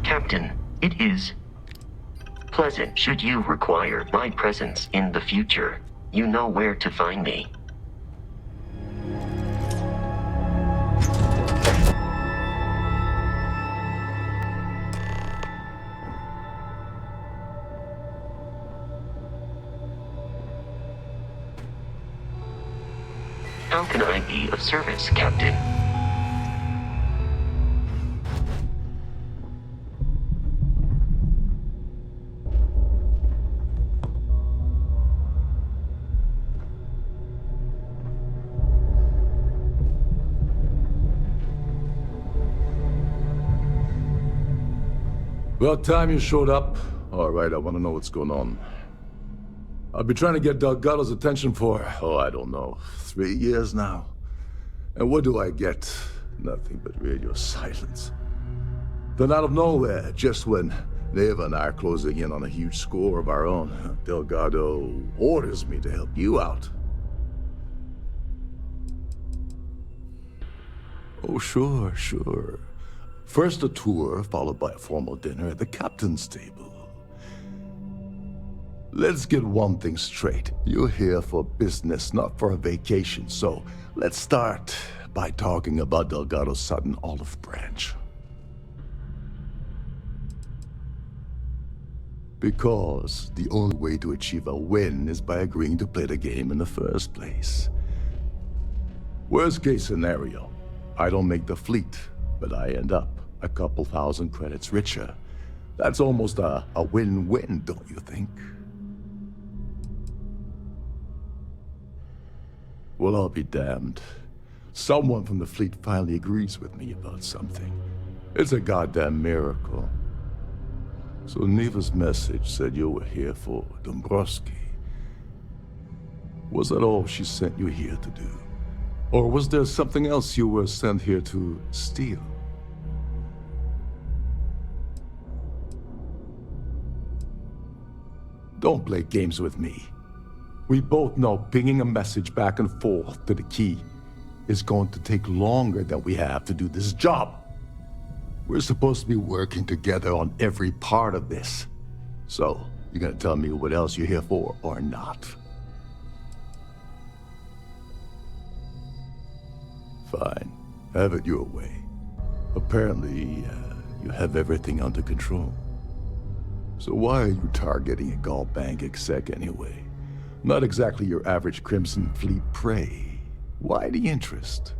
Captain, it is pleasant should you require my presence in the future. You know where to find me. How can I be of service, Captain? About time you showed up. All right, I want to know what's going on. I've been trying to get Delgado's attention for, I don't know, 3 years now. And what do I get? Nothing but radio silence. Then out of nowhere, just when Naeva and I are closing in on a huge score of our own, Delgado orders me to help you out. Oh, sure. First a tour, followed by a formal dinner at the captain's table. Let's get one thing straight. You're here for business, not for a vacation, so let's start by talking about Delgado's sudden olive branch. Because the only way to achieve a win is by agreeing to play the game in the first place. Worst case scenario, I don't make the fleet, but I end up a couple thousand credits richer. That's almost a win-win, don't you think? Well, I'll be damned. Someone from the fleet finally agrees with me about something. It's a goddamn miracle. So Naeva's message said you were here for Dumbrosky. Was that all she sent you here to do? Or was there something else you were sent here to steal? Don't play games with me. We both know pinging a message back and forth to the key is going to take longer than we have to do this job. We're supposed to be working together on every part of this. So, you gonna tell me what else you're here for or not? Fine. Have it your way. Apparently, you have everything under control. So why are you targeting a GalBank exec anyway? Not exactly your average Crimson Fleet prey. Why the interest?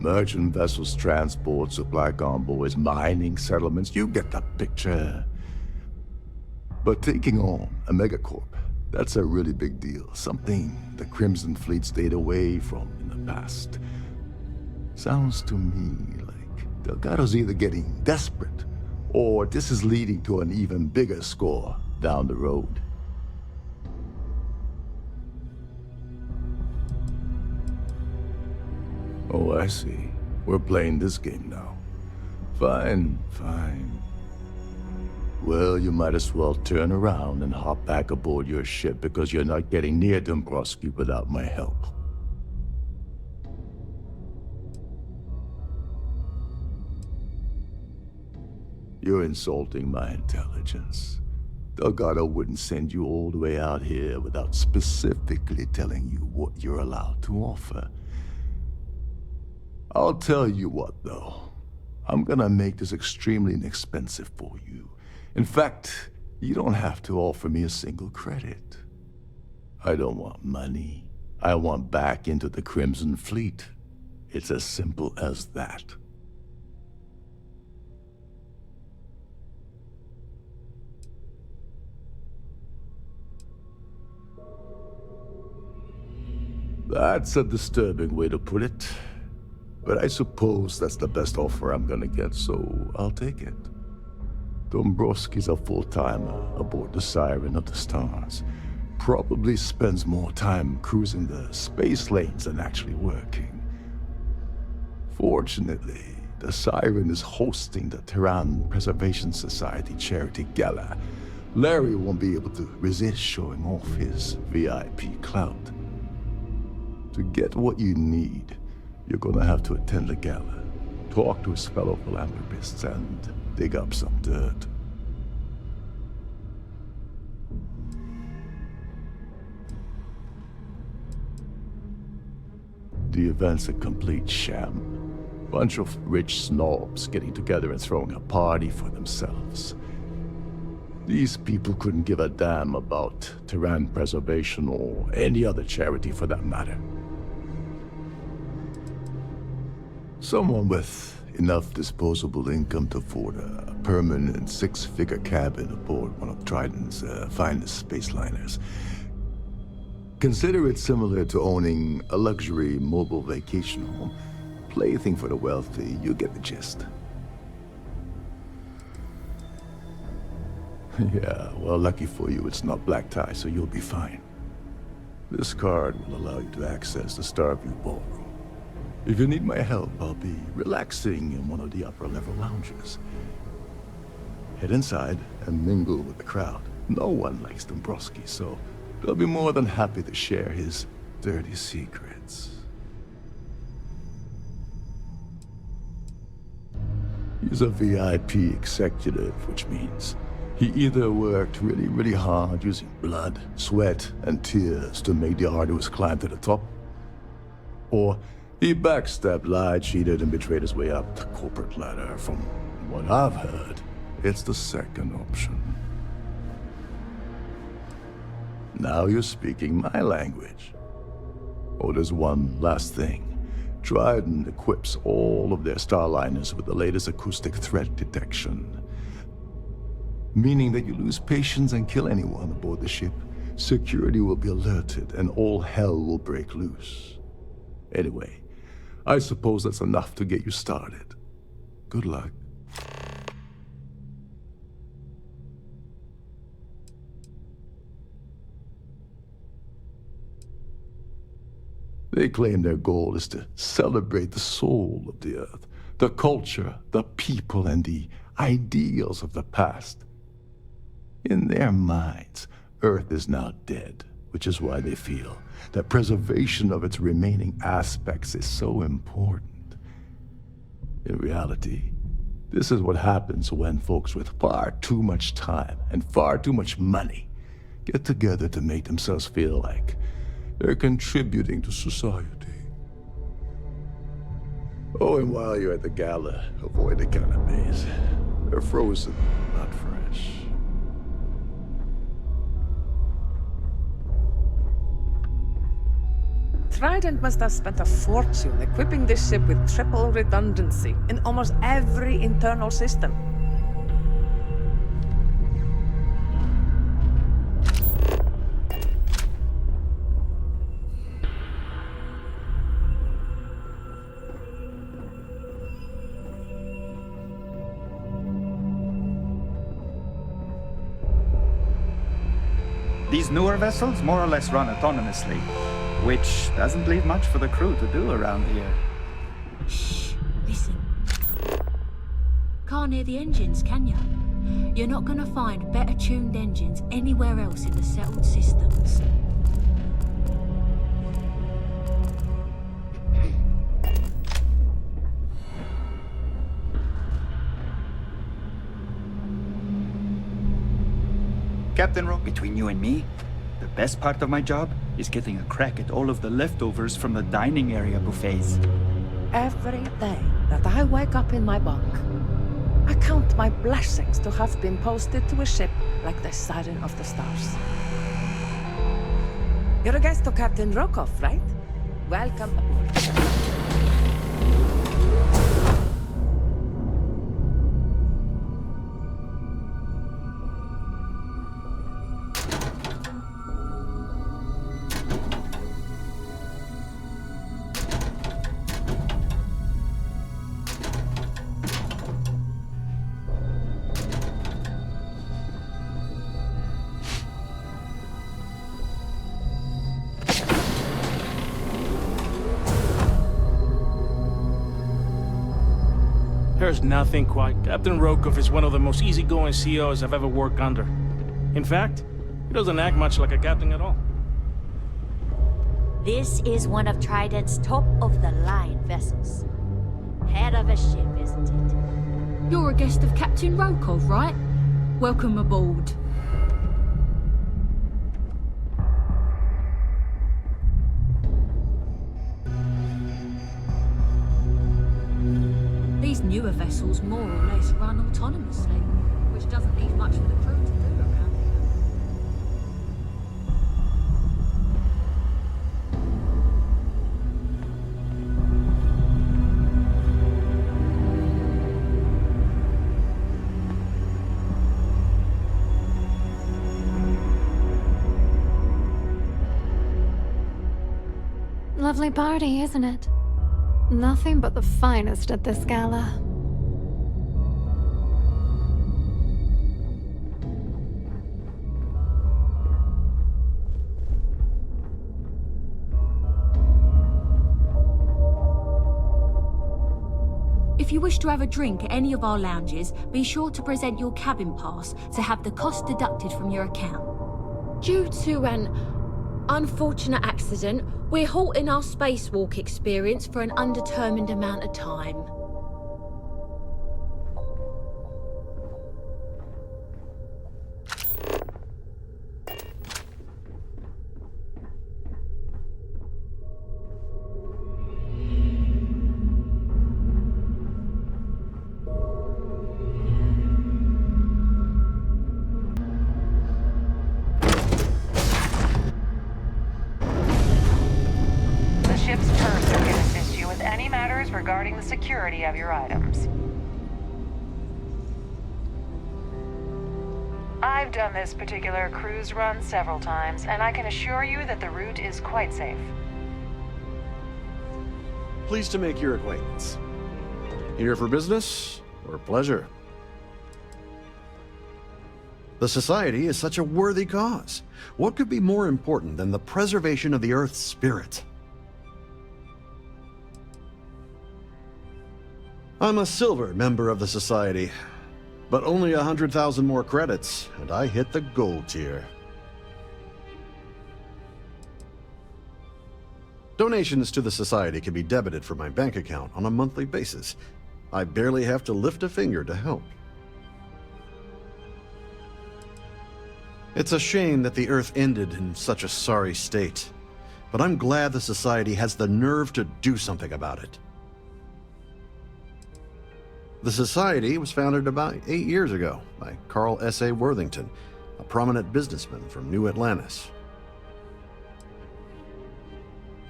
Merchant vessels, transport, supply convoys, mining settlements, you get the picture. But taking on a megacorp, that's a really big deal. Something the Crimson Fleet stayed away from in the past. Sounds to me like Delgado's either getting desperate, or this is leading to an even bigger score down the road. Oh, I see. We're playing this game now. Fine. Well, you might as well turn around and hop back aboard your ship because you're not getting near Dumbrosky without my help. You're insulting my intelligence. Delgado wouldn't send you all the way out here without specifically telling you what you're allowed to offer. I'll tell you what, though. I'm gonna make this extremely inexpensive for you. In fact, you don't have to offer me a single credit. I don't want money. I want back into the Crimson Fleet. It's as simple as that. That's a disturbing way to put it. But I suppose that's the best offer I'm gonna get, so I'll take it. Dumbrosky's a full-timer aboard the Siren of the Stars. Probably spends more time cruising the space lanes than actually working. Fortunately, the Siren is hosting the Terran Preservation Society charity Gala. Larry won't be able to resist showing off his VIP clout. To get what you need, you're gonna have to attend the gala, talk to his fellow philanthropists, and dig up some dirt. The event's a complete sham. Bunch of rich snobs getting together and throwing a party for themselves. These people couldn't give a damn about Terran preservation or any other charity for that matter. Someone with enough disposable income to afford a permanent six-figure cabin aboard one of Trident's finest space liners. Consider it similar to owning a luxury mobile vacation home. Plaything for the wealthy, you get the gist. Yeah, well, lucky for you, it's not black tie, so you'll be fine. This card will allow you to access the Starfield ballroom. If you need my help, I'll be relaxing in one of the upper-level lounges. Head inside and mingle with the crowd. No one likes Dumbrosky, so they'll be more than happy to share his dirty secrets. He's a VIP executive, which means he either worked really hard using blood, sweat, and tears to make the arduous climb to the top, or he backstabbed, lied, cheated, and betrayed his way up the corporate ladder. From what I've heard, it's the second option. Now you're speaking my language. Oh, there's one last thing. Trident equips all of their starliners with the latest acoustic threat detection. Meaning that you lose patience and kill anyone aboard the ship, security will be alerted and all hell will break loose. Anyway, I suppose that's enough to get you started. Good luck. They claim their goal is to celebrate the soul of the Earth, the culture, the people, and the ideals of the past. In their minds, Earth is now dead, which is why they feel that preservation of its remaining aspects is so important. In reality, this is what happens when folks with far too much time and far too much money get together to make themselves feel like they're contributing to society. Oh, and while you're at the Gala, avoid the canapes. They're frozen, not fresh. Trident must have spent a fortune equipping this ship with triple redundancy in almost every internal system. These newer vessels more or less run autonomously, which doesn't leave much for the crew to do around here. Shh, listen. Can't hear the engines, can you? You're not gonna find better tuned engines anywhere else in the settled systems. Captain Rock, between you and me, the best part of my job is getting a crack at all of the leftovers from the dining area buffets. Every day that I wake up in my bunk, I count my blessings to have been posted to a ship like the Siren of the Stars. You're a guest of Captain Rokov, right? Welcome aboard. There's nothing quite. Captain Rokov is one of the most easygoing CEOs I've ever worked under. In fact, he doesn't act much like a captain at all. This is one of Trident's top-of-the-line vessels. Head of a ship, isn't it? You're a guest of Captain Rokov, right? Welcome aboard. These newer vessels more or less run autonomously, which doesn't leave much for the crew to do around here. Lovely party, isn't it? Nothing but the finest at this gala. If you wish to have a drink at any of our lounges, be sure to present your cabin pass to have the cost deducted from your account. Due to an unfortunate accident, we're halting our spacewalk experience for an undetermined amount of time. Regarding the security of your items. I've done this particular cruise run several times, and I can assure you that the route is quite safe. Pleased to make your acquaintance. Here for business or pleasure? The Society is such a worthy cause. What could be more important than the preservation of the Earth's spirit? I'm a silver member of the Society, but only 100,000 more credits, and I hit the gold tier. Donations to the Society can be debited from my bank account on a monthly basis. I barely have to lift a finger to help. It's a shame that the Earth ended in such a sorry state, but I'm glad the Society has the nerve to do something about it. The Society was founded about 8 years ago by Carl S.A. Worthington, a prominent businessman from New Atlantis.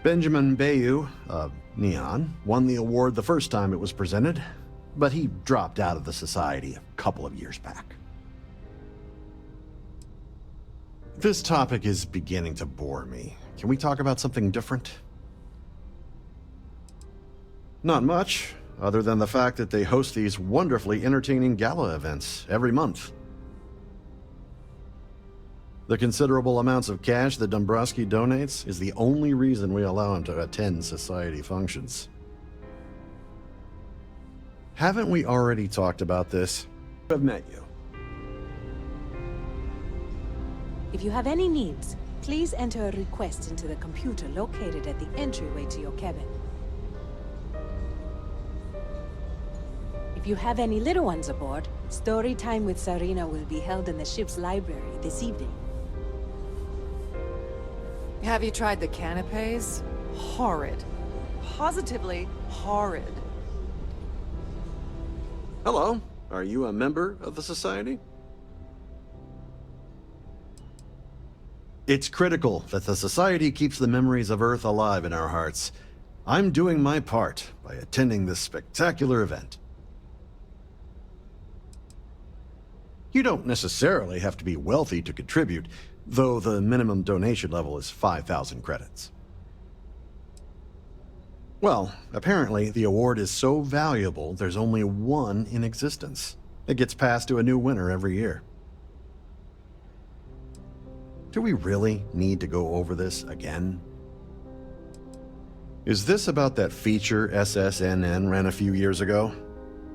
Benjamin Bayou of Neon won the award the first time it was presented, but he dropped out of the Society a couple of years back. This topic is beginning to bore me. Can we talk about something different? Not much. Other than the fact that they host these wonderfully entertaining gala events every month. The considerable amounts of cash that Dumbrosky donates is the only reason we allow him to attend Society functions. Haven't we already talked about this? I've met you. If you have any needs, please enter a request into the computer located at the entryway to your cabin. If you have any little ones aboard, story time with Sarina will be held in the ship's library this evening. Have you tried the canapes? Horrid. Positively horrid. Hello. Are you a member of the Society? It's critical that the Society keeps the memories of Earth alive in our hearts. I'm doing my part by attending this spectacular event. You don't necessarily have to be wealthy to contribute, though the minimum donation level is 5,000 credits. Well, apparently the award is so valuable there's only one in existence. It gets passed to a new winner every year. Do we really need to go over this again? Is this about that feature SSNN ran a few years ago?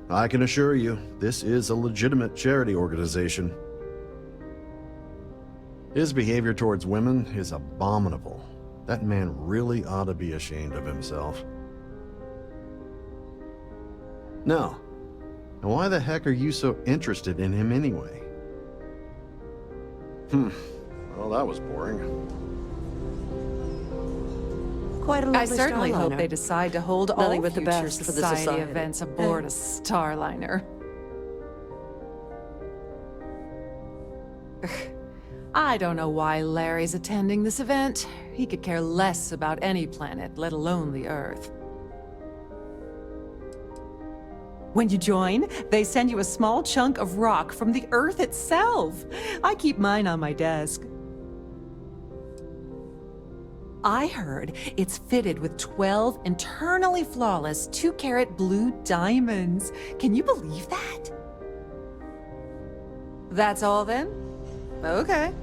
I can assure you, this is a legitimate charity organization. His behavior towards women is abominable. That man really ought to be ashamed of himself. No. And why the heck are you so interested in him anyway? Well, that was boring. Quite a lovely I certainly Starliner. hope they decide to hold Nothing all but the future best for the society society. events aboard a Starliner. I don't know why Larry's attending this event. He could care less about any planet, let alone the Earth. When you join, they send you a small chunk of rock from the Earth itself. I keep mine on my desk. I heard it's fitted with 12 internally flawless 2-carat blue diamonds. Can you believe that? That's all then? Okay.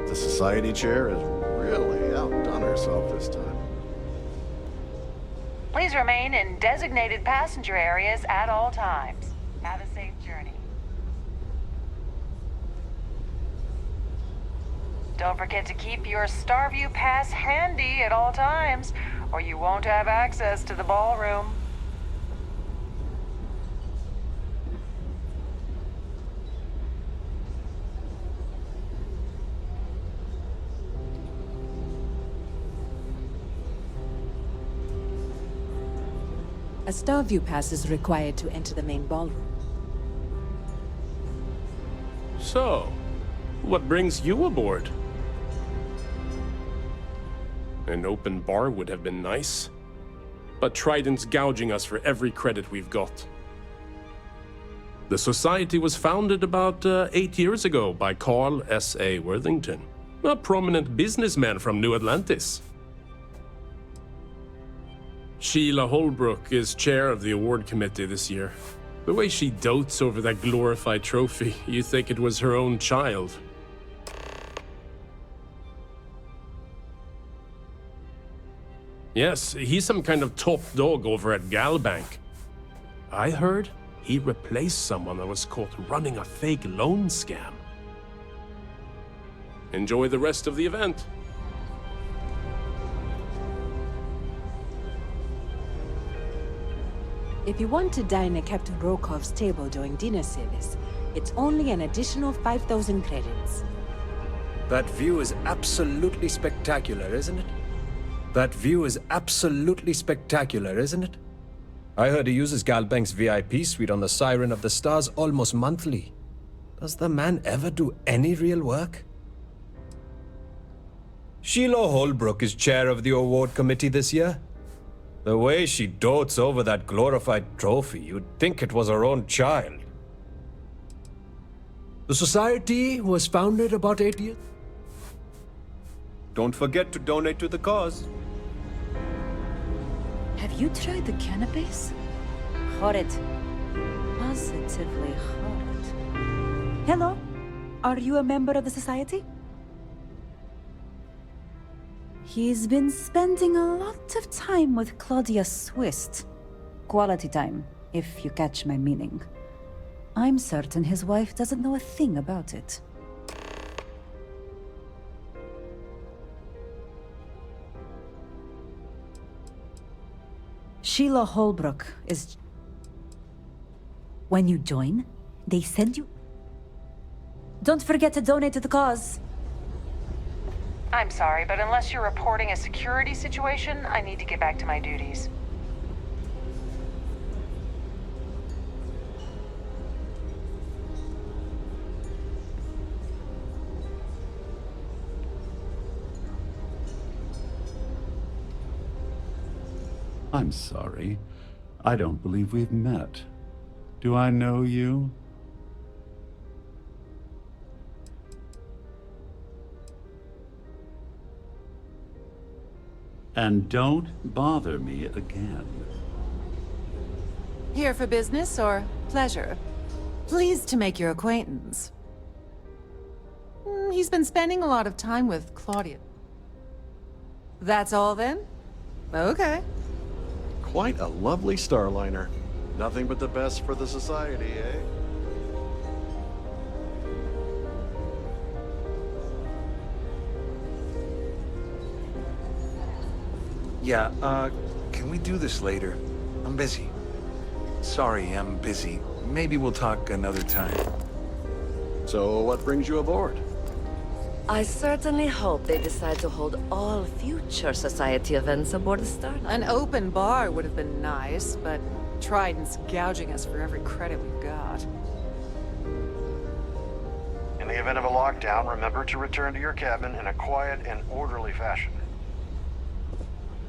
The Society chair has really outdone herself this time. Please remain in designated passenger areas at all times. Have a safe journey. Don't forget to keep your Starview pass handy at all times, or you won't have access to the ballroom. A Starview pass is required to enter the main ballroom. So, what brings you aboard? An open bar would have been nice, but Trident's gouging us for every credit we've got. The Society was founded about 8 years ago by Carl S.A. Worthington, a prominent businessman from New Atlantis. Sheila Holbrooke is chair of the award committee this year. The way she dotes over that glorified trophy, you think it was her own child. Yes, he's some kind of top dog over at GalBank. I heard he replaced someone that was caught running a fake loan scam. Enjoy the rest of the event. If you want to dine at Captain Rokov's table during dinner service, it's only an additional 5,000 credits. That view is absolutely spectacular, isn't it? That view is absolutely spectacular, isn't it? I heard he uses GalBank's VIP suite on the Siren of the Stars almost monthly. Does the man ever do any real work? Sheila Holbrooke is chair of the award committee this year. The way she dotes over that glorified trophy, you'd think it was her own child. The Society was founded about 8 years. Don't forget to donate to the cause. Have you tried the cannabis? Horrid. Positively horrid. Hello? Are you a member of the Society? He's been spending a lot of time with Claudia Swist. Quality time, if you catch my meaning. I'm certain his wife doesn't know a thing about it. Sheila Holbrooke is... When you join, they send you... Don't forget to donate to the cause. I'm sorry, but unless you're reporting a security situation, I need to get back to my duties. I'm sorry. I don't believe we've met. Do I know you? And don't bother me again. Here for business or pleasure? Pleased to make your acquaintance. He's been spending a lot of time with Claudia. That's all then? Okay. Quite a lovely starliner. Nothing but the best for the Society, eh? Yeah, can we do this later? I'm busy. Sorry, I'm busy. Maybe we'll talk another time. So, what brings you aboard? I certainly hope they decide to hold all future Society events aboard the Starlight. An open bar would have been nice, but Trident's gouging us for every credit we've got. In the event of a lockdown, remember to return to your cabin in a quiet and orderly fashion.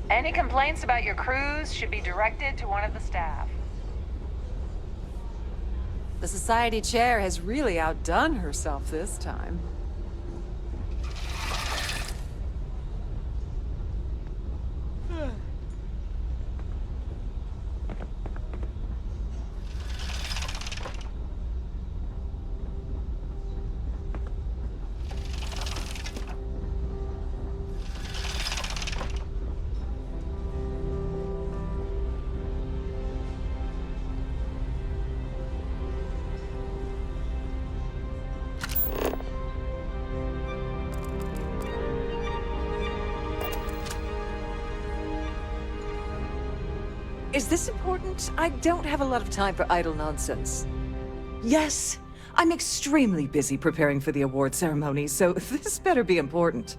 Any complaints about your cruise should be directed to one of the staff. The Society chair has really outdone herself this time. Is this important? I don't have a lot of time for idle nonsense. Yes, I'm extremely busy preparing for the award ceremony, so this better be important.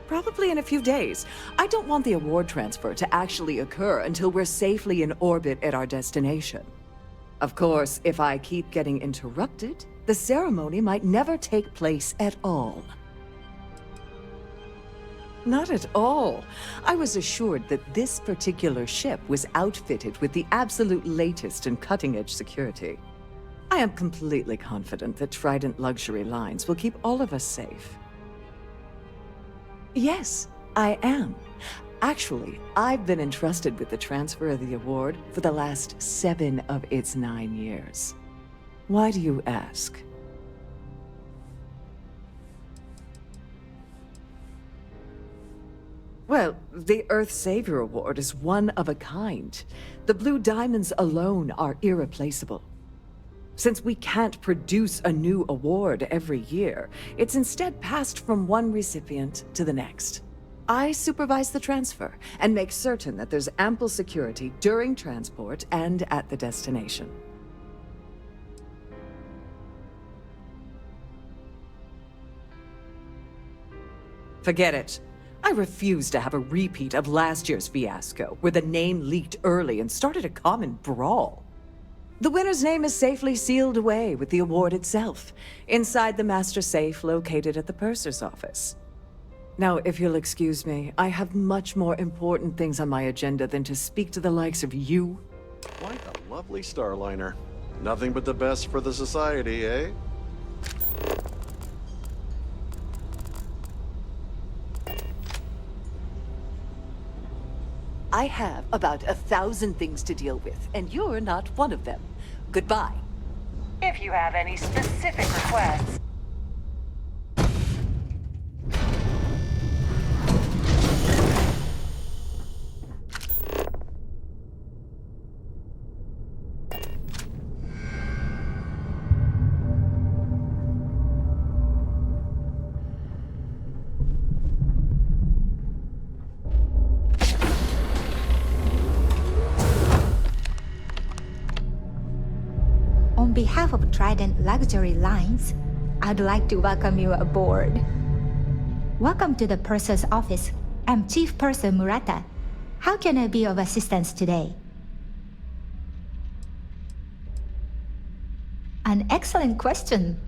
Probably in a few days. I don't want the award transfer to actually occur until we're safely in orbit at our destination. Of course, if I keep getting interrupted, the ceremony might never take place at all. Not at all. I was assured that this particular ship was outfitted with the absolute latest and cutting-edge security. I am completely confident that Trident Luxury Lines will keep all of us safe. Yes, I am. Actually, I've been entrusted with the transfer of the award for the last 7 of its 9 years. Why do you ask? Well, the Earth Savior Award is one of a kind. The Blue Diamonds alone are irreplaceable. Since we can't produce a new award every year, it's instead passed from one recipient to the next. I supervise the transfer and make certain that there's ample security during transport and at the destination. Forget it. I refuse to have a repeat of last year's fiasco, where the name leaked early and started a common brawl. The winner's name is safely sealed away with the award itself, inside the master safe located at the purser's office. Now, if you'll excuse me, I have much more important things on my agenda than to speak to the likes of you. Quite a lovely starliner. Nothing but the best for the society, eh? I have about 1,000 things to deal with, and you're not one of them. Goodbye. If you have any specific requests. On behalf of Trident Luxury Lines, I'd like to welcome you aboard. Welcome to the Purser's office. I'm Chief Purser Murata. How can I be of assistance today? An excellent question.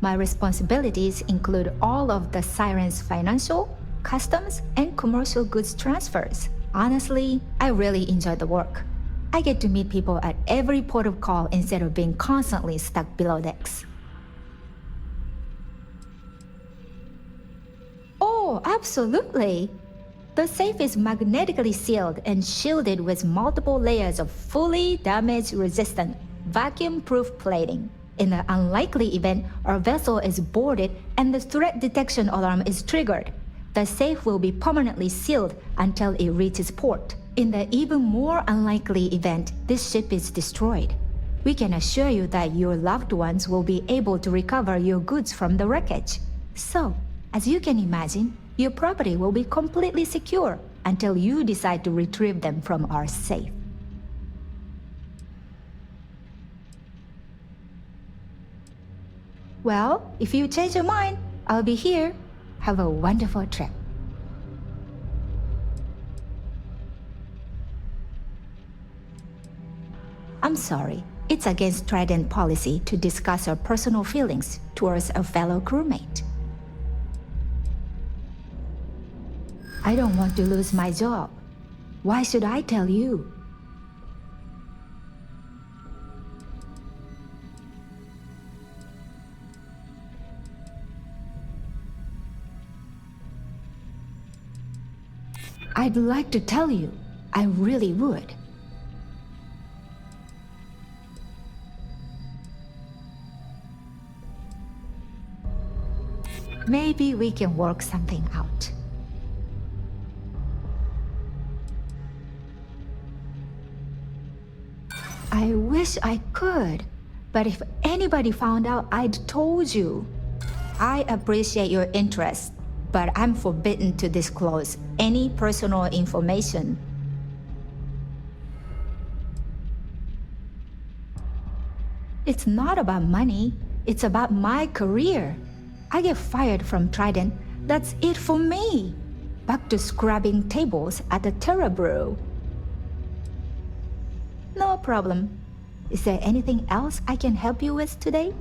My responsibilities include all of the Siren's financial, customs, and commercial goods transfers. Honestly, I really enjoy the work. I get to meet people at every port of call instead of being constantly stuck below decks. Oh, absolutely! The safe is magnetically sealed and shielded with multiple layers of fully damage-resistant, vacuum-proof plating. In the unlikely event our vessel is boarded and the threat detection alarm is triggered, the safe will be permanently sealed until it reaches port. In the even more unlikely event this ship is destroyed, we can assure you that your loved ones will be able to recover your goods from the wreckage. So, as you can imagine, your property will be completely secure until you decide to retrieve them from our safe. Well, if you change your mind, I'll be here. Have a wonderful trip. I'm sorry. It's against Trident policy to discuss our personal feelings towards a fellow crewmate. I don't want to lose my job. Why should I tell you? I'd like to tell you. I really would. Maybe we can work something out. I wish I could, but if anybody found out I'd told you. I appreciate your interest, but I'm forbidden to disclose any personal information. It's not about money, it's about my career. I get fired from Trident, that's it for me. Back to scrubbing tables at the Terra Brew. No problem. Is there anything else I can help you with today?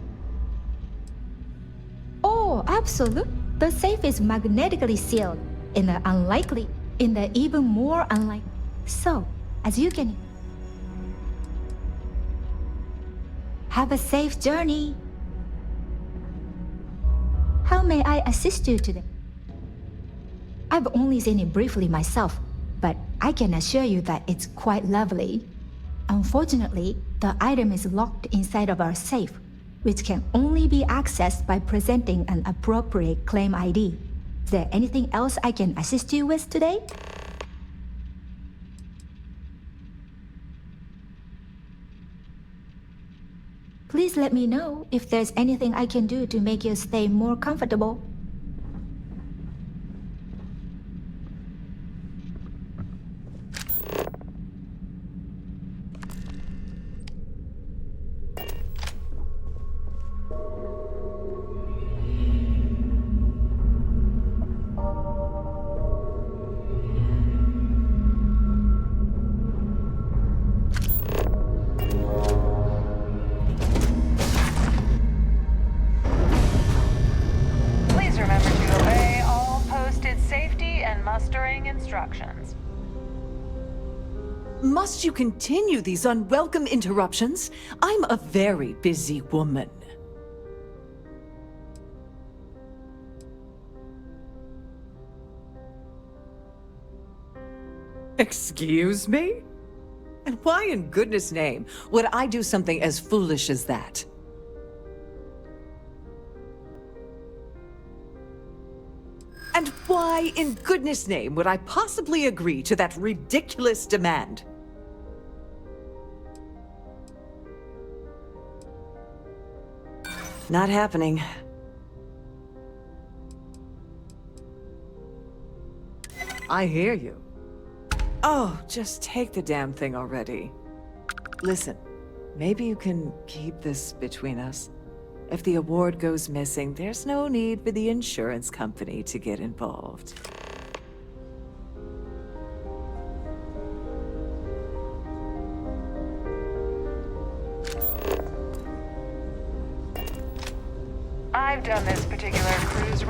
Oh, absolutely. The safe is magnetically sealed in the even more unlikely. So, as you can have a safe journey. How may I assist you today? I've only seen it briefly myself, but I can assure you that it's quite lovely. Unfortunately, the item is locked inside of our safe, which can only be accessed by presenting an appropriate claim ID. Is there anything else I can assist you with today? Please let me know if there's anything I can do to make your stay more comfortable. Must you continue these unwelcome interruptions? I'm a very busy woman. Excuse me? And why in goodness name would I do something as foolish as that? And why in goodness name would I possibly agree to that ridiculous demand? Not happening. I hear you. Oh, just take the damn thing already. Listen, maybe you can keep this between us. If the award goes missing, there's no need for the insurance company to get involved. I've done this particular cruise.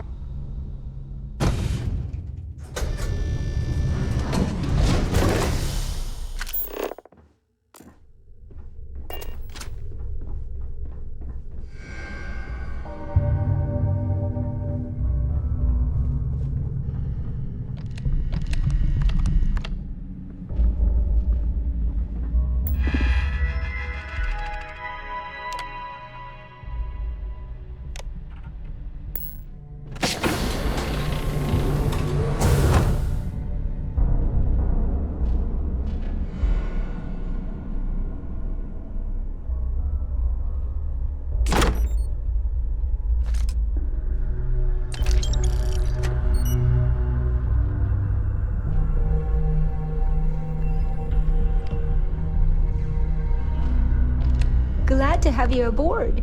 Glad to have you aboard.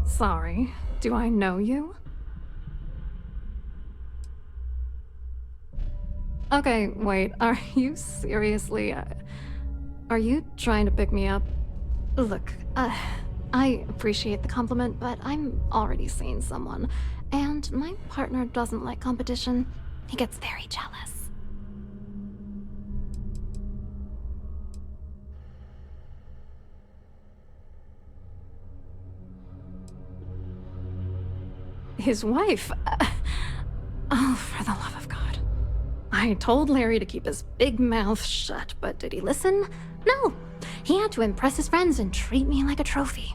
Sorry, do I know you? Okay, wait, are you seriously... Are you trying to pick me up? Look, I appreciate the compliment, but I'm already seeing someone, and my partner doesn't like competition. He gets very jealous. His wife? Oh, for the love of God. I told Larry to keep his big mouth shut, but did he listen? No. He had to impress his friends and treat me like a trophy.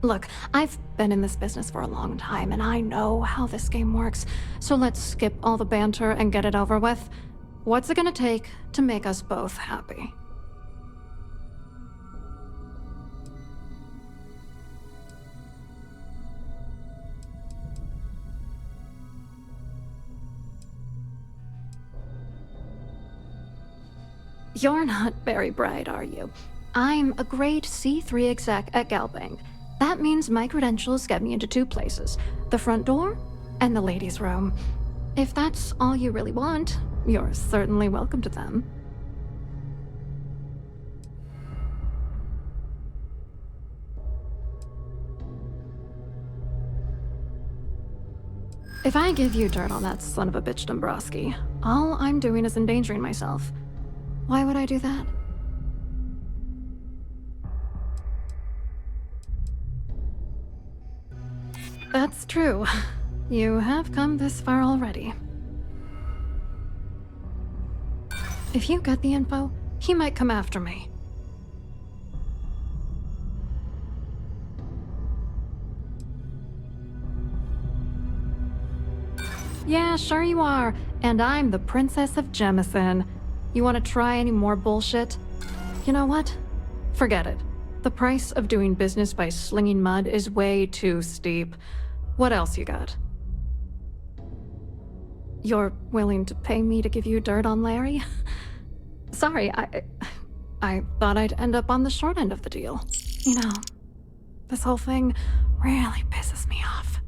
Look, I've been in this business for a long time, and I know how this game works, so let's skip all the banter and get it over with. What's it gonna take to make us both happy? You're not very bright, are you? I'm a grade C3 exec at GalBank. That means my credentials get me into 2 places, the front door and the ladies' room. If that's all you really want, you're certainly welcome to them. If I give you dirt on that son of a bitch Dumbrosky, all I'm doing is endangering myself. Why would I do that? That's true. You have come this far already. If you get the info, he might come after me. Yeah, sure you are. And I'm the Princess of Jemison. You want to try any more bullshit? You know what? Forget it. The price of doing business by slinging mud is way too steep. What else you got? You're willing to pay me to give you dirt on Larry? Sorry, I thought I'd end up on the short end of the deal. You know, this whole thing really pisses me off.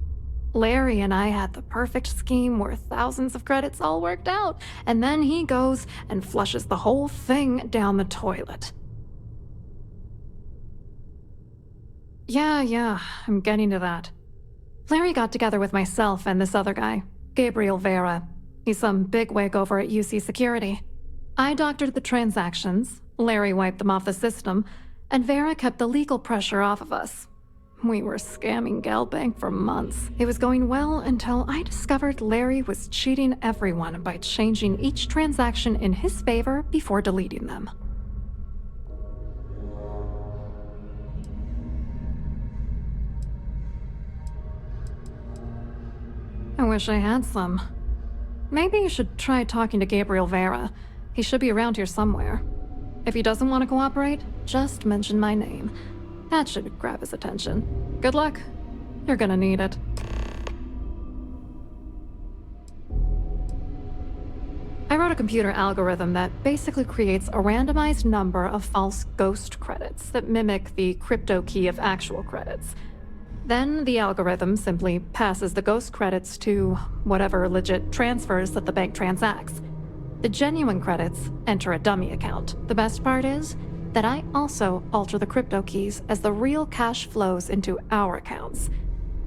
Larry and I had the perfect scheme worth thousands of credits all worked out, and then he goes and flushes the whole thing down the toilet. Yeah, I'm getting to that. Larry got together with myself and this other guy, Gabriel Vera. He's some bigwig over at UC Security. I doctored the transactions, Larry wiped them off the system, and Vera kept the legal pressure off of us. We were scamming GalBank for months. It was going well until I discovered Larry was cheating everyone by changing each transaction in his favor before deleting them. I wish I had some. Maybe you should try talking to Gabriel Vera. He should be around here somewhere. If he doesn't want to cooperate, just mention my name. That should grab his attention. Good luck. You're gonna need it. I wrote a computer algorithm that basically creates a randomized number of false ghost credits that mimic the crypto key of actual credits. Then the algorithm simply passes the ghost credits to whatever legit transfers that the bank transacts. The genuine credits enter a dummy account. The best part is that I also alter the crypto keys as the real cash flows into our accounts.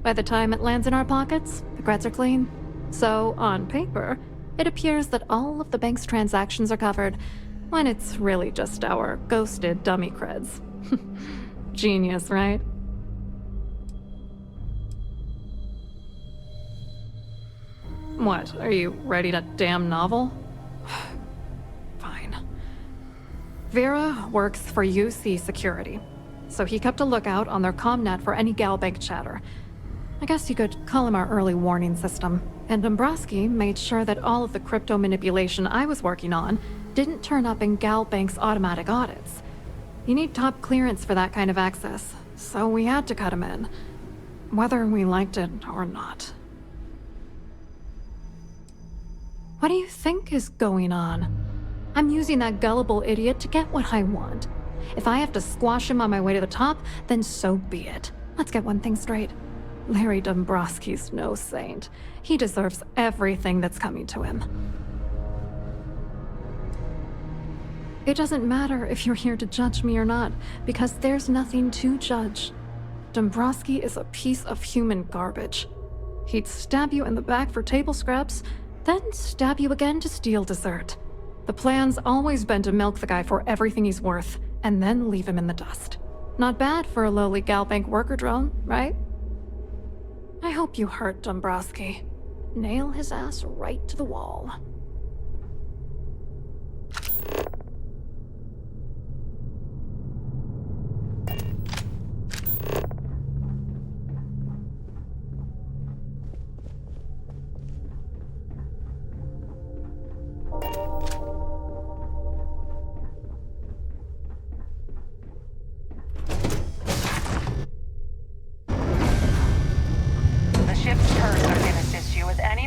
By the time it lands in our pockets, the creds are clean. So, on paper, it appears that all of the bank's transactions are covered, when it's really just our ghosted dummy creds. Genius, right? What, are you ready to damn novel? Fine. Vera works for UC Security, so he kept a lookout on their comnet for any GalBank chatter. I guess you could call him our early warning system. And Dumbrosky made sure that all of the crypto manipulation I was working on didn't turn up in GalBank's automatic audits. You need top clearance for that kind of access, so we had to cut him in, whether we liked it or not. What do you think is going on? I'm using that gullible idiot to get what I want. If I have to squash him on my way to the top, then so be it. Let's get one thing straight. Larry Dumbrosky's no saint. He deserves everything that's coming to him. It doesn't matter if you're here to judge me or not, because there's nothing to judge. Dumbrosky is a piece of human garbage. He'd stab you in the back for table scraps, then stab you again to steal dessert. The plan's always been to milk the guy for everything he's worth, and then leave him in the dust. Not bad for a lowly GalBank worker drone, right? I hope you hurt Dumbrosky. Nail his ass right to the wall.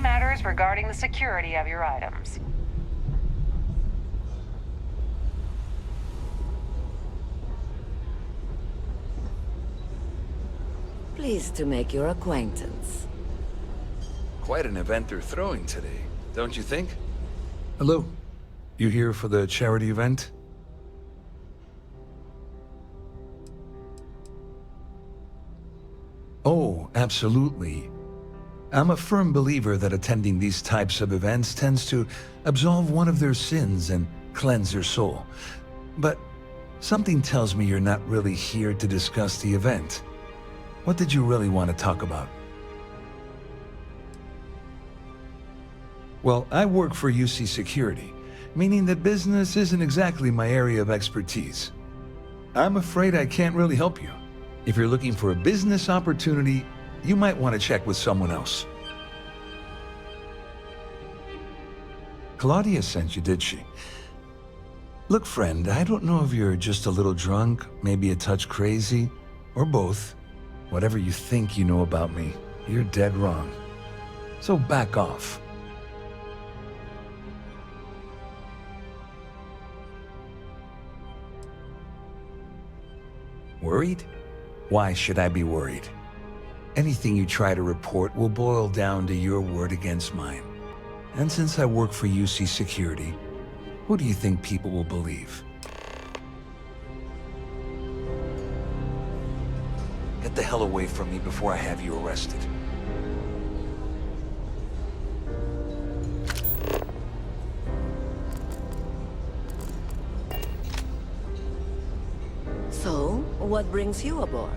matters regarding the security of your items. Pleased to make your acquaintance. Quite an event they're throwing today, don't you think? Hello. You here for the charity event? Oh, absolutely. I'm a firm believer that attending these types of events tends to absolve one of their sins and cleanse their soul. But something tells me you're not really here to discuss the event. What did you really want to talk about? Well, I work for UC Security, meaning that business isn't exactly my area of expertise. I'm afraid I can't really help you. If you're looking for a business opportunity, you might want to check with someone else. Claudia sent you, did she? Look, friend, I don't know if you're just a little drunk, maybe a touch crazy, or both. Whatever you think you know about me, you're dead wrong. So back off. Worried? Why should I be worried? Anything you try to report will boil down to your word against mine. And since I work for UC Security, who do you think people will believe? Get the hell away from me before I have you arrested. So, what brings you aboard?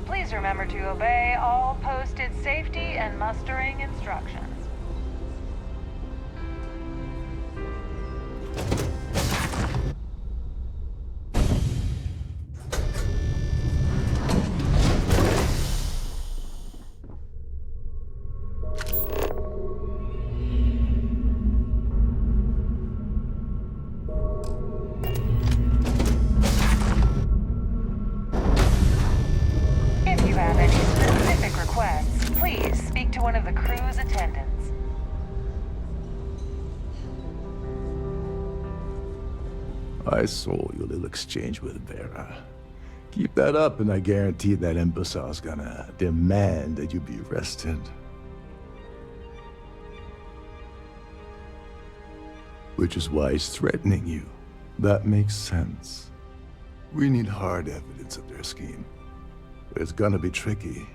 Please remember to obey all posted safety and mustering instructions. I saw your little exchange with Vera. Keep that up and I guarantee that imbecile's gonna demand that you be arrested. Which is why he's threatening you. That makes sense. We need hard evidence of their scheme. But it's gonna be tricky.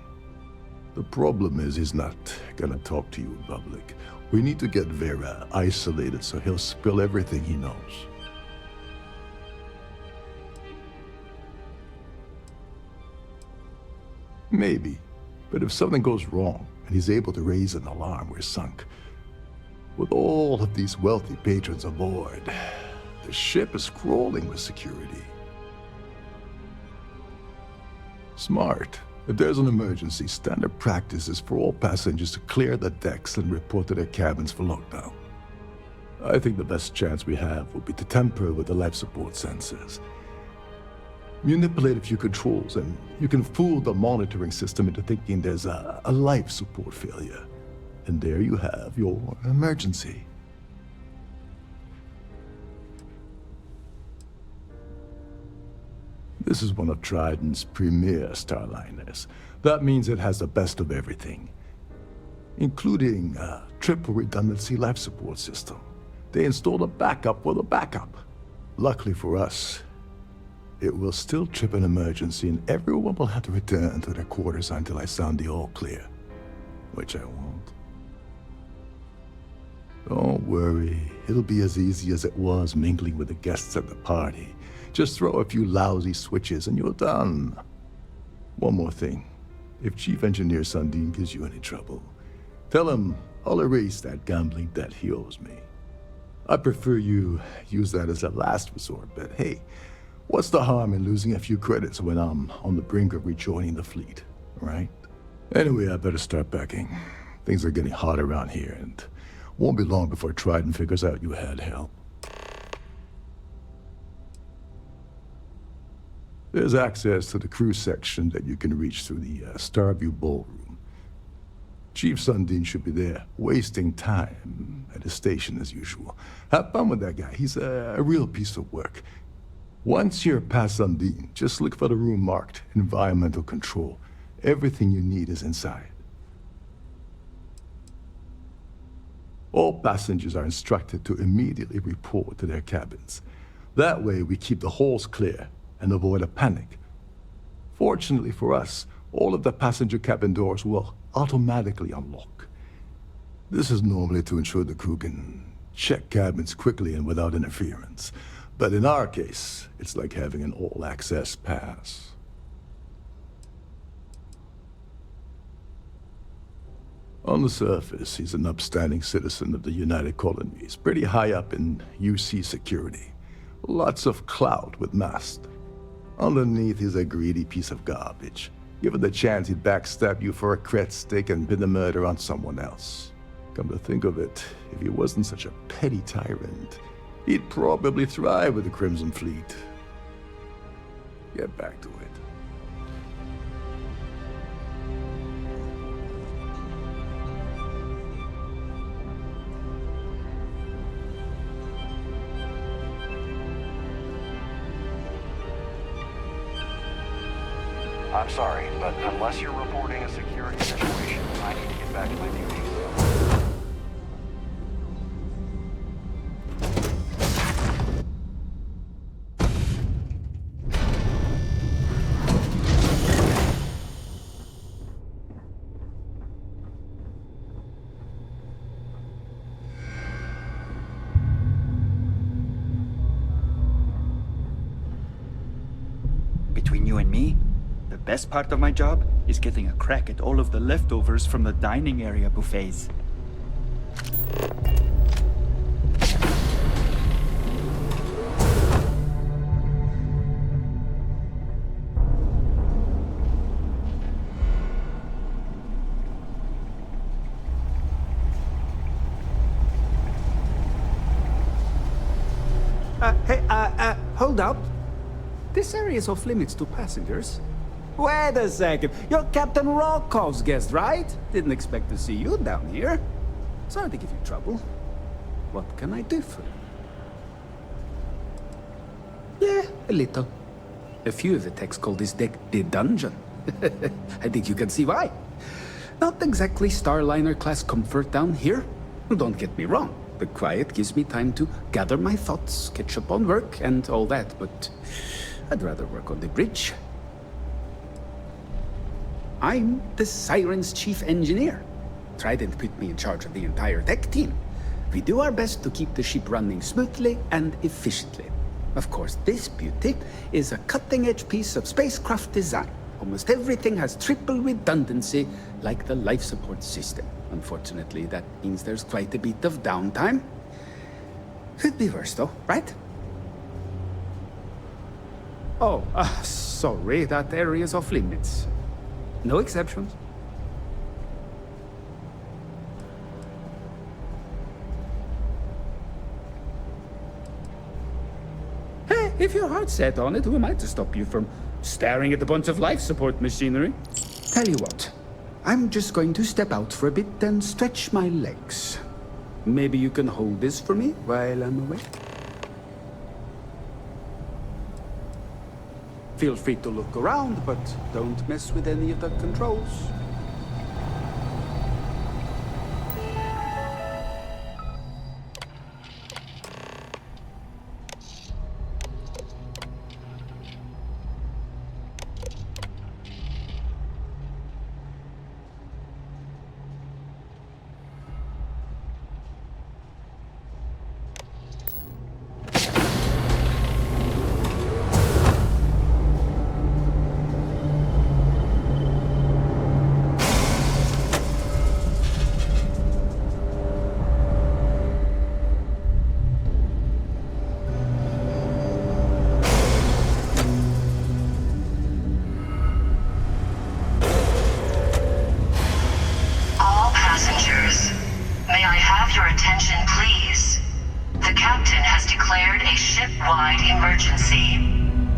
The problem is he's not gonna talk to you in public. We need to get Vera isolated so he'll spill everything he knows. Maybe, but if something goes wrong and he's able to raise an alarm, we're sunk. With all of these wealthy patrons aboard, the ship is crawling with security. Smart. If there's an emergency, standard practice is for all passengers to clear the decks and report to their cabins for lockdown. I think the best chance we have would be to tamper with the life support sensors. Manipulate a few controls, and you can fool the monitoring system into thinking there's a life support failure. And there you have your emergency. This is one of Trident's premier starliners. That means it has the best of everything, including a triple redundancy life support system. They installed a backup for the backup. Luckily for us, it will still trip an emergency and everyone will have to return to their quarters until I sound the all clear, which I won't. Don't worry, it'll be as easy as it was mingling with the guests at the party. Just throw a few lousy switches and you're done. One more thing. If Chief Engineer Sundin gives you any trouble, tell him I'll erase that gambling debt he owes me. I prefer you use that as a last resort, but hey, what's the harm in losing a few credits when I'm on the brink of rejoining the fleet, right? Anyway, I better start packing. Things are getting hot around here, and won't be long before Trident figures out you had help. There's access to the crew section that you can reach through the Starview ballroom. Chief Sundin should be there, wasting time at his station as usual. Have fun with that guy. He's a real piece of work. Once you're past Sundin, just look for the room marked Environmental Control. Everything you need is inside. All passengers are instructed to immediately report to their cabins. That way we keep the halls clear and avoid a panic. Fortunately for us, all of the passenger cabin doors will automatically unlock. This is normally to ensure the crew can check cabins quickly and without interference. But in our case, it's like having an all-access pass. On the surface, he's an upstanding citizen of the United Colonies, pretty high up in UC security. Lots of clout with Mast. Underneath, he's a greedy piece of garbage. Given the chance, he'd backstab you for a cret stick and pin the murder on someone else. Come to think of it, if he wasn't such a petty tyrant, he'd probably thrive with the Crimson Fleet. Get back to it. I'm sorry, but unless you're reporting a security situation, I need to get back to my duties. Between you and me, the best part of my job is getting a crack at all of the leftovers from the dining area buffets. Hold up. This area is off limits to passengers. Wait a second. You're Captain Rokov's guest, right? Didn't expect to see you down here. Sorry to give you trouble. What can I do for you? Yeah, a little. A few of the techs call this deck the dungeon. I think you can see why. Not exactly Starliner-class comfort down here. Don't get me wrong. The quiet gives me time to gather my thoughts, catch up on work, and all that, but I'd rather work on the bridge. I'm the Siren's chief engineer. Trident put me in charge of the entire tech team. We do our best to keep the ship running smoothly and efficiently. Of course, this beauty is a cutting-edge piece of spacecraft design. Almost everything has triple redundancy, like the life support system. Unfortunately, that means there's quite a bit of downtime. Could be worse, though, right? Oh, sorry, that area's off limits. No exceptions. Hey, if your heart's set on it, who am I to stop you from staring at a bunch of life support machinery? Tell you what, I'm just going to step out for a bit and stretch my legs. Maybe you can hold this for me while I'm away? Feel free to look around, but don't mess with any of the controls. Shipwide Emergency.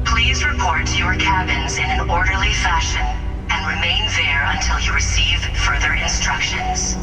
Please Please report to your cabins in an orderly fashion and remain there until you receive further instructions.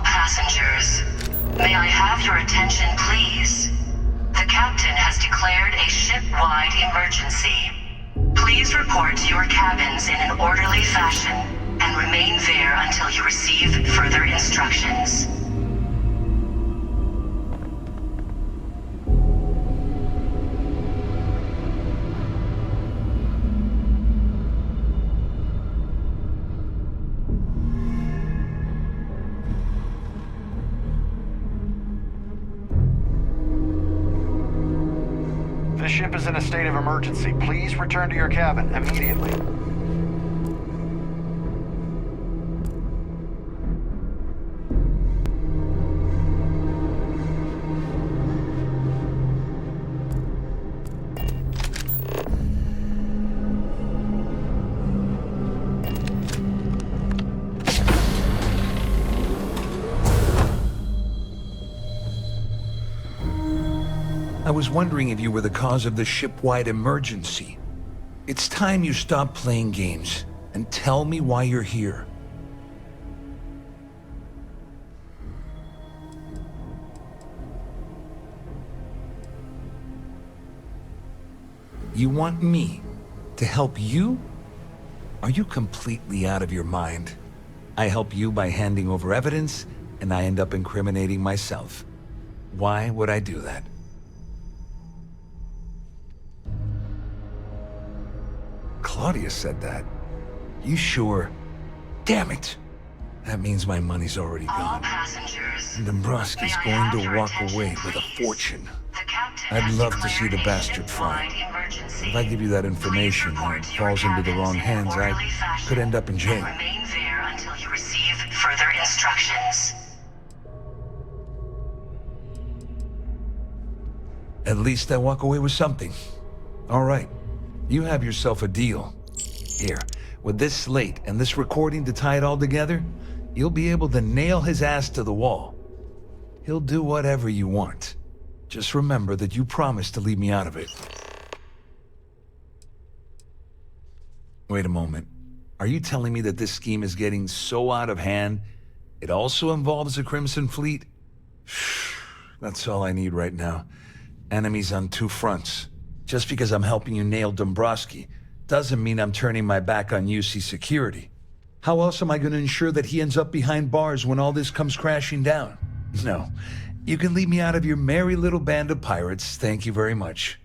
Passengers, may I have your attention, please? The captain has declared a ship-wide emergency. Please report to your cabins in an orderly fashion and remain there until you receive further instructions. This ship is in a state of emergency. Please return to your cabin immediately. I was wondering if you were the cause of the shipwide emergency. It's time you stop playing games and tell me why you're here. You want me to help you? Are you completely out of your mind? I help you by handing over evidence, and I end up incriminating myself. Why would I do that? Claudia said that. You sure? Damn it! That means my money's already gone. And Dumbrosky's going to walk away with a fortune. I'd love to see the bastard fly. But if I give you that information and it falls into the wrong hands, I could end up in jail. Remain there until you receive further instructions. At least I walk away with something. All right. You have yourself a deal. Here, with this slate and this recording to tie it all together, you'll be able to nail his ass to the wall. He'll do whatever you want. Just remember that you promised to leave me out of it. Wait a moment. Are you telling me that this scheme is getting so out of hand, it also involves the Crimson Fleet? That's all I need right now. Enemies on two fronts. Just because I'm helping you nail Dumbrosky doesn't mean I'm turning my back on UC security. How else am I going to ensure that he ends up behind bars when all this comes crashing down? No. You can leave me out of your merry little band of pirates, thank you very much.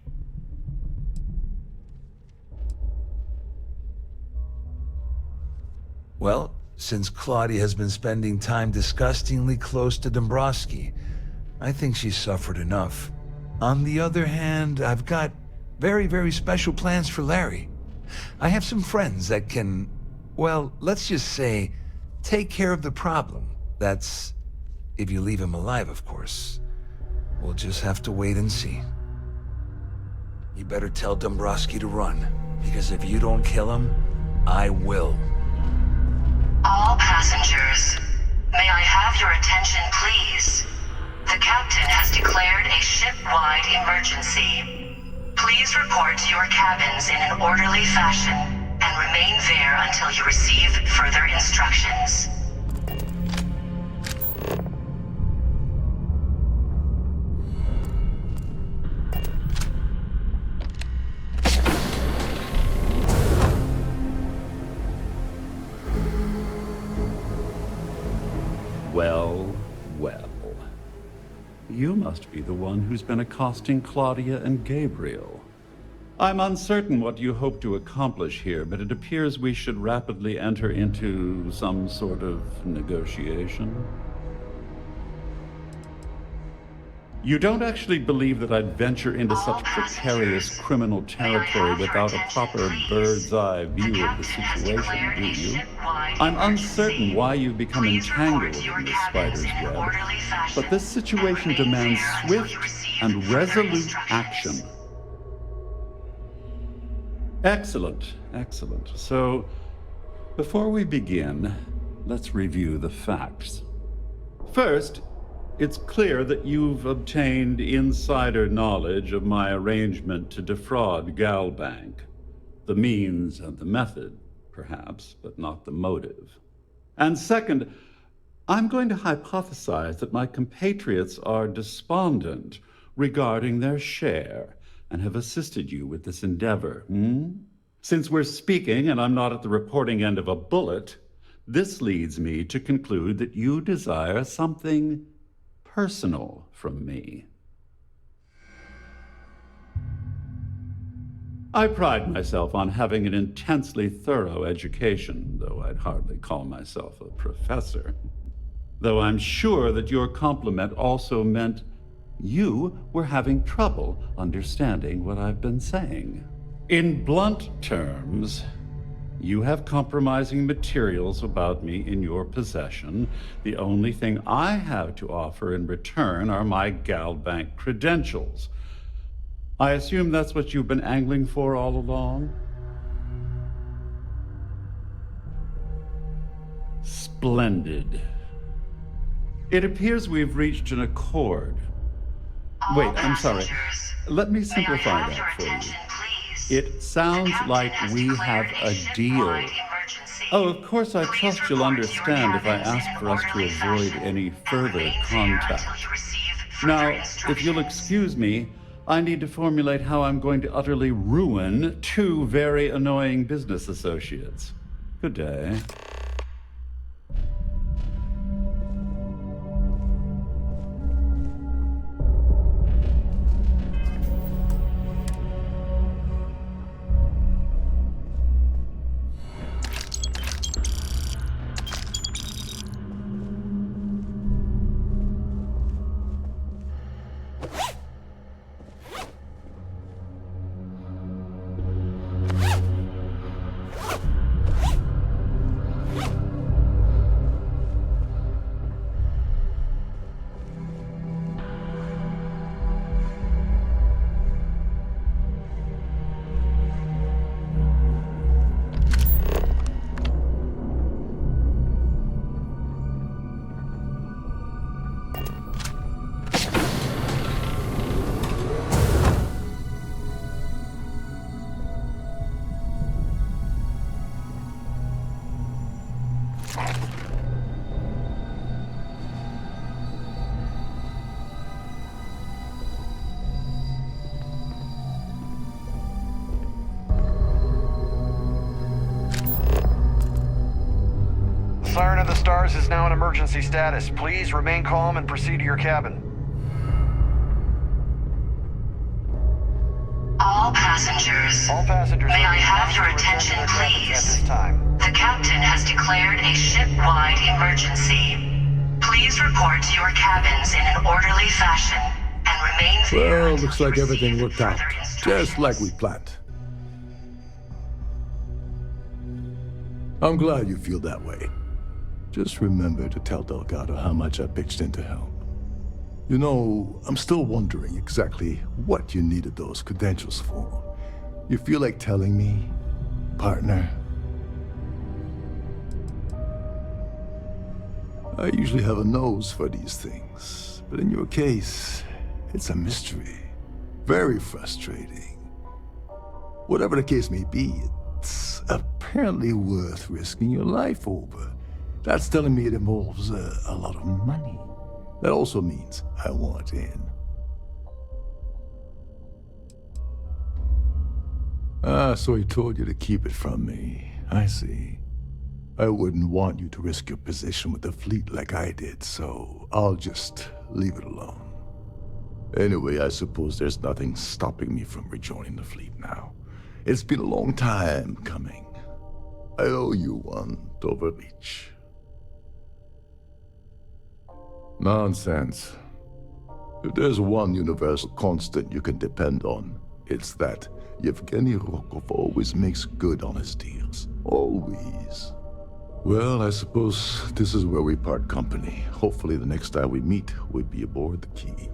Well, since Claudia has been spending time disgustingly close to Dumbrosky, I think she's suffered enough. On the other hand, I've got very, very special plans for Larry. I have some friends that can, well, let's just say, take care of the problem that's If you leave him alive, of course. We'll just have to wait and see. You better tell Dumbrosky to run, because if you don't kill him, I will. All passengers, may I have your attention, please? The captain has declared a ship-wide emergency. Please report to your cabins in an orderly fashion and remain there until you receive further instructions. Well, well. You must be the one who's been accosting Claudia and Gabriel. I'm uncertain what you hope to accomplish here, but it appears we should rapidly enter into some sort of negotiation. You don't actually believe that I'd venture into such precarious criminal territory without a proper bird's-eye view of the situation, do you? I'm uncertain why you've become entangled in this spider's web, but this situation demands swift and resolute action. Excellent, excellent. So, before we begin, let's review the facts. First, it's clear that you've obtained insider knowledge of my arrangement to defraud GalBank. The means and the method, perhaps, but not the motive. And second, I'm going to hypothesize that my compatriots are despondent regarding their share and have assisted you with this endeavor. Since we're speaking and I'm not at the reporting end of a bullet, this leads me to conclude that you desire something personal from me. I pride myself on having an intensely thorough education, though I'd hardly call myself a professor. Though I'm sure that your compliment also meant you were having trouble understanding what I've been saying. In blunt terms, you have compromising materials about me in your possession. The only thing I have to offer in return are my GalBank credentials. I assume that's what you've been angling for all along? Splendid. It appears we've reached an accord. Wait, I'm sorry. Let me simplify that for you. It sounds like we have a deal. Oh, of course, I trust you'll understand if I ask for us to avoid any further contact. Now, if you'll excuse me, I need to formulate how I'm going to utterly ruin two very annoying business associates. Good day. Siren of the Stars is now in emergency status. Please remain calm and proceed to your cabin. All passengers. May I have your attention, please? At this time. The captain has declared a ship-wide emergency. Please report to your cabins in an orderly fashion and remain there. Well, looks like everything worked out, just like we planned. I'm glad you feel that way. Just remember to tell Delgado how much I pitched in to help. You know, I'm still wondering exactly what you needed those credentials for. You feel like telling me, partner? I usually have a nose for these things, but in your case, it's a mystery. Very frustrating. Whatever the case may be, it's apparently worth risking your life over. That's telling me it involves a lot of money. That also means I want in. Ah, so he told you to keep it from me. I see. I wouldn't want you to risk your position with the fleet like I did, so I'll just leave it alone. Anyway, I suppose there's nothing stopping me from rejoining the fleet now. It's been a long time coming. I owe you one, Overreach. Nonsense. If there's one universal constant you can depend on, it's that Evgeny Rokov always makes good on his deals. Always. Well, I suppose this is where we part company. Hopefully the next time we meet, we'll be aboard the Key.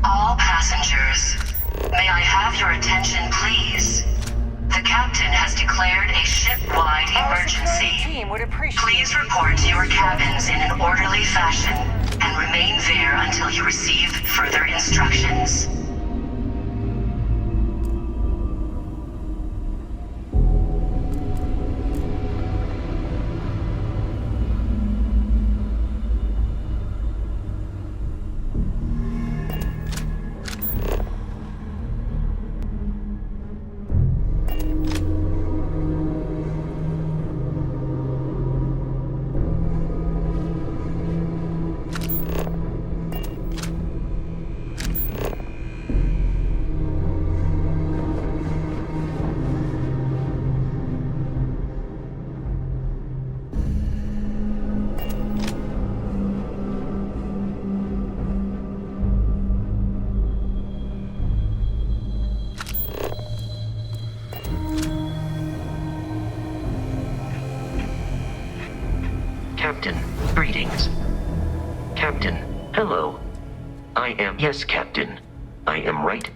All passengers, may I have your attention, please? The captain has declared a ship-wide emergency. Please report to your cabins in an orderly fashion and remain there until you receive further instructions. Captain, greetings. Captain, hello. I am... Yes, Captain. I am right